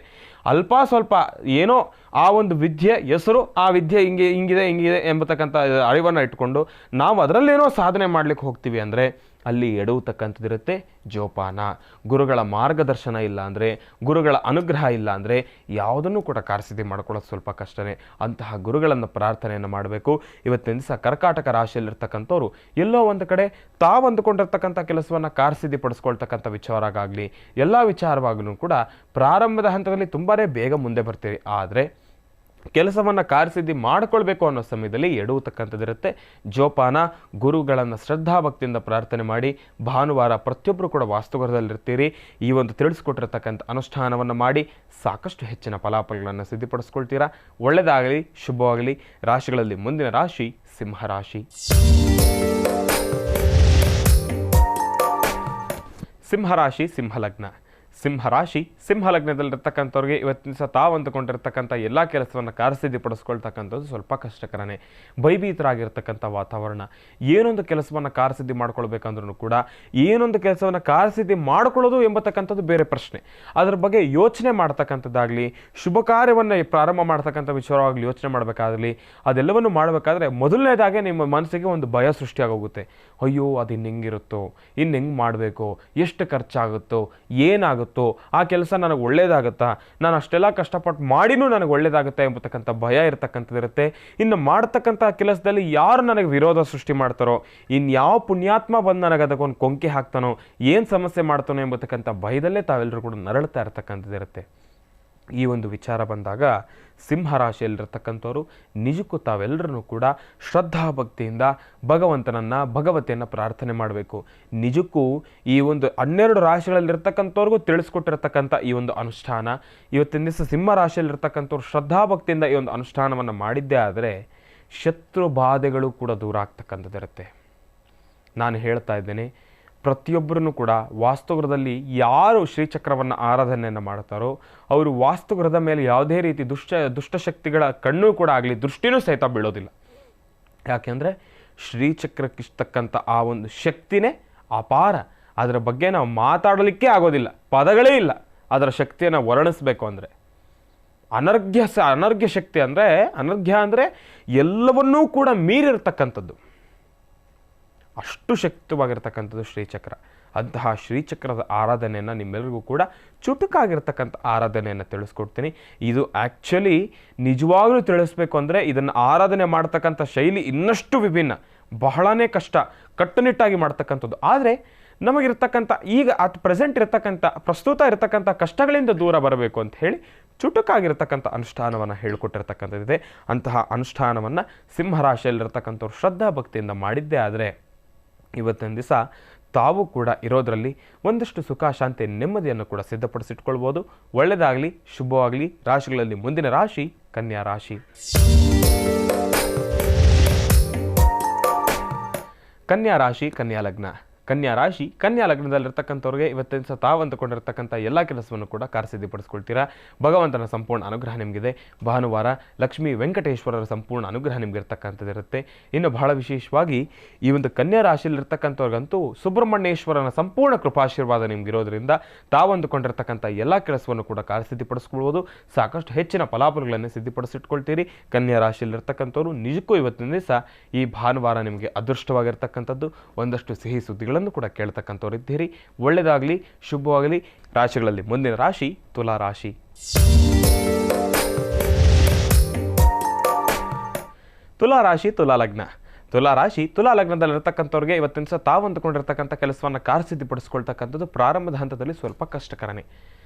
ಅಲ್ಪ ಸ್ವಲ್ಪ ಏನೋ ಆ ಒಂದು ವಿದ್ಯೆ ಹೆಸರು, ಆ ವಿದ್ಯೆ ಹಿಂಗಿದೆ ಎಂಬತಕ್ಕಂಥ ಅರಿವನ್ನು ಇಟ್ಕೊಂಡು ನಾವು ಅದರಲ್ಲೇನೋ ಸಾಧನೆ ಮಾಡಲಿಕ್ಕೆ ಹೋಗ್ತೀವಿ ಅಂದರೆ ಅಲ್ಲಿ ಎಡುವತಕ್ಕಂಥದ್ದಿರುತ್ತೆ. ಜೋಪಾನ. ಗುರುಗಳ ಮಾರ್ಗದರ್ಶನ ಇಲ್ಲ ಅಂದರೆ, ಗುರುಗಳ ಅನುಗ್ರಹ ಇಲ್ಲ ಅಂದರೆ ಯಾವುದನ್ನು ಕೂಡ ಕಾರ್ಯಸಿದ್ಧಿ ಮಾಡ್ಕೊಳ್ಳೋದು ಸ್ವಲ್ಪ ಕಷ್ಟನೇ. ಅಂತಹ ಗುರುಗಳನ್ನು ಪ್ರಾರ್ಥನೆಯನ್ನು ಮಾಡಬೇಕು. ಇವತ್ತಿನ ದಿವಸ ಕರ್ಕಾಟಕ ರಾಶಿಯಲ್ಲಿರ್ತಕ್ಕಂಥವ್ರು ಎಲ್ಲೋ ಒಂದು ಕಡೆ ತಾವು ಅಂದುಕೊಂಡಿರ್ತಕ್ಕಂಥ ಕೆಲಸವನ್ನು ಕಾರ್ಯಸಿದ್ಧಿ ಪಡಿಸ್ಕೊಳ್ತಕ್ಕಂಥ ವಿಚಾರವಾಗಲಿ, ಎಲ್ಲ ವಿಚಾರವಾಗಲೂ ಕೂಡ ಪ್ರಾರಂಭದ ಹಂತದಲ್ಲಿ ತುಂಬಾ ಬೇಗ ಮುಂದೆ ಬರ್ತೀವಿ. ಆದರೆ ಕೆಲಸವನ್ನು ಕಾರ್ಯಸಿದ್ಧಿ ಮಾಡಿಕೊಳ್ಬೇಕು ಅನ್ನೋ ಸಮಯದಲ್ಲಿ ಎಡುವತಕ್ಕಂಥದ್ದಿರುತ್ತೆ. ಜೋಪಾನ. ಗುರುಗಳನ್ನು ಶ್ರದ್ಧಾಭಕ್ತಿಯಿಂದ ಪ್ರಾರ್ಥನೆ ಮಾಡಿ. ಭಾನುವಾರ ಪ್ರತಿಯೊಬ್ಬರು ಕೂಡ ವಾಸ್ತುಗೃಹದಲ್ಲಿರ್ತೀರಿ. ಈ ಒಂದು ತಿಳಿಸ್ಕೊಟ್ಟಿರ್ತಕ್ಕಂಥ ಅನುಷ್ಠಾನವನ್ನು ಮಾಡಿ ಸಾಕಷ್ಟು ಹೆಚ್ಚಿನ ಫಲಾಫಲಗಳನ್ನು ಸಿದ್ಧಿಪಡಿಸ್ಕೊಳ್ತೀರಾ. ಒಳ್ಳೆಯದಾಗಲಿ, ಶುಭವಾಗಲಿ. ರಾಶಿಗಳಲ್ಲಿ ಮುಂದಿನ ರಾಶಿ ಸಿಂಹರಾಶಿ. ಸಿಂಹರಾಶಿ, ಸಿಂಹಲಗ್ನ. ಸಿಂಹರಾಶಿ, ಸಿಂಹಲಗ್ನದಲ್ಲಿರ್ತಕ್ಕಂಥವ್ರಿಗೆ ಇವತ್ತಿನ ದಿವಸ ತಾವು ಅಂದುಕೊಂಡಿರ್ತಕ್ಕಂಥ ಎಲ್ಲ ಕೆಲಸವನ್ನು ಕಾರ್ಯಸಿದ್ಧಿಪಡಿಸ್ಕೊಳ್ತಕ್ಕಂಥದ್ದು ಸ್ವಲ್ಪ ಕಷ್ಟಕರನೇ. ಭಯಭೀತರಾಗಿರ್ತಕ್ಕಂಥ ವಾತಾವರಣ. ಏನೊಂದು ಕೆಲಸವನ್ನು ಕಾರ್ಯಸಿದ್ಧಿ ಮಾಡ್ಕೊಳ್ಬೇಕಂದ್ರೂ ಕೂಡ ಏನೊಂದು ಕೆಲಸವನ್ನು ಕಾರ್ಯಸಿದ್ಧಿ ಮಾಡ್ಕೊಳ್ಳೋದು ಎಂಬತಕ್ಕಂಥದ್ದು ಬೇರೆ ಪ್ರಶ್ನೆ. ಅದರ ಬಗ್ಗೆ ಯೋಚನೆ ಮಾಡ್ತಕ್ಕಂಥದ್ದಾಗಲಿ, ಶುಭ ಕಾರ್ಯವನ್ನು ಪ್ರಾರಂಭ ಮಾಡ್ತಕ್ಕಂಥ ವಿಚಾರವಾಗಲಿ ಯೋಚನೆ ಮಾಡಬೇಕಾಗಲಿ, ಅದೆಲ್ಲವನ್ನು ಮಾಡಬೇಕಾದ್ರೆ ಮೊದಲನೇದಾಗೆ ನಿಮ್ಮ ಮನಸ್ಸಿಗೆ ಒಂದು ಭಯ ಸೃಷ್ಟಿಯಾಗೋಗುತ್ತೆ. ಅಯ್ಯೋ, ಅದು ಇನ್ನೆಂಗಿರುತ್ತೋ, ಹೆಂಗೆ ಮಾಡಬೇಕು, ಎಷ್ಟು ಖರ್ಚಾಗುತ್ತೋ, ಏನಾಗುತ್ತೋ, ಆ ಕೆಲಸ ನನಗೆ ಒಳ್ಳೇದಾಗುತ್ತಾ, ನಾನು ಅಷ್ಟೆಲ್ಲ ಕಷ್ಟಪಟ್ಟು ಮಾಡಿನೂ ನನಗೆ ಒಳ್ಳೇದಾಗುತ್ತೆ ಎಂಬತಕ್ಕಂಥ ಭಯ ಇರತಕ್ಕಂಥದ್ದಿರುತ್ತೆ. ಇನ್ನು ಮಾಡ್ತಕ್ಕಂಥ ಕೆಲಸದಲ್ಲಿ ಯಾರು ನನಗೆ ವಿರೋಧ ಸೃಷ್ಟಿ ಮಾಡ್ತಾರೋ, ಇನ್ಯಾವ ಪುಣ್ಯಾತ್ಮ ಬಂದು ನನಗೆ ಅದಕ್ಕೊಂದು ಕೊಂಕೆ ಹಾಕ್ತಾನೋ, ಏನು ಸಮಸ್ಯೆ ಮಾಡ್ತಾನೋ ಎಂಬತಕ್ಕಂಥ ಭಯದಲ್ಲೇ ತಾವೆಲ್ಲರೂ ಕೂಡ ನರಳ್ತಾ ಇರತಕ್ಕಂಥದ್ದಿರುತ್ತೆ. ಈ ಒಂದು ವಿಚಾರ ಬಂದಾಗ ಸಿಂಹರಾಶಿಯಲ್ಲಿರ್ತಕ್ಕಂಥವ್ರು ನಿಜಕ್ಕೂ ತಾವೆಲ್ಲರೂ ಕೂಡ ಶ್ರದ್ಧಾಭಕ್ತಿಯಿಂದ ಭಗವತಿಯನ್ನು ಪ್ರಾರ್ಥನೆ ಮಾಡಬೇಕು. ನಿಜಕ್ಕೂ ಈ ಒಂದು 12 ರಾಶಿಗಳಲ್ಲಿರ್ತಕ್ಕಂಥವ್ರಿಗೂ ತಿಳಿಸ್ಕೊಟ್ಟಿರ್ತಕ್ಕಂಥ ಈ ಒಂದು ಅನುಷ್ಠಾನ ಇವತ್ತಿನ ದಿವಸ ಸಿಂಹರಾಶಿಯಲ್ಲಿರ್ತಕ್ಕಂಥವ್ರು ಶ್ರದ್ಧಾಭಕ್ತಿಯಿಂದ ಈ ಒಂದು ಅನುಷ್ಠಾನವನ್ನು ಮಾಡಿದ್ದೇ ಆದರೆ ಶತ್ರು ಬಾಧೆಗಳು ಕೂಡ ದೂರ ಆಗ್ತಕ್ಕಂಥದ್ದಿರುತ್ತೆ. ನಾನು ಹೇಳ್ತಾ ಇದ್ದೇನೆ, ಪ್ರತಿಯೊಬ್ಬರೂ ಕೂಡ ವಾಸ್ತುಗೃಹದಲ್ಲಿ ಯಾರು ಶ್ರೀಚಕ್ರವನ್ನು ಆರಾಧನೆಯನ್ನು ಮಾಡ್ತಾರೋ ಅವರು ವಾಸ್ತುಗೃಹದ ಮೇಲೆ ಯಾವುದೇ ರೀತಿ ದುಷ್ಟಶಕ್ತಿಗಳ ಕಣ್ಣು ಕೂಡ ಆಗಲಿ, ದೃಷ್ಟಿನೂ ಸಹಿತ ಬೀಳೋದಿಲ್ಲ. ಯಾಕೆಂದರೆ ಶ್ರೀಚಕ್ರಕ್ಕಿರ್ತಕ್ಕಂಥ ಆ ಒಂದು ಶಕ್ತಿನೇ ಅಪಾರ. ಅದರ ಬಗ್ಗೆ ನಾವು ಮಾತಾಡಲಿಕ್ಕೆ ಆಗೋದಿಲ್ಲ, ಪದಗಳೇ ಇಲ್ಲ ಅದರ ಶಕ್ತಿಯನ್ನು ವರ್ಣಿಸಬೇಕು ಅಂದರೆ. ಅನರ್ಘ್ಯ ಶಕ್ತಿ ಅಂದರೆ, ಅನರ್ಘ್ಯ ಅಂದರೆ ಎಲ್ಲವನ್ನೂ ಕೂಡ ಮೀರಿರ್ತಕ್ಕಂಥದ್ದು, ಅಷ್ಟು ಶಕ್ತವಾಗಿರ್ತಕ್ಕಂಥದ್ದು ಶ್ರೀಚಕ್ರ. ಅಂತಹ ಶ್ರೀಚಕ್ರದ ಆರಾಧನೆಯನ್ನು ನಿಮ್ಮೆಲ್ಲರಿಗೂ ಕೂಡ ಚುಟುಕಾಗಿರ್ತಕ್ಕಂಥ ಆರಾಧನೆಯನ್ನು ತಿಳಿಸ್ಕೊಡ್ತೀನಿ. ಇದು ಆ್ಯಕ್ಚುಲಿ ನಿಜವಾಗ್ಲೂ ತಿಳಿಸ್ಬೇಕು ಅಂದರೆ ಇದನ್ನು ಆರಾಧನೆ ಮಾಡ್ತಕ್ಕಂಥ ಶೈಲಿ ಇನ್ನಷ್ಟು ವಿಭಿನ್ನ, ಬಹಳನೇ ಕಷ್ಟ, ಕಟ್ಟುನಿಟ್ಟಾಗಿ ಮಾಡ್ತಕ್ಕಂಥದ್ದು. ಆದರೆ ನಮಗಿರ್ತಕ್ಕಂಥ ಈಗ ಪ್ರಸ್ತುತ ಇರತಕ್ಕಂಥ ಕಷ್ಟಗಳಿಂದ ದೂರ ಬರಬೇಕು ಅಂತ ಹೇಳಿ ಚುಟುಕಾಗಿರ್ತಕ್ಕಂಥ ಅನುಷ್ಠಾನವನ್ನು ಹೇಳಿಕೊಟ್ಟಿರ್ತಕ್ಕಂಥದ್ದಿದೆ. ಅಂತಹ ಅನುಷ್ಠಾನವನ್ನು ಸಿಂಹರಾಶಿಯಲ್ಲಿರ್ತಕ್ಕಂಥವ್ರು ಶ್ರದ್ಧಾಭಕ್ತಿಯಿಂದ ಮಾಡಿದ್ದೇ ಆದರೆ ಇವತ್ತಿನ ದಿವಸ ತಾವು ಕೂಡ ಇರೋದರಲ್ಲಿ ಒಂದಷ್ಟು ಸುಖ ಶಾಂತಿ ನೆಮ್ಮದಿಯನ್ನು ಕೂಡ ಸಿದ್ಧಪಡಿಸಿಟ್ಕೊಳ್ಬೋದು. ಒಳ್ಳೆಯದಾಗಲಿ, ಶುಭವಾಗಲಿ. ರಾಶಿಗಳಲ್ಲಿ ಮುಂದಿನ ರಾಶಿ ಕನ್ಯಾ ರಾಶಿ. ಕನ್ಯಾ ರಾಶಿ, ಕನ್ಯಾ ಲಗ್ನ. ಕನ್ಯಾ ರಾಶಿ, ಕನ್ಯಾ ಲಗ್ನದಲ್ಲಿರ್ತಕ್ಕಂಥವ್ರಿಗೆ ಇವತ್ತಿನ ದಿವಸ ತಾವು ಅಂದುಕೊಂಡಿರ್ತಕ್ಕಂಥ ಎಲ್ಲ ಕೆಲಸವನ್ನು ಕೂಡ ಕಾರ್ಯಸಿದ್ಧಿಪಡಿಸ್ಕೊಳ್ತೀರಾ. ಭಗವಂತನ ಸಂಪೂರ್ಣ ಅನುಗ್ರಹ ನಿಮಗಿದೆ. ಭಾನುವಾರ ಲಕ್ಷ್ಮೀ ವೆಂಕಟೇಶ್ವರರ ಸಂಪೂರ್ಣ ಅನುಗ್ರಹ ನಿಮ್ಗೆ ಇರ್ತಕ್ಕಂಥದ್ದಿರುತ್ತೆ. ಇನ್ನು ಬಹಳ ವಿಶೇಷವಾಗಿ ಈ ಒಂದು ಕನ್ಯಾ ರಾಶಿಯಲ್ಲಿರ್ತಕ್ಕಂಥವ್ರಿಗಂತೂ ಸುಬ್ರಹ್ಮಣ್ಯೇಶ್ವರನ ಸಂಪೂರ್ಣ ಕೃಪಾಶೀರ್ವಾದ ನಿಮ್ಗಿರೋದ್ರಿಂದ ತಾವು ಅಂದುಕೊಂಡಿರ್ತಕ್ಕಂಥ ಎಲ್ಲ ಕೆಲಸವನ್ನು ಕೂಡ ಕಾರ್ಯಸಿದ್ಧಿಪಡಿಸ್ಕೊಳ್ಬೋದು. ಸಾಕಷ್ಟು ಹೆಚ್ಚಿನ ಫಲಾಫಲಗಳನ್ನು ಸಿದ್ಧಿಪಡಿಸಿಟ್ಕೊಳ್ತೀರಿ. ಕನ್ಯಾ ರಾಶಿಯಲ್ಲಿರ್ತಕ್ಕಂಥವ್ರು ನಿಜಕ್ಕೂ ಇವತ್ತಿನ ದಿವಸ ಈ ಭಾನುವಾರ ನಿಮಗೆ ಅದೃಷ್ಟವಾಗಿರ್ತಕ್ಕಂಥದ್ದು. ಒಂದಷ್ಟು ಸಿಹಿ ಸುದ್ದಿಗಳು ಕೂಡ ಕೇಳ್ತಕ್ಕಂಥವ್ರು ಇದ್ದೀರಿ. ಒಳ್ಳೆಯದಾಗಲಿ, ಶುಭವಾಗಲಿ. ರಾಶಿಗಳಲ್ಲಿ ಮುಂದಿನ ರಾಶಿ ತುಲಾ ರಾಶಿ. ತುಲಾ ರಾಶಿ, ತುಲಾ ಲಗ್ನ. ತುಲಾ ರಾಶಿ, ತುಲಾ ಲಗ್ನದಲ್ಲಿರ್ತಕ್ಕಂಥವ್ರಿಗೆ ಇವತ್ತಿನ ದಿವಸ ತಾವು ಅಂದುಕೊಂಡಿರ್ತಕ್ಕಂಥ ಕೆಲಸವನ್ನು ಕಾರ್ಯಸಿದ್ಧಿಪಡಿಸ್ಕೊಳ್ತಕ್ಕಂಥದ್ದು ಪ್ರಾರಂಭದ ಹಂತದಲ್ಲಿ ಸ್ವಲ್ಪ ಕಷ್ಟಕರನೇ.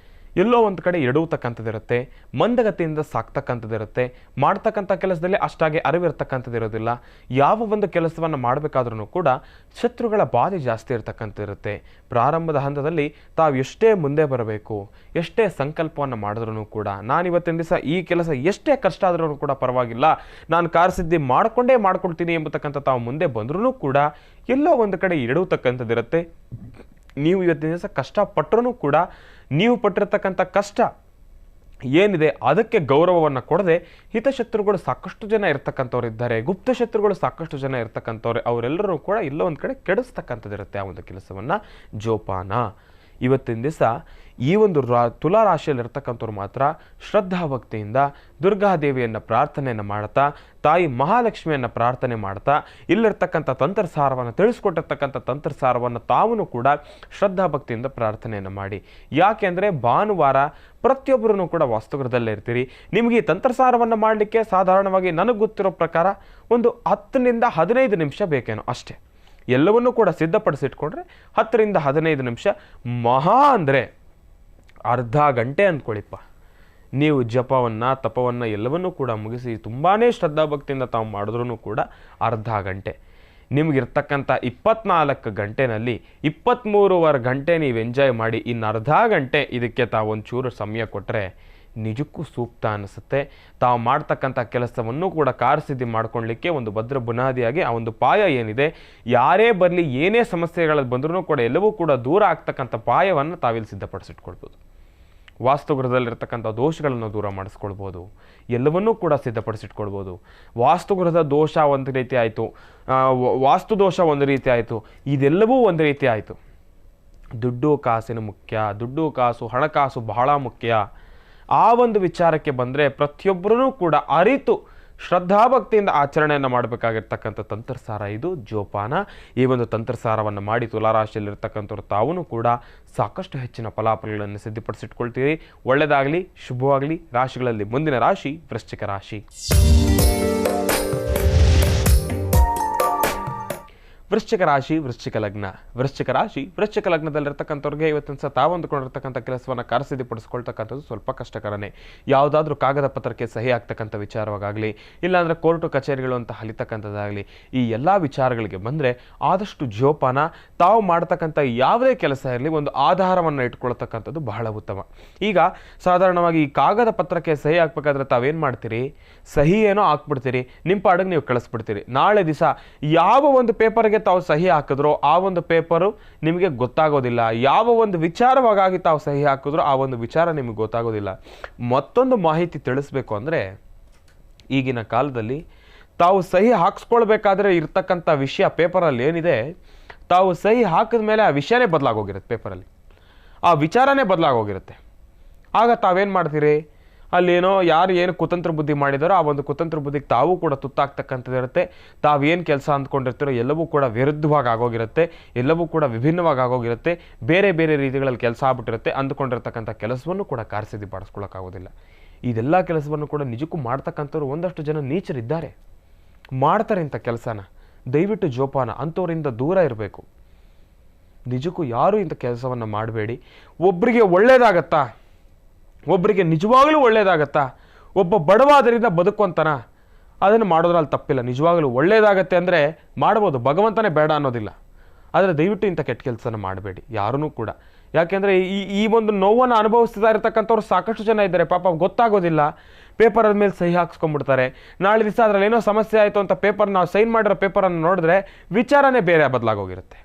ಎಲ್ಲೋ ಒಂದು ಕಡೆ ಎಡುವತಕ್ಕಂಥದ್ದಿರುತ್ತೆ, ಮಂದಗತಿಯಿಂದ ಸಾಕ್ತಕ್ಕಂಥದ್ದಿರುತ್ತೆ, ಮಾಡ್ತಕ್ಕಂಥ ಕೆಲಸದಲ್ಲಿ ಅಷ್ಟಾಗಿ ಅರಿವಿರ್ತಕ್ಕಂಥದ್ದಿರೋದಿಲ್ಲ. ಯಾವ ಒಂದು ಕೆಲಸವನ್ನು ಮಾಡಬೇಕಾದ್ರೂ ಕೂಡ ಶತ್ರುಗಳ ಬಾಧೆ ಜಾಸ್ತಿ ಇರ್ತಕ್ಕಂಥದ್ದಿರುತ್ತೆ. ಪ್ರಾರಂಭದ ಹಂತದಲ್ಲಿ ತಾವು ಎಷ್ಟೇ ಮುಂದೆ ಬರಬೇಕು, ಎಷ್ಟೇ ಸಂಕಲ್ಪವನ್ನು ಮಾಡಿದ್ರೂ ಕೂಡ ನಾನಿವತ್ತಿನ ದಿವಸ ಈ ಕೆಲಸ ಎಷ್ಟೇ ಕಷ್ಟ ಆದ್ರೂ ಕೂಡ ಪರವಾಗಿಲ್ಲ, ನಾನು ಕಾರ್ಯಸಿದ್ಧಿ ಮಾಡ್ಕೊಳ್ತೀನಿ ಎಂಬತಕ್ಕಂಥ ತಾವು ಮುಂದೆ ಬಂದ್ರೂ ಕೂಡ ಎಲ್ಲೋ ಒಂದು ಕಡೆ ಎಡುವತಕ್ಕಂಥದ್ದಿರುತ್ತೆ. ನೀವು ಇವತ್ತಿನ ದಿವಸ ಕಷ್ಟಪಟ್ಟರೂ ಕೂಡ ನೀವು ಪಟ್ಟಿರ್ತಕ್ಕಂಥ ಕಷ್ಟ ಏನಿದೆ ಅದಕ್ಕೆ ಗೌರವವನ್ನು ಕೊಡದೆ ಹಿತಶತ್ರುಗಳು ಸಾಕಷ್ಟು ಜನ ಇರ್ತಕ್ಕಂಥವ್ರು ಇದ್ದಾರೆ, ಗುಪ್ತ ಶತ್ರುಗಳು ಸಾಕಷ್ಟು ಜನ ಇರ್ತಕ್ಕಂಥವ್ರು, ಅವರೆಲ್ಲರೂ ಕೂಡ ಎಲ್ಲೋ ಒಂದು ಕಡೆ ಕೆಡಿಸ್ತಕ್ಕಂಥದ್ದಿರುತ್ತೆ ಆ ಒಂದು ಕೆಲಸವನ್ನು. ಜೋಪಾನ. ಇವತ್ತಿನ ದಿವಸ ಈ ಒಂದು ತುಲಾ ರಾಶಿಯಲ್ಲಿರ್ತಕ್ಕಂಥವ್ರು ಮಾತ್ರ ಶ್ರದ್ಧಾಭಕ್ತಿಯಿಂದ ದುರ್ಗಾದೇವಿಯನ್ನು ಪ್ರಾರ್ಥನೆಯನ್ನು ಮಾಡ್ತಾ, ತಾಯಿ ಮಹಾಲಕ್ಷ್ಮಿಯನ್ನು ಪ್ರಾರ್ಥನೆ ಮಾಡ್ತಾ, ಇಲ್ಲಿರ್ತಕ್ಕಂಥ ತಂತ್ರಸಾರವನ್ನು ತಿಳಿಸ್ಕೊಟ್ಟಿರ್ತಕ್ಕಂಥ ತಂತ್ರಸಾರವನ್ನು ತಾವು ಕೂಡ ಶ್ರದ್ಧಾಭಕ್ತಿಯಿಂದ ಪ್ರಾರ್ಥನೆಯನ್ನು ಮಾಡಿ. ಯಾಕೆ ಅಂದರೆ ಭಾನುವಾರ ಪ್ರತಿಯೊಬ್ಬರೂ ಕೂಡ ವಾಸ್ತುಗೃಹದಲ್ಲೇ ಇರ್ತೀರಿ. ನಿಮಗೆ ಈ ತಂತ್ರಸಾರವನ್ನು ಮಾಡಲಿಕ್ಕೆ ಸಾಧಾರಣವಾಗಿ ನನಗೆ ಗೊತ್ತಿರೋ ಪ್ರಕಾರ ಒಂದು 10 ನಿಂದ 15 ನಿಮಿಷ ಬೇಕೇನೋ ಅಷ್ಟೇ. ಎಲ್ಲವನ್ನೂ ಕೂಡ ಸಿದ್ಧಪಡಿಸಿಟ್ಕೊಂಡ್ರೆ 10 ರಿಂದ 15 ನಿಮಿಷ, ಮಹಾ ಅಂದರೆ ಅರ್ಧ ಗಂಟೆ ಅಂದ್ಕೊಳ್ಳಿಪ್ಪ. ನೀವು ಜಪವನ್ನು ತಪವನ್ನು ಎಲ್ಲವನ್ನೂ ಕೂಡ ಮುಗಿಸಿ ತುಂಬಾ ಶ್ರದ್ಧಾಭಕ್ತಿಯಿಂದ ತಾವು ಮಾಡಿದ್ರೂ ಕೂಡ ಅರ್ಧ ಗಂಟೆ. ನಿಮಗಿರ್ತಕ್ಕಂಥ 24 ಗಂಟೆನಲ್ಲಿ 23.5 ಗಂಟೆ ನೀವು ಎಂಜಾಯ್ ಮಾಡಿ, ಇನ್ನು ಅರ್ಧ ಗಂಟೆ ಇದಕ್ಕೆ ತಾವು ಒಂಚೂರು ಸಮಯ ಕೊಟ್ಟರೆ ನಿಜಕ್ಕೂ ಸೂಕ್ತ ಅನಿಸುತ್ತೆ. ತಾವು ಮಾಡ್ತಕ್ಕಂಥ ಕೆಲಸವನ್ನು ಕೂಡ ಕಾರ್ಯಸಿದ್ಧಿ ಮಾಡ್ಕೊಳ್ಳಿಕ್ಕೆ ಒಂದು ಭದ್ರ ಬುನಾದಿಯಾಗಿ ಆ ಒಂದು ಪಾಯ ಏನಿದೆ, ಯಾರೇ ಬರಲಿ ಏನೇ ಸಮಸ್ಯೆಗಳು ಬಂದರೂ ಕೂಡ ಎಲ್ಲವೂ ಕೂಡ ದೂರ ಆಗ್ತಕ್ಕಂಥ ಪಾಯವನ್ನು ತಾವಿಲ್ಲಿ ಸಿದ್ಧಪಡಿಸಿಟ್ಕೊಳ್ಬೋದು. ವಾಸ್ತುಗೃಹದಲ್ಲಿರ್ತಕ್ಕಂಥ ದೋಷಗಳನ್ನು ದೂರ ಮಾಡಿಸ್ಕೊಳ್ಬೋದು, ಎಲ್ಲವನ್ನೂ ಕೂಡ ಸಿದ್ಧಪಡಿಸಿಟ್ಕೊಳ್ಬೋದು. ವಾಸ್ತುಗೃಹದ ದೋಷ ಒಂದು ರೀತಿ ಆಯಿತು, ವಾಸ್ತು ದೋಷ ಒಂದು ರೀತಿ ಆಯಿತು, ಇದೆಲ್ಲವೂ ಒಂದು ರೀತಿ ಆಯಿತು. ದುಡ್ಡು ಕಾಸಿನ ಮುಖ್ಯ, ದುಡ್ಡು ಕಾಸು ಹಣಕಾಸು ಬಹಳ ಮುಖ್ಯ. ಆ ಒಂದು ವಿಚಾರಕ್ಕೆ ಬಂದರೆ ಪ್ರತಿಯೊಬ್ಬರೂ ಕೂಡ ಅರಿತು ಶ್ರದ್ಧಾಭಕ್ತಿಯಿಂದ ಆಚರಣೆಯನ್ನು ಮಾಡಬೇಕಾಗಿರ್ತಕ್ಕಂಥ ತಂತ್ರಸಾರ ಇದು ಜೋಪಾನ. ಈ ಒಂದು ತಂತ್ರಸಾರವನ್ನು ಮಾಡಿ ತುಲಾರಾಶಿಯಲ್ಲಿರ್ತಕ್ಕಂಥವ್ರು ತಾವೂ ಕೂಡ ಸಾಕಷ್ಟು ಹೆಚ್ಚಿನ ಫಲಾಫಲಗಳನ್ನು ಸಿದ್ಧಪಡಿಸಿಟ್ಕೊಳ್ತೀರಿ. ಒಳ್ಳೆಯದಾಗಲಿ, ಶುಭವಾಗಲಿ. ರಾಶಿಗಳಲ್ಲಿ ಮುಂದಿನ ರಾಶಿ ವೃಶ್ಚಿಕ ರಾಶಿ. ವೃಶ್ಚಿಕ ರಾಶಿ, ವೃಶ್ಚಿಕ ಲಗ್ನ. ವೃಶ್ಚಿಕ ರಾಶಿ, ವೃಶ್ಚಿಕ ಲಗ್ನದಲ್ಲಿರ್ತಕ್ಕಂಥವ್ರಿಗೆ ಇವತ್ತಿನ ಸಹ ತಾವು ಅಂದುಕೊಂಡಿರ್ತಕ್ಕಂಥ ಕೆಲಸವನ್ನು ಕಾರ್ಯಸಿದ್ಧಿಪಡಿಸ್ಕೊಳ್ತಕ್ಕಂಥದ್ದು ಸ್ವಲ್ಪ ಕಷ್ಟಕರನೇ. ಯಾವುದಾದ್ರೂ ಕಾಗದ ಪತ್ರಕ್ಕೆ ಸಹಿ ಆಗ್ತಕ್ಕಂಥ ವಿಚಾರವಾಗಲಿ, ಇಲ್ಲಾಂದರೆ ಕೋರ್ಟು ಕಚೇರಿಗಳು ಅಂತ ಹಲಿತಕ್ಕಂಥದ್ದಾಗಲಿ, ಈ ಎಲ್ಲ ವಿಚಾರಗಳಿಗೆ ಬಂದರೆ ಆದಷ್ಟು ಜೋಪಾನ. ತಾವು ಮಾಡ್ತಕ್ಕಂಥ ಯಾವುದೇ ಕೆಲಸ ಇರಲಿ ಒಂದು ಆಧಾರವನ್ನು ಇಟ್ಕೊಳ್ತಕ್ಕಂಥದ್ದು ಬಹಳ ಉತ್ತಮ. ಈಗ ಸಾಧಾರಣವಾಗಿ ಈ ಕಾಗದ ಪತ್ರಕ್ಕೆ ಸಹಿ ಹಾಕ್ಬೇಕಾದ್ರೆ ತಾವೇನು ಮಾಡ್ತೀರಿ, ಸಹಿ ಏನೋ ಹಾಕ್ಬಿಡ್ತೀರಿ, ನಿಮ್ಮ ಪಾಡಿಗೆ ನೀವು ಕಳಿಸ್ಬಿಡ್ತೀರಿ. ನಾಳೆ ದಿವಸ ಯಾವ ಒಂದು ಪೇಪರ್ಗೆ ತಾವು ಸಹಿ ಹಾಕಿದ್ರೋ ಆ ಒಂದು ಪೇಪರು ನಿಮಗೆ ಗೊತ್ತಾಗೋದಿಲ್ಲ. ಯಾವ ಒಂದು ವಿಚಾರವಾಗಿ ತಾವು ಸಹಿ ಹಾಕಿದ್ರೋ ಆ ಒಂದು ವಿಚಾರ ನಿಮಗೆ ಗೊತ್ತಾಗೋದಿಲ್ಲ. ಮತ್ತೊಂದು ಮಾಹಿತಿ ತಿಳಿಸ್ಬೇಕು ಅಂದರೆ, ಈಗಿನ ಕಾಲದಲ್ಲಿ ತಾವು ಸಹಿ ಹಾಕ್ಸ್ಕೊಳ್ಬೇಕಾದ್ರೆ ಇರ್ತಕ್ಕಂಥ ವಿಷಯ ಪೇಪರಲ್ಲಿ ಏನಿದೆ, ತಾವು ಸಹಿ ಹಾಕಿದ ಮೇಲೆ ಆ ವಿಷಯನೇ ಬದಲಾಗೋಗಿರುತ್ತೆ, ಪೇಪರಲ್ಲಿ ಆ ವಿಚಾರನೇ ಬದಲಾಗೋಗಿರುತ್ತೆ. ಆಗ ತಾವೇನು ಮಾಡ್ತೀರಿ, ಅಲ್ಲೇನೋ ಯಾರು ಏನು ಕುತಂತ್ರ ಬುದ್ಧಿ ಮಾಡಿದಾರೋ ಆ ಒಂದು ಕುತಂತ್ರ ಬುದ್ಧಿಗೆ ತಾವು ಕೂಡ ತುತ್ತಾಗ್ತಕ್ಕಂಥದ್ದು ಇರುತ್ತೆ. ತಾವೇನು ಕೆಲಸ ಅಂದ್ಕೊಂಡಿರ್ತೀರೋ ಎಲ್ಲವೂ ಕೂಡ ವಿರುದ್ಧವಾಗಿ ಆಗೋಗಿರುತ್ತೆ, ಎಲ್ಲವೂ ಕೂಡ ವಿಭಿನ್ನವಾಗಿ ಆಗೋಗಿರುತ್ತೆ, ಬೇರೆ ಬೇರೆ ರೀತಿಗಳಲ್ಲಿ ಕೆಲಸ ಆಗ್ಬಿಟ್ಟಿರುತ್ತೆ. ಅಂದ್ಕೊಂಡಿರ್ತಕ್ಕಂಥ ಕೆಲಸವನ್ನು ಕೂಡ ಕಾರ್ಯಸಿದ್ಧಿ ಪಡಿಸ್ಕೊಳ್ಳೋಕ್ಕಾಗೋದಿಲ್ಲ. ಇದೆಲ್ಲ ಕೆಲಸವನ್ನು ಕೂಡ ನಿಜಕ್ಕೂ ಮಾಡ್ತಕ್ಕಂಥವ್ರು ಒಂದಷ್ಟು ಜನ ನೀಚರಿದ್ದಾರೆ, ಮಾಡ್ತಾರೆ ಇಂಥ ಕೆಲಸನ. ದಯವಿಟ್ಟು ಜೋಪಾನ, ಅಂಥವರಿಂದ ದೂರ ಇರಬೇಕು. ನಿಜಕ್ಕೂ ಯಾರೂ ಇಂಥ ಕೆಲಸವನ್ನು ಮಾಡಬೇಡಿ. ಒಬ್ಬರಿಗೆ ಒಳ್ಳೇದಾಗತ್ತಾ, ಒಬ್ಬರಿಗೆ ನಿಜವಾಗಲೂ ಒಳ್ಳೇದಾಗತ್ತಾ, ಒಬ್ಬ ಬಡವಾದರಿಂದ ಬದುಕುವಂತನ ಅದನ್ನು ಮಾಡೋದ್ರಲ್ಲಿ ತಪ್ಪಿಲ್ಲ. ನಿಜವಾಗಲೂ ಒಳ್ಳೇದಾಗತ್ತೆ ಅಂದರೆ ಮಾಡ್ಬೋದು, ಭಗವಂತನೇ ಬೇಡ ಅನ್ನೋದಿಲ್ಲ. ಆದರೆ ದಯವಿಟ್ಟು ಇಂಥ ಕೆಟ್ಟ ಕೆಲಸನ ಮಾಡಬೇಡಿ ಯಾರೂ ಕೂಡ. ಯಾಕೆಂದರೆ ಈ ಒಂದು ನೋವನ್ನು ಅನುಭವಿಸ್ತಾ ಇರತಕ್ಕಂಥವ್ರು ಸಾಕಷ್ಟು ಜನ ಇದ್ದಾರೆ. ಪಾಪ ಗೊತ್ತಾಗೋದಿಲ್ಲ, ಪೇಪರ್ ಮೇಲೆ ಸಹಿ ಹಾಕ್ಸ್ಕೊಂಡ್ಬಿಡ್ತಾರೆ. ನಾಳೆ ದಿವಸ ಅದರಲ್ಲಿ ಏನೋ ಸಮಸ್ಯೆ ಆಯಿತು ಅಂತ ನಾವು ಸೈನ್ ಮಾಡಿರೋ ಪೇಪರನ್ನು ನೋಡಿದ್ರೆ ವಿಚಾರನೇ ಬೇರೆ ಬದಲಾಗೋಗಿರುತ್ತೆ.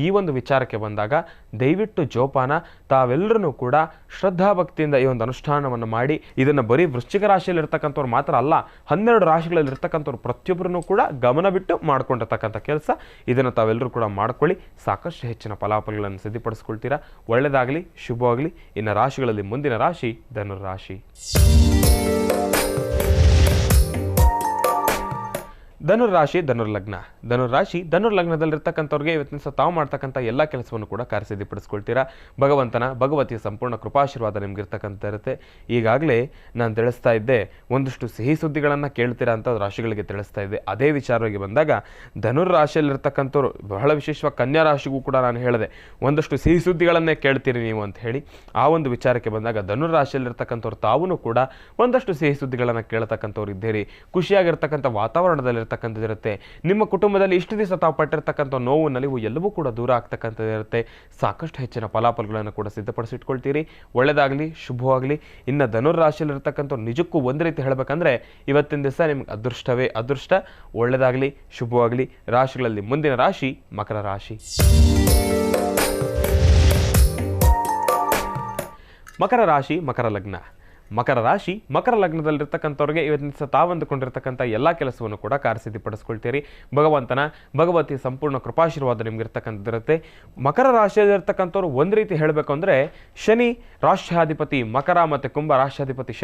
ಈ ಒಂದು ವಿಚಾರಕ್ಕೆ ಬಂದಾಗ ದಯವಿಟ್ಟು ಜೋಪಾನ ತಾವೆಲ್ಲರೂ ಕೂಡ ಶ್ರದ್ಧಾಭಕ್ತಿಯಿಂದ ಈ ಒಂದು ಅನುಷ್ಠಾನವನ್ನು ಮಾಡಿ, ಇದನ್ನು ಬರೀ ವೃಶ್ಚಿಕ ರಾಶಿಯಲ್ಲಿರ್ತಕ್ಕಂಥವ್ರು ಮಾತ್ರ ಅಲ್ಲ, 12 ರಾಶಿಗಳಲ್ಲಿರ್ತಕ್ಕಂಥವ್ರು ಪ್ರತಿಯೊಬ್ಬರೂ ಕೂಡ ಗಮನ ಬಿಟ್ಟು ಮಾಡ್ಕೊಂಡಿರ್ತಕ್ಕಂಥ ಕೆಲಸ. ಇದನ್ನು ತಾವೆಲ್ಲರೂ ಕೂಡ ಮಾಡ್ಕೊಳ್ಳಿ, ಸಾಕಷ್ಟು ಹೆಚ್ಚಿನ ಫಲಾಫಲಗಳನ್ನು ಸಿದ್ಧಪಡಿಸ್ಕೊಳ್ತೀರಾ. ಒಳ್ಳೆಯದಾಗಲಿ, ಶುಭವಾಗಲಿ. ಇನ್ನು ರಾಶಿಗಳಲ್ಲಿ ಮುಂದಿನ ರಾಶಿ ಧನುರಾಶಿ. ಧನುರಾಶಿ ಧನುರ್ಲಗ್ನ. ಧನುರ್ಲಗ್ನದಲ್ಲಿರ್ತಕ್ಕಂಥವ್ರಿಗೆ ಇವತ್ತಿನ ಸಹ ತಾವು ಮಾಡ್ತಕ್ಕಂಥ ಎಲ್ಲ ಕೆಲಸವನ್ನು ಕೂಡ ಕಾರ್ಯಸಿದ್ಧಿಪಡಿಸ್ಕೊಳ್ತೀರಾ. ಭಗವತಿಯ ಸಂಪೂರ್ಣ ಕೃಪಾಶೀರ್ವಾದ ನಿಮ್ಗಿರ್ತಕ್ಕಂಥ ಇರುತ್ತೆ. ಈಗಾಗಲೇ ನಾನು ತಿಳಿಸ್ತಾ ಇದ್ದೆ, ಒಂದಷ್ಟು ಸಿಹಿ ಸುದ್ದಿಗಳನ್ನು ಕೇಳ್ತೀರಾ ಅಂತ ರಾಶಿಗಳಿಗೆ ತಿಳಿಸ್ತಾ ಇದ್ದೆ. ಅದೇ ವಿಚಾರವಾಗಿ ಬಂದಾಗ ಧನುರಾಶಿಯಲ್ಲಿರ್ತಕ್ಕಂಥವ್ರು, ಬಹಳ ವಿಶೇಷವಾಗಿ ಕನ್ಯಾ ರಾಶಿಗೂ ಕೂಡ ನಾನು ಹೇಳಿದೆ, ಒಂದಷ್ಟು ಸಿಹಿ ಸುದ್ದಿಗಳನ್ನೇ ಕೇಳ್ತೀರಿ ನೀವು ಅಂತ ಹೇಳಿ. ಆ ಒಂದು ವಿಚಾರಕ್ಕೆ ಬಂದಾಗ ಧನುರಾಶಿಯಲ್ಲಿರ್ತಕ್ಕಂಥವ್ರು ತಾವೂ ಕೂಡ ಒಂದಷ್ಟು ಸಿಹಿ ಸುದ್ದಿಗಳನ್ನು ಕೇಳ್ತಕ್ಕಂಥವ್ರು ಇದ್ದೀರಿ. ಖುಷಿಯಾಗಿರ್ತಕ್ಕಂಥ ವಾತಾವರಣದಲ್ಲಿ ಇರುತ್ತೆ. ನಿಮ್ಮ ಕುಟುಂಬದಲ್ಲಿ ಇಷ್ಟು ದಿವಸ ತಾವು ಪಟ್ಟಿರ್ತಕ್ಕಂಥ ನೋವು ನಲಿವು ಎಲ್ಲವೂ ಕೂಡ ದೂರ ಆಗ್ತಕ್ಕಂಥದ್ದು ಇರುತ್ತೆ. ಸಾಕಷ್ಟು ಹೆಚ್ಚಿನ ಫಲಾಫಲಗಳನ್ನು ಕೂಡ ಸಿದ್ಧಪಡಿಸಿಟ್ಕೊಳ್ತೀರಿ. ಒಳ್ಳೆಯದಾಗಲಿ, ಶುಭವಾಗಲಿ. ಇನ್ನು ಧನುರಾಶಿಯಲ್ಲಿರ್ತಕ್ಕಂಥ ನಿಜಕ್ಕೂ ಒಂದು ರೀತಿ ಹೇಳಬೇಕಂದ್ರೆ ಇವತ್ತಿನ ದಿವಸ ನಿಮ್ಗೆ ಅದೃಷ್ಟವೇ ಅದೃಷ್ಟ. ಒಳ್ಳೆಯದಾಗಲಿ, ಶುಭವಾಗಲಿ. ರಾಶಿಗಳಲ್ಲಿ ಮುಂದಿನ ರಾಶಿ ಮಕರ ರಾಶಿ. ಮಕರ ರಾಶಿ ಮಕರ ಲಗ್ನ. ಮಕರ ಲಗ್ನದಲ್ಲಿರ್ತಕ್ಕಂಥವ್ರಿಗೆ ಇವತ್ತಿನ ದಿವಸ ತಾವಂದುಕೊಂಡಿರ್ತಕ್ಕಂಥ ಎಲ್ಲ ಕೆಲಸವನ್ನು ಕೂಡ ಕಾರ್ಯಸಿದ್ಧಿಪಡಿಸ್ಕೊಳ್ತೀರಿ. ಭಗವತಿಯ ಸಂಪೂರ್ಣ ಕೃಪಾಶೀರ್ವಾದ ನಿಮ್ಗಿರ್ತಕ್ಕಂಥದ್ದಿರುತ್ತೆ. ಮಕರ ರಾಶಿಯಲ್ಲಿರ್ತಕ್ಕಂಥವ್ರು ಒಂದು ರೀತಿ ಹೇಳಬೇಕು ಅಂದರೆ, ಶನಿ ರಾಷ್ಟ್ರಾಧಿಪತಿ ಮಕರ ಮತ್ತು ಕುಂಭ ರಾಷ್ಟ್ರಾಧಿಪತಿ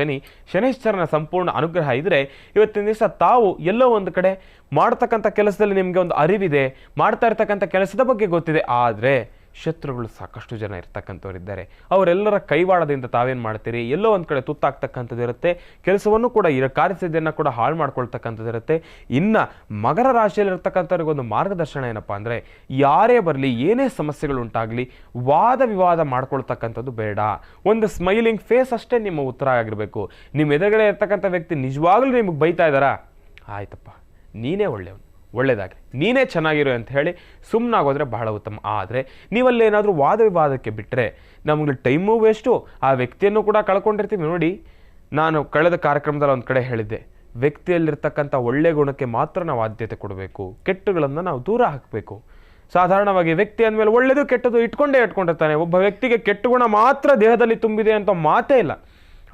ಶನೈಶ್ಚರನ ಸಂಪೂರ್ಣ ಅನುಗ್ರಹ ಇದ್ದರೆ ಇವತ್ತಿನ ದಿವಸ ತಾವು ಎಲ್ಲೋ ಒಂದು ಕಡೆ ಮಾಡ್ತಕ್ಕಂಥ ಕೆಲಸದಲ್ಲಿ ನಿಮಗೆ ಒಂದು ಅರಿವಿದೆ, ಮಾಡ್ತಾ ಇರ್ತಕ್ಕಂಥ ಕೆಲಸದ ಬಗ್ಗೆ ಗೊತ್ತಿದೆ. ಆದರೆ ಶತ್ರುಗಳು ಸಾಕಷ್ಟು ಜನ ಇರ್ತಕ್ಕಂಥವ್ರಿದ್ದಾರೆ. ಅವರೆಲ್ಲರ ಕೈವಾಡದಿಂದ ತಾವೇನು ಮಾಡ್ತೀರಿ, ಎಲ್ಲೋ ಒಂದು ಕಡೆ ತುತ್ತಾಗ್ತಕ್ಕಂಥದ್ದು ಇರುತ್ತೆ. ಕೆಲಸವನ್ನು ಕೂಡ ಕಾರ್ಯಸಿದ್ಧಿಯನ್ನು ಕೂಡ ಹಾಳು ಮಾಡ್ಕೊಳ್ತಕ್ಕಂಥದ್ದು ಇರುತ್ತೆ. ಇನ್ನು ಮಕರ ರಾಶಿಯಲ್ಲಿರ್ತಕ್ಕಂಥವ್ರಿಗೊಂದು ಮಾರ್ಗದರ್ಶನ ಏನಪ್ಪ ಅಂದರೆ, ಯಾರೇ ಬರಲಿ, ಏನೇ ಸಮಸ್ಯೆಗಳುಂಟಾಗಲಿ, ವಾದ ವಿವಾದ ಮಾಡ್ಕೊಳ್ತಕ್ಕಂಥದ್ದು ಬೇಡ. ಒಂದು ಸ್ಮೈಲಿಂಗ್ ಫೇಸ್ ಅಷ್ಟೇ ನಿಮ್ಮ ಉತ್ತರ ಆಗಿರಬೇಕು. ನಿಮ್ಮ ಎದುರುಗಡೆ ಇರ್ತಕ್ಕಂಥ ವ್ಯಕ್ತಿ ನಿಜವಾಗ್ಲೂ ನಿಮಗೆ ಬೈತಾ ಇದ್ದಾರಾ, ಆಯ್ತಪ್ಪ ನೀನೇ ಒಳ್ಳೆಯದಾಗಲಿ, ನೀನೇ ಚೆನ್ನಾಗಿರು ಅಂತ ಹೇಳಿ ಸುಮ್ಮನಾಗೋದ್ರೆ ಬಹಳ ಉತ್ತಮ. ಆದರೆ ನೀವಲ್ಲೇನಾದರೂ ವಾದ ವಿವಾದಕ್ಕೆ ಬಿಟ್ಟರೆ ನಮಗೆ ಟೈಮು ವೇಸ್ಟು, ಆ ವ್ಯಕ್ತಿಯನ್ನು ಕೂಡ ಕಳ್ಕೊಂಡಿರ್ತೀವಿ. ನೋಡಿ, ನಾನು ಕಳೆದ ಕಾರ್ಯಕ್ರಮದಲ್ಲಿ ಒಂದು ಕಡೆ ಹೇಳಿದ್ದೆ, ವ್ಯಕ್ತಿಯಲ್ಲಿರ್ತಕ್ಕಂಥ ಒಳ್ಳೆಯ ಗುಣಕ್ಕೆ ಮಾತ್ರ ನಾವು ಆದ್ಯತೆ ಕೊಡಬೇಕು, ಕೆಟ್ಟುಗಳನ್ನು ನಾವು ದೂರ ಹಾಕಬೇಕು. ಸಾಧಾರಣವಾಗಿ ವ್ಯಕ್ತಿ ಅಂದಮೇಲೆ ಒಳ್ಳೆಯದು ಕೆಟ್ಟದ್ದು ಇಟ್ಕೊಂಡಿರ್ತಾನೆ. ಒಬ್ಬ ವ್ಯಕ್ತಿಗೆ ಕೆಟ್ಟ ಗುಣ ಮಾತ್ರ ದೇಹದಲ್ಲಿ ತುಂಬಿದೆ ಅಂತ ಮಾತೇ ಇಲ್ಲ.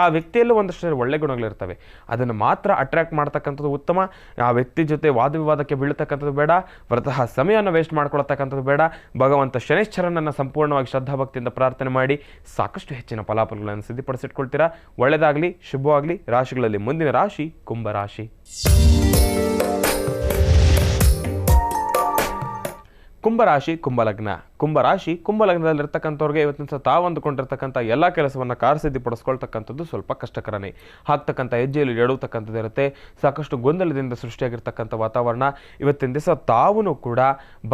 ಆ ವ್ಯಕ್ತಿಯಲ್ಲೂ ಒಂದಷ್ಟು ಒಳ್ಳೆ ಗುಣಗಳಿರ್ತವೆ, ಅದನ್ನು ಮಾತ್ರ ಅಟ್ರ್ಯಾಕ್ಟ್ ಮಾಡ್ತಕ್ಕಂಥದ್ದು ಉತ್ತಮ. ಆ ವ್ಯಕ್ತಿ ಜೊತೆ ವಾದ ವಿವಾದಕ್ಕೆ ಬೀಳ್ತಕ್ಕಂಥದ್ದು ಬೇಡ, ವ್ರತಃ ಸಮಯವನ್ನು ವೇಸ್ಟ್ ಮಾಡ್ಕೊಳ್ತಕ್ಕಂಥದ್ದು ಬೇಡ. ಭಗವಂತ ಶನೈಶ್ಚರನನ್ನು ಸಂಪೂರ್ಣವಾಗಿ ಶ್ರದ್ಧಾಭಕ್ತಿಯಿಂದ ಪ್ರಾರ್ಥನೆ ಮಾಡಿ ಸಾಕಷ್ಟು ಹೆಚ್ಚಿನ ಫಲಾಫಲಗಳನ್ನು ಸಿದ್ಧಪಡಿಸಿಟ್ಕೊಳ್ತೀರಾ. ಒಳ್ಳೆಯದಾಗಲಿ, ಶುಭವಾಗಲಿ. ರಾಶಿಗಳಲ್ಲಿ ಮುಂದಿನ ರಾಶಿ ಕುಂಭರಾಶಿ. ಕುಂಭಲಗ್ನದಲ್ಲಿರ್ತಕ್ಕಂಥವ್ರಿಗೆ ಇವತ್ತಿನ ಸಹ ತಾವಂದುಕೊಂಡಿರ್ತಕ್ಕಂಥ ಎಲ್ಲ ಕೆಲಸವನ್ನು ಕಾರ್ಯಸಿದ್ಧಿಪಡಿಸ್ಕೊಳ್ತಕ್ಕಂಥದ್ದು ಸ್ವಲ್ಪ ಕಷ್ಟಕರನೇ. ಹಾಕ್ತಕ್ಕಂಥ ಹೆಜ್ಜೆಯಲ್ಲಿ ಎಡುವತಕ್ಕಂಥದ್ದು ಇರುತ್ತೆ. ಸಾಕಷ್ಟು ಗೊಂದಲದಿಂದ ಸೃಷ್ಟಿಯಾಗಿರ್ತಕ್ಕಂಥ ವಾತಾವರಣ. ಇವತ್ತಿನ ದಿವಸ ತಾವೂ ಕೂಡ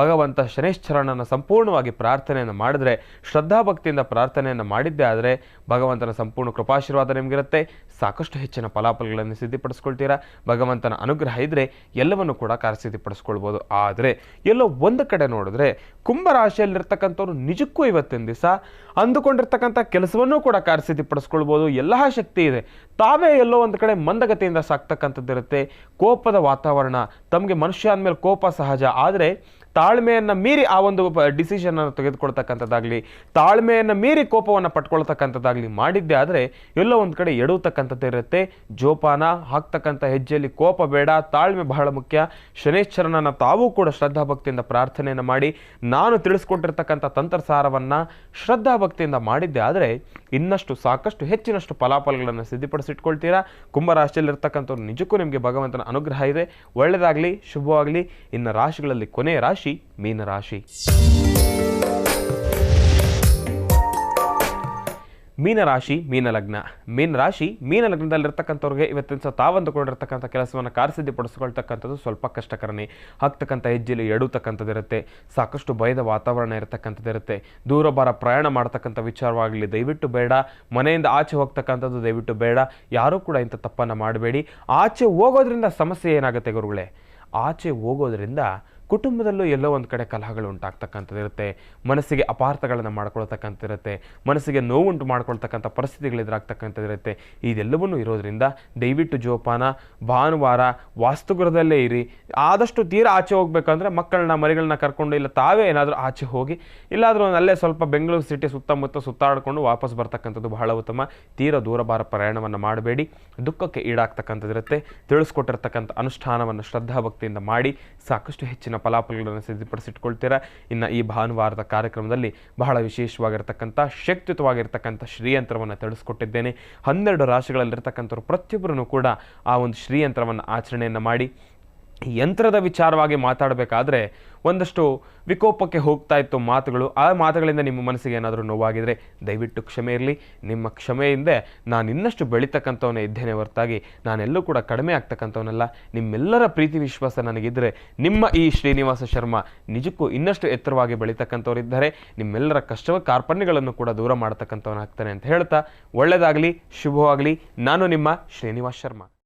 ಭಗವಂತ ಶನೈಶ್ಚರನನ್ನು ಸಂಪೂರ್ಣವಾಗಿ ಪ್ರಾರ್ಥನೆಯನ್ನು ಮಾಡಿದ್ರೆ, ಶ್ರದ್ಧಾಭಕ್ತಿಯಿಂದ ಪ್ರಾರ್ಥನೆಯನ್ನು ಮಾಡಿದ್ದೇ ಆದರೆ ಭಗವಂತನ ಸಂಪೂರ್ಣ ಕೃಪಾಶೀರ್ವಾದ ನಿಮಗಿರುತ್ತೆ. ಸಾಕಷ್ಟು ಹೆಚ್ಚಿನ ಫಲಾಫಲಗಳನ್ನು ಸಿದ್ಧಪಡಿಸ್ಕೊಳ್ತೀರಾ. ಭಗವಂತನ ಅನುಗ್ರಹ ಇದ್ದರೆ ಎಲ್ಲವನ್ನು ಕೂಡ ಕಾರ್ಯಸಿದ್ಧಿಪಡಿಸ್ಕೊಳ್ಬೋದು. ಆದರೆ ಎಲ್ಲೋ ಒಂದು ಕಡೆ ನೋಡಿದ್ರೆ ಕುಂಭರಾಶಿಯಲ್ಲಿರ್ತಕ್ಕಂಥವ್ರು ನಿಜಕ್ಕೂ ಇವತ್ತಿನ ದಿವಸ ಅಂದುಕೊಂಡಿರ್ತಕ್ಕಂಥ ಕೆಲಸವನ್ನೂ ಕೂಡ ಕಾರ್ಯಸಿದ್ಧಿಪಡಿಸ್ಕೊಳ್ಬೋದು. ಎಲ್ಲ ಶಕ್ತಿ ಇದೆ, ತಾವೇ ಎಲ್ಲೋ ಒಂದು ಕಡೆ ಮಂದಗತಿಯಿಂದ ಸಾಕ್ತಕ್ಕಂಥದ್ದು ಇರುತ್ತೆ. ಕೋಪದ ವಾತಾವರಣ, ತಮಗೆ ಮನುಷ್ಯ ಅಂದಮೇಲೆ ಕೋಪ ಸಹಜ. ಆದರೆ ತಾಳ್ಮೆಯನ್ನು ಮೀರಿ ಆ ಒಂದು ಡಿಸಿಷನನ್ನು ತೆಗೆದುಕೊಳ್ತಕ್ಕಂಥದ್ದಾಗಲಿ, ತಾಳ್ಮೆಯನ್ನು ಮೀರಿ ಕೋಪವನ್ನು ಪಟ್ಕೊಳ್ತಕ್ಕಂಥದ್ದಾಗಲಿ ಮಾಡಿದ್ದೆ ಆದರೆ ಎಲ್ಲೋ ಒಂದು ಕಡೆ ಎಡುವತಕ್ಕಂಥದ್ದು ಇರುತ್ತೆ. ಜೋಪಾನ, ಹಾಕ್ತಕ್ಕಂಥ ಹೆಜ್ಜೆಯಲ್ಲಿ ಕೋಪ ಬೇಡ, ತಾಳ್ಮೆ ಬಹಳ ಮುಖ್ಯ. ಶನೈಶ್ಚರನನ್ನು ತಾವೂ ಕೂಡ ಶ್ರದ್ಧಾಭಕ್ತಿಯಿಂದ ಪ್ರಾರ್ಥನೆಯನ್ನು ಮಾಡಿ, ನಾನು ತಿಳಿಸ್ಕೊಟ್ಟಿರ್ತಕ್ಕಂಥ ತಂತ್ರಸಾರವನ್ನು ಶ್ರದ್ಧಾಭಕ್ತಿಯಿಂದ ಮಾಡಿದ್ದೆ ಆದರೆ ಇನ್ನಷ್ಟು ಸಾಕಷ್ಟು ಹೆಚ್ಚಿನಷ್ಟು ಫಲಾಫಲಗಳನ್ನು ಸಿದ್ಧಪಡಿಸಿಟ್ಕೊಳ್ತೀರಾ. ಕುಂಭರಾಶಿಯಲ್ಲಿರ್ತಕ್ಕಂಥವ್ರು ನಿಜಕ್ಕೂ ನಿಮಗೆ ಭಗವಂತನ ಅನುಗ್ರಹ ಇದೆ. ಒಳ್ಳೆಯದಾಗಲಿ, ಶುಭವಾಗಲಿ. ಇನ್ನು ರಾಶಿಗಳಲ್ಲಿ ಕೊನೆಯ ರಾಶಿ ಮೀನರಾಶಿ. ಮೀನಲಗ್ನದಲ್ಲಿರ್ತಕ್ಕಂಥವ್ರಿಗೆ ಇವತ್ತಿನ ಸಹ ತಾವಂದುಕೊಂಡಿರ್ತಕ್ಕಂಥ ಕೆಲಸವನ್ನು ಕಾರ್ಯಸಿದ್ಧಿಪಡಿಸ್ಕೊಳ್ತಕ್ಕಂಥದ್ದು ಸ್ವಲ್ಪ ಕಷ್ಟಕರನೇ. ಹಾಕ್ತಕ್ಕಂಥ ಹೆಜ್ಜೆಯಲ್ಲಿ ಎಡುವತಕ್ಕಂಥದ್ದು ಇರುತ್ತೆ. ಸಾಕಷ್ಟು ಭಯದ ವಾತಾವರಣ ಇರತಕ್ಕಂಥದ್ದು ಇರುತ್ತೆ. ದೂರ ಬಾರ ಪ್ರಯಾಣ ಮಾಡ್ತಕ್ಕಂಥ ವಿಚಾರವಾಗಲಿ ದಯವಿಟ್ಟು ಬೇಡ. ಮನೆಯಿಂದ ಆಚೆ ಹೋಗ್ತಕ್ಕಂಥದ್ದು ದಯವಿಟ್ಟು ಬೇಡ. ಯಾರೂ ಕೂಡ ಇಂಥ ತಪ್ಪನ್ನು ಮಾಡಬೇಡಿ. ಆಚೆ ಹೋಗೋದ್ರಿಂದ ಸಮಸ್ಯೆ ಏನಾಗುತ್ತೆ ಗುರುಗಳೇ? ಆಚೆ ಹೋಗೋದ್ರಿಂದ ಕುಟುಂಬದಲ್ಲೂ ಎಲ್ಲೋ ಒಂದು ಕಡೆ ಕಲಹಗಳು ಉಂಟಾಗ್ತಕ್ಕಂಥದ್ದು ಇರುತ್ತೆ, ಮನಸ್ಸಿಗೆ ಅಪಾರ್ಥಗಳನ್ನು ಮಾಡ್ಕೊಳ್ತಕ್ಕಂಥದ್ದಿರುತ್ತೆ, ಮನಸ್ಸಿಗೆ ನೋವುಂಟು ಮಾಡ್ಕೊಳ್ತಕ್ಕಂಥ ಪರಿಸ್ಥಿತಿಗಳು ಎದುರಾಗ್ತಕ್ಕಂಥದ್ದಿರುತ್ತೆ. ಇದೆಲ್ಲವನ್ನೂ ಇರೋದ್ರಿಂದ ದಯವಿಟ್ಟು ಜೋಪಾನ, ಭಾನುವಾರ ವಾಸ್ತುಗೃಹದಲ್ಲೇ ಇರಿ. ಆದಷ್ಟು ತೀರಾ ಆಚೆ ಹೋಗ್ಬೇಕಂದ್ರೆ ಮಕ್ಕಳನ್ನ ಮರಿಗಳನ್ನ ಕರ್ಕೊಂಡು ಇಲ್ಲ ತಾವೇ ಏನಾದರೂ ಆಚೆ ಹೋಗಿ, ಇಲ್ಲಾದರೂ ಅಲ್ಲೇ ಸ್ವಲ್ಪ ಬೆಂಗಳೂರು ಸಿಟಿ ಸುತ್ತಮುತ್ತ ಸುತ್ತಾಡಿಕೊಂಡು ವಾಪಸ್ ಬರ್ತಕ್ಕಂಥದ್ದು ಬಹಳ ಉತ್ತಮ. ತೀರಾ ದೂರಭಾರ ಪ್ರಯಾಣವನ್ನು ಮಾಡಬೇಡಿ, ದುಃಖಕ್ಕೆ ಈಡಾಗ್ತಕ್ಕಂಥದ್ದಿರುತ್ತೆ. ತಿಳಿಸ್ಕೊಟ್ಟಿರ್ತಕ್ಕಂಥ ಅನುಷ್ಠಾನವನ್ನು ಶ್ರದ್ಧಾಭಕ್ತಿಯಿಂದ ಮಾಡಿ ಸಾಕಷ್ಟು ಹೆಚ್ಚಿನ ಫಲಾಫಲಗಳನ್ನು ಸಿದ್ಧಪಡಿಸಿಟ್ಕೊಳ್ತೀರಾ. ಇನ್ನು ಈ ಭಾನುವಾರದ ಕಾರ್ಯಕ್ರಮದಲ್ಲಿ ಬಹಳ ವಿಶೇಷವಾಗಿರ್ತಕ್ಕಂಥ ಶಕ್ತಿಯುತವಾಗಿರ್ತಕ್ಕಂಥ ಶ್ರೀಯಂತ್ರವನ್ನು ತಿಳಿಸ್ಕೊಟ್ಟಿದ್ದೇನೆ. 12 ರಾಶಿಗಳಲ್ಲಿರ್ತಕ್ಕಂಥವ್ರು ಪ್ರತಿಯೊಬ್ಬರೂ ಕೂಡ ಆ ಒಂದು ಶ್ರೀಯಂತ್ರವನ್ನು ಆಚರಣೆಯನ್ನು ಮಾಡಿ. ಯಂತ್ರದ ವಿಚಾರವಾಗಿ ಮಾತಾಡಬೇಕಾದ್ರೆ ಒಂದಷ್ಟು ವಿಕೋಪಕ್ಕೆ ಹೋಗ್ತಾ ಇತ್ತು ಮಾತುಗಳು. ಆ ಮಾತುಗಳಿಂದ ನಿಮ್ಮ ಮನಸ್ಸಿಗೆ ಏನಾದರೂ ನೋವಾಗಿದ್ರೆ ದಯವಿಟ್ಟು ಕ್ಷಮೆ ಇರಲಿ. ನಿಮ್ಮ ಕ್ಷಮೆಯಿಂದ ನಾನು ಇನ್ನಷ್ಟು ಬೆಳೀತಕ್ಕಂಥವನೇ ಇದ್ದೇನೆ ಹೊರತಾಗಿ ನಾನೆಲ್ಲೂ ಕೂಡ ಕಡಿಮೆ ಆಗ್ತಕ್ಕಂಥವನಲ್ಲ. ನಿಮ್ಮೆಲ್ಲರ ಪ್ರೀತಿ ವಿಶ್ವಾಸ ನನಗಿದ್ದರೆ ನಿಮ್ಮ ಈ ಶ್ರೀನಿವಾಸ ಶರ್ಮಾ ನಿಜಕ್ಕೂ ಇನ್ನಷ್ಟು ಎತ್ತರವಾಗಿ ಬೆಳೀತಕ್ಕಂಥವರಿದ್ದಾರೆ. ನಿಮ್ಮೆಲ್ಲರ ಕಷ್ಟವ ಕಾರ್ಪಣ್ಯಗಳನ್ನು ಕೂಡ ದೂರ ಮಾಡ್ತಕ್ಕಂಥವನಾಗ್ತಾನೆ ಅಂತ ಹೇಳ್ತಾ, ಒಳ್ಳೆಯದಾಗಲಿ, ಶುಭವಾಗಲಿ. ನಾನು ನಿಮ್ಮ ಶ್ರೀನಿವಾಸ್ ಶರ್ಮಾ.